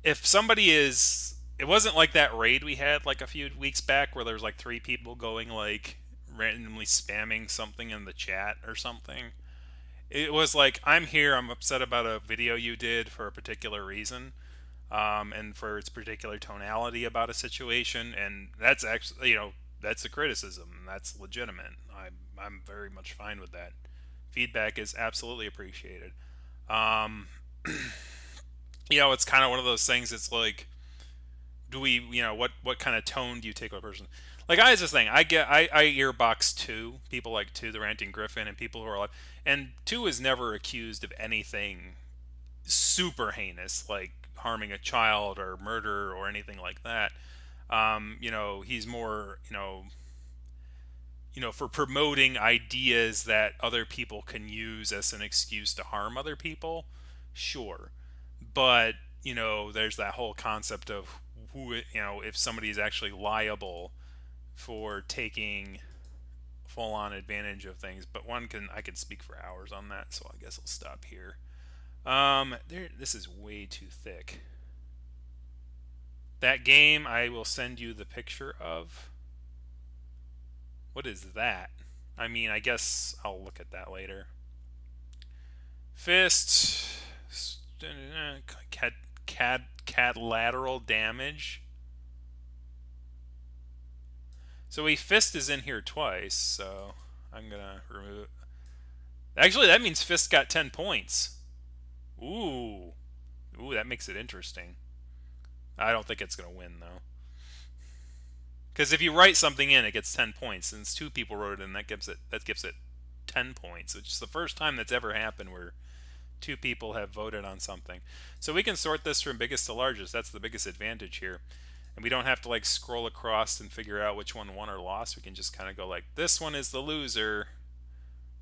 Speaker 1: if somebody is, it wasn't like that raid we had like a few weeks back where there's like 3 people going like randomly spamming something in the chat or something. It was like, I'm here, I'm upset about a video you did for a particular reason, and for its particular tonality about a situation, and that's actually, that's a criticism, and that's legitimate. I'm very much fine with that. Feedback is absolutely appreciated. Um, it's kind of one of those things. It's like, do we, what kind of tone do you take with a person? Like, I has this thing. I earbox people like the Ranting Griffin, and people who are like, and is never accused of anything super heinous, like harming a child or murder or anything like that. He's more, for promoting ideas that other people can use as an excuse to harm other people. Sure, but there's that whole concept of who, if somebody is actually liable for taking full on advantage of things. But I could speak for hours on that, so I guess I'll stop here. This is way too thick. That game I will send you the picture of. What is that? I mean, I guess I'll look at that later. Fist, cat lateral damage. So Fist is in here twice, so I'm gonna remove it. Actually, that means Fist got 10 points. Ooh. Ooh, that makes it interesting. I don't think it's gonna win, though. Because if you write something in, it gets 10 points. Since two people wrote it in, that gives it 10 points, which is the first time that's ever happened where two people have voted on something. So we can sort this from biggest to largest. That's the biggest advantage here. And we don't have to like scroll across and figure out which one won or lost. We can just kind of go like, this one is the loser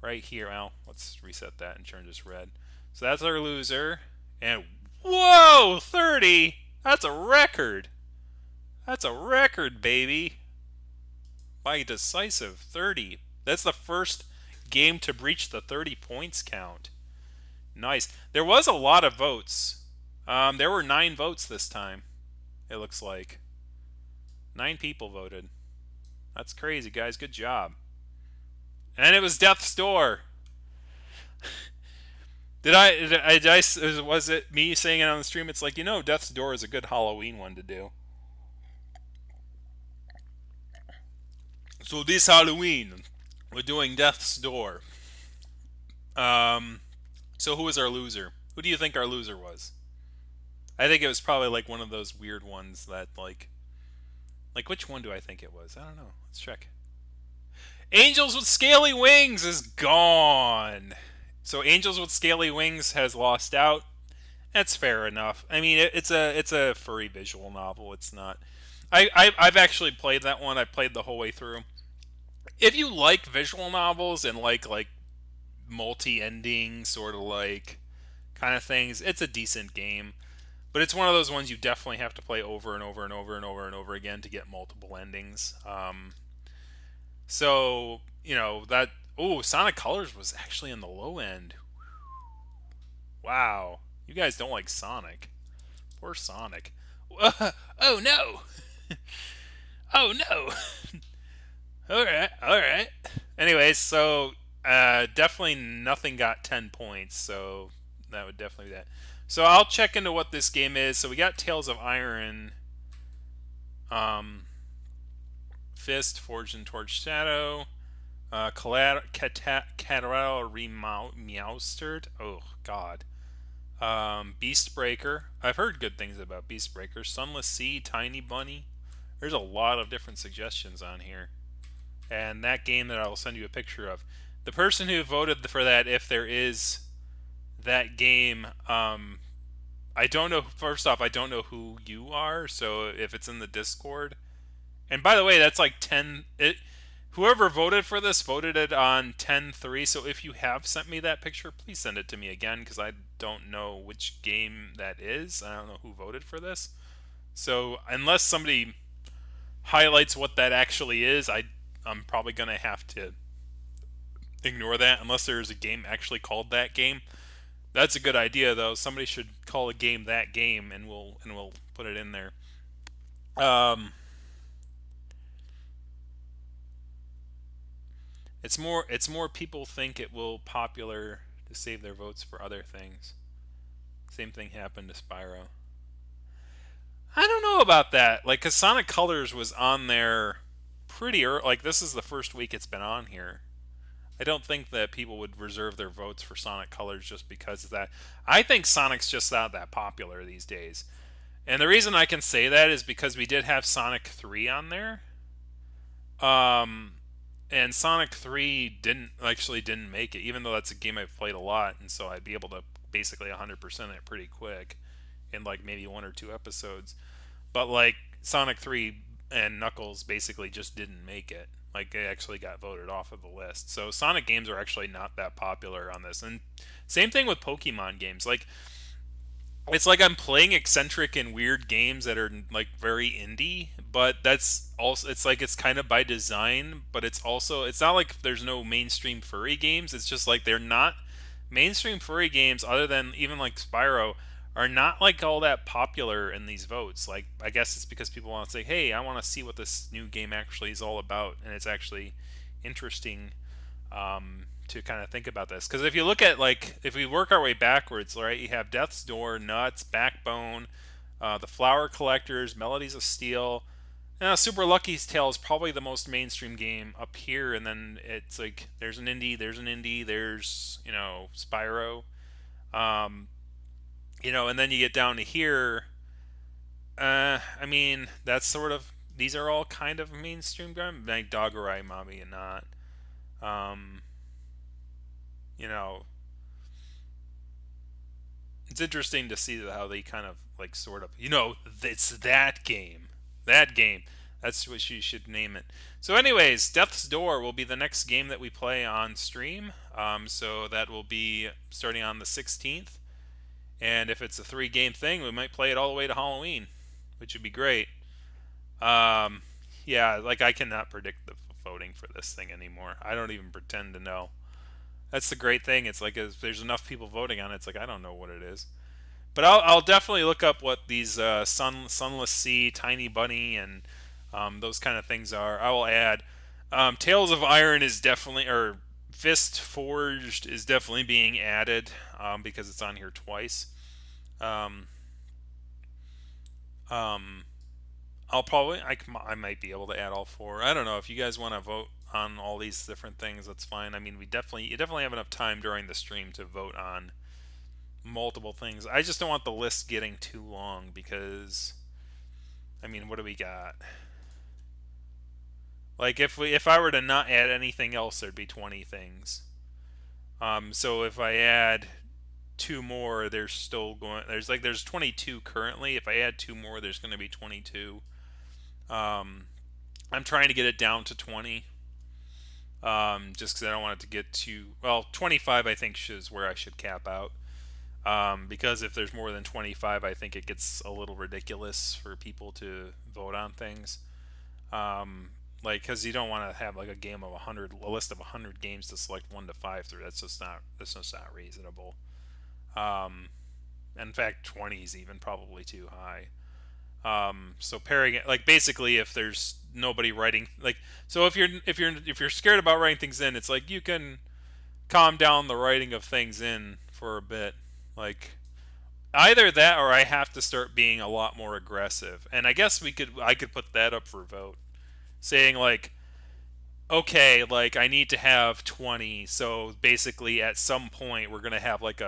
Speaker 1: right here. Well, let's reset that and turn this red. So that's our loser. And whoa, 30! That's a record! That's a record, baby! By decisive 30. That's the first game to breach the 30 points count. Nice. There was a lot of votes. There were 9 votes this time, it looks like. 9 people voted. That's crazy, guys. Good job. And it was Death's Door. Was it me saying it on the stream? It's like, Death's Door is a good Halloween one to do. So this Halloween, we're doing Death's Door. So who was our loser? Who do you think our loser was? I think it was probably like one of those weird ones that like which one do I think it was? I don't know. Let's check. Angels with Scaly Wings is gone. So Angels with Scaly Wings has lost out. That's fair enough. I mean, it's a furry visual novel. It's not. I've actually played that one. I played the whole way through. If you like visual novels and like multi-ending sort of like kind of things, it's a decent game. But it's one of those ones you definitely have to play over and over and over and over and over again to get multiple endings. So, that... Oh, Sonic Colors was actually in the low end. Wow. You guys don't like Sonic. Poor Sonic. Oh, no. Oh, no. Alright. Anyways, so... definitely nothing got 10 points, so that would definitely be that. So I'll check into what this game is. So we got Tales of Iron, Fist, Forged and Torch Shadow, Collateral Remastered. Oh God. Beastbreaker. I've heard good things about Beastbreaker. Sunless Sea, Tiny Bunny. There's a lot of different suggestions on here, and that game that I'll send you a picture of. The person who voted for that, if there is that game, I don't know. First off, I don't know who you are, so if it's in the Discord. And by the way, that's like 10. Whoever voted for this voted it on 10/3. So if you have sent me that picture, please send it to me again, because I don't know which game that is. I don't know who voted for this. So unless somebody highlights what that actually is, I'm probably gonna have to ignore that unless there's a game actually called that game. That's a good idea, though. Somebody should call a game that game, and we'll put it in there. It's more people think it will popular to save their votes for other things. Same thing happened to Spyro. I don't know about that. Like, cause Sonic Colors was on there pretty early. Like, this is the first week it's been on here. I don't think that people would reserve their votes for Sonic Colors just because of that. I think Sonic's just not that popular these days. And the reason I can say that is because we did have Sonic 3 on there. And Sonic 3 didn't make it, even though that's a game I've played a lot, and so I'd be able to basically 100% it pretty quick in like maybe 1 or 2 episodes. But like Sonic 3 and Knuckles basically just didn't make it. Like, they actually got voted off of the list. So Sonic games are actually not that popular on this. And same thing with Pokemon games. Like, it's like I'm playing eccentric and weird games that are like very indie, but that's also, it's like it's kind of by design, but it's not like there's no mainstream furry games. It's just like they're not mainstream furry games, other than even like Spyro, are not like all that popular in these votes. Like, I guess it's because people want to say, hey, I want to see what this new game actually is all about, and it's actually interesting to kind of think about this. Because if you look at, like, if we work our way backwards, right, you have Death's Door, Nuts, Backbone, The Flower Collectors, Melodies of Steel, Super Lucky's Tale is probably the most mainstream game up here, and then it's like there's an indie, there's Spyro, um, and then you get down to here. I mean that's sort of these are all kind of mainstream games, like Doggerai, Mommy, and not. Um, you know, it's interesting to see how they kind of like sort of it's that game that's what you should name it. So anyways, Death's Door will be the next game that we play on stream, so that will be starting on the 16th, and if it's a 3 game thing we might play it all the way to Halloween, which would be great. um, yeah, like I cannot predict the voting for this thing anymore. I don't even pretend to know. That's the great thing. It's like if there's enough people voting on it, it's like I don't know what it is. But I'll definitely look up what these Sunless Sea, Tiny Bunny, and those kind of things are. I will add. Tales of Iron is definitely, or Fist Forged is definitely being added, because it's on here twice. Um, um, I might be able to add all 4. I don't know if you guys want to vote on all these different things. That's fine. I mean, you definitely have enough time during the stream to vote on multiple things. I just don't want the list getting too long because, I mean, what do we got? Like if I were to not add anything else, there'd be 20 things. So if I add 2 more, there's 22 currently. If I add 2 more, there's going to be 22. I'm trying to get it down to 20. Just because I don't want it to get too 25. I think is where I should cap out. Because if there's more than 25, I think it gets a little ridiculous for people to vote on things. Like, because you don't want to have like a list of 100 games to select 1 to 5 through. That's just not reasonable. In fact, 20 is even probably too high. So pairing it, like, basically if there's nobody writing, like, so if you're scared about writing things in, it's like you can calm down the writing of things in for a bit. Like, either that or I have to start being a lot more aggressive. And I guess I could put that up for vote, saying like, okay, like I need to have 20. So basically, at some point, we're gonna have like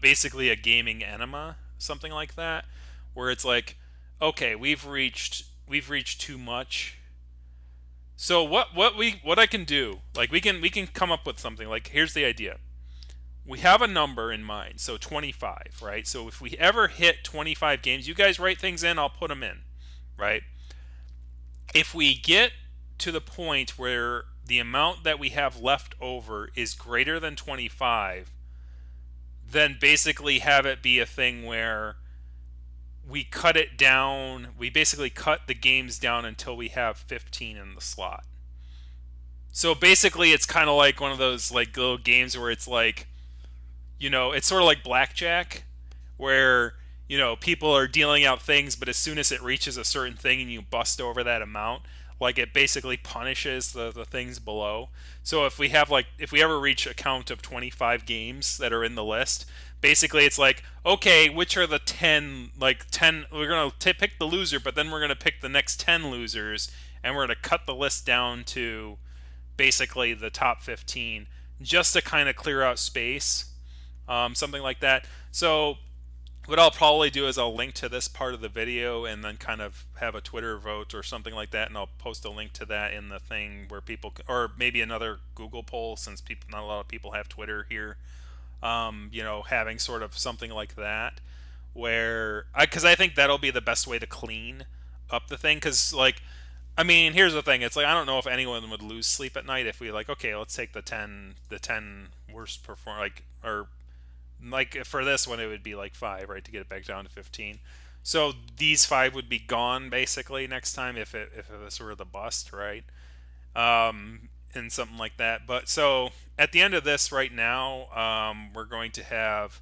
Speaker 1: basically a gaming enema, something like that, where it's like, okay, we've reached too much. So what I can do, like we can come up with something. Like, here's the idea. We have a number in mind, so 25, right? So if we ever hit 25 games, you guys write things in, I'll put them in, right? If we get to the point where the amount that we have left over is greater than 25, then basically have it be a thing where we cut it down. We basically cut the games down until we have 15 in the slot. So basically, it's kind of like one of those like little games where it's like, it's sort of like blackjack, where people are dealing out things, but as soon as it reaches a certain thing and you bust over that amount, like it basically punishes the things below. So if we ever reach a count of 25 games that are in the list, basically it's like, okay, which are the 10, we're going to pick the loser, but then we're going to pick the next 10 losers, and we're going to cut the list down to basically the top 15, just to kind of clear out space. Something like that. So what I'll probably do is I'll link to this part of the video and then kind of have a Twitter vote or something like that, and I'll post a link to that in the thing where people, or maybe another Google poll, since not a lot of people have Twitter here. Having sort of something like that, where because I think that'll be the best way to clean up the thing. Because like, I mean, here's the thing. It's like I don't know if anyone would lose sleep at night if we like, okay, let's take the 10 worst perform, like for this one it would be like 5, right, to get it back down to 15. So these 5 would be gone basically next time if it was sort of the bust, right? And something like that. But so at the end of this right now, we're going to have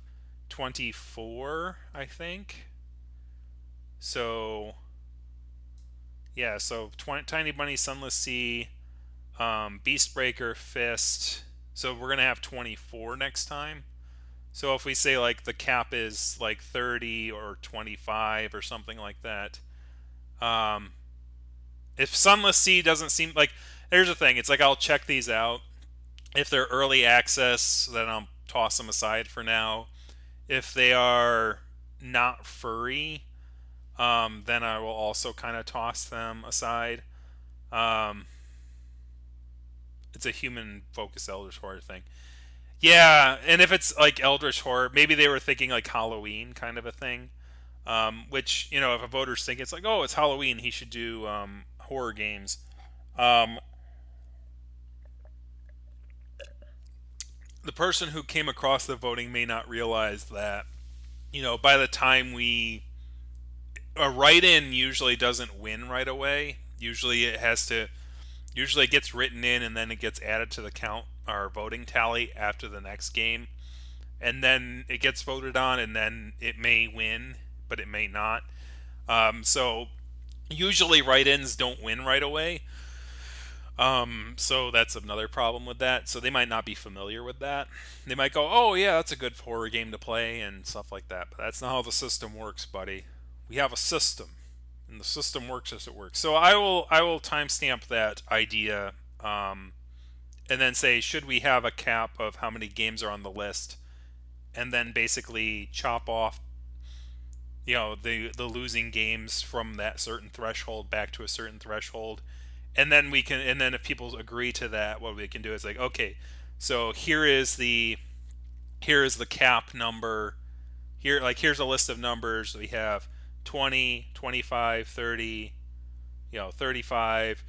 Speaker 1: 24, I think. So yeah, so Tiny Bunny, Sunless Sea, Beastbreaker, Fist. So we're gonna have 24 next time. So if we say like the cap is like 30 or 25 or something like that, if Sunless Sea doesn't seem like, here's the thing, it's like I'll check these out. If they're early access, then I'll toss them aside for now. If they are not furry, then I will also kind of toss them aside. It's a human focused Eldritch Horror thing. Yeah, and if it's like Eldritch Horror, maybe they were thinking like Halloween kind of a thing. Which, you know, if a voter's thinking it's like, oh, it's Halloween, he should do horror games. Um, the person who came across the voting may not realize that, you know, by the time a write-in usually doesn't win right away. Usually it gets written in and then it gets added to the count or voting tally after the next game. And then it gets voted on and then it may win, but it may not. So usually write-ins don't win right away. So that's another problem with that. So they might not be familiar with that. They might go, oh yeah, that's a good horror game to play and stuff like that. But that's not how the system works, buddy. We have a system, and the system works as it works. So I will timestamp that idea, and then say, should we have a cap of how many games are on the list, and then basically chop off, you know, the losing games from that certain threshold back to a certain threshold. And then if people agree to that, what we can do is like, okay, so here's the cap number. Here's a list of numbers. We have 20, 25, 30, 35,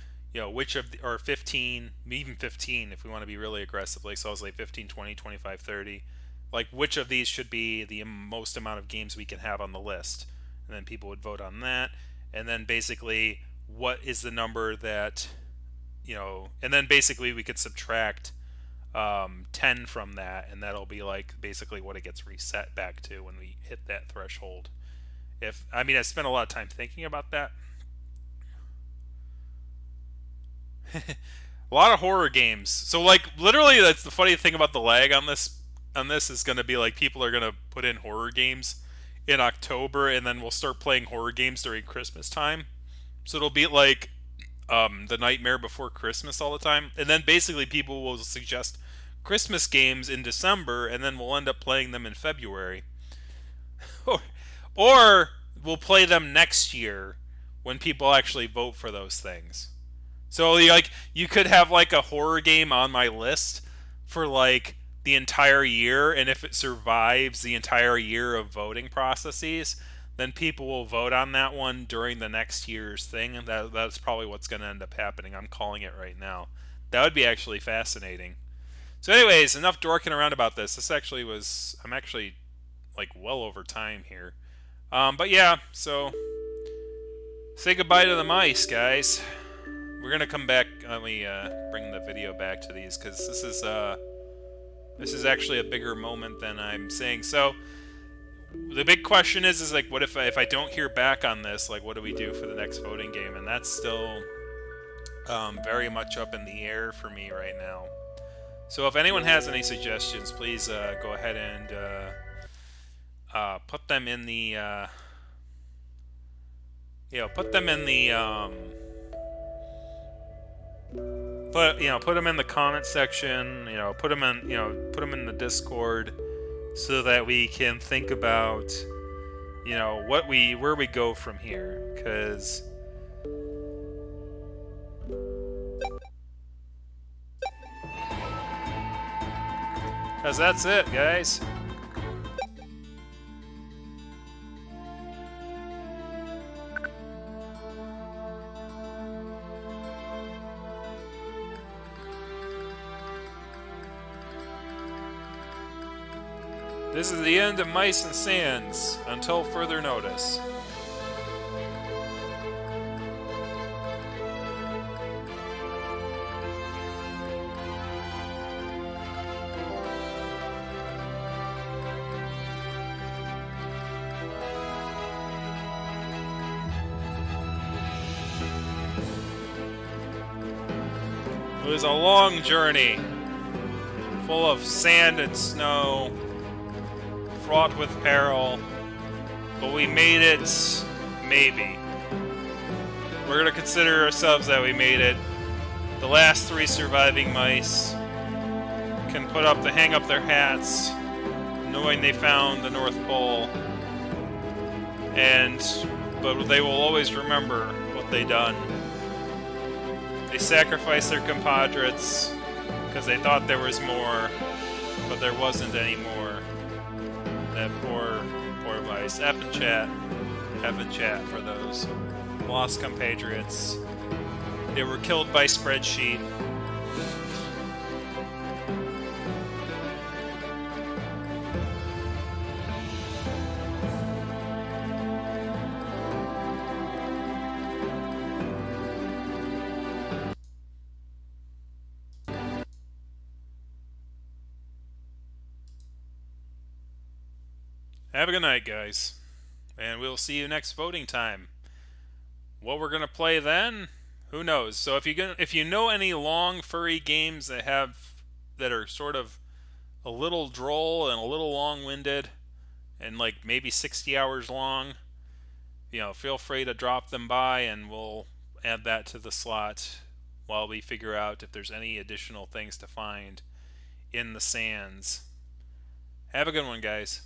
Speaker 1: or 15, even 15 if we want to be really aggressive. Like, so I was like 15, 20, 25, 30. Like, which of these should be the most amount of games we can have on the list? And then people would vote on that. And then basically, what is the number that, and then basically we could subtract 10 from that, and that'll be like basically what it gets reset back to when we hit that threshold. I spent a lot of time thinking about that. A lot of horror games. So like literally that's the funny thing about the lag on this is going to be like people are going to put in horror games in October, and then we'll start playing horror games during Christmas time. So it'll be like the Nightmare Before Christmas all the time. And then basically people will suggest Christmas games in December, and then we'll end up playing them in February. Or we'll play them next year when people actually vote for those things. So like you could have like a horror game on my list for like the entire year, and if it survives the entire year of voting processes, then people will vote on that one during the next year's thing, and that's probably what's going to end up happening. I'm calling it right now. That would be actually fascinating. So anyways, enough dorking around about this. I'm actually like well over time here. But yeah, so say goodbye to the mice, guys. We're going to come back. Let me bring the video back to these, because this is actually a bigger moment than I'm saying. So the big question is like, what if I don't hear back on this? Like, what do we do for the next voting game? And that's still very much up in the air for me right now. So if anyone has any suggestions, please go ahead and put them in the put them in the comment section. Put them in the Discord, so that we can think about where we go from here, because that's it, guys. This is the end of Mice and Sands, until further notice. It was a long journey, full of sand and snow, fraught with peril, but we made it, maybe. we're gonna consider ourselves that we made it. The last 3 surviving mice can hang up their hats, knowing they found the North Pole, but they will always remember what they done. They sacrificed their compadres because they thought there was more, but there wasn't any more. That poor mice. F in chat for those lost compatriots. They were killed by spreadsheet. Have a good night, guys. And we'll see you next voting time. What we're gonna play then, who knows? So if you know any long furry games that are sort of a little droll and a little long-winded and like maybe 60 hours long, feel free to drop them by and we'll add that to the slot while we figure out if there's any additional things to find in the sands. Have a good one, guys.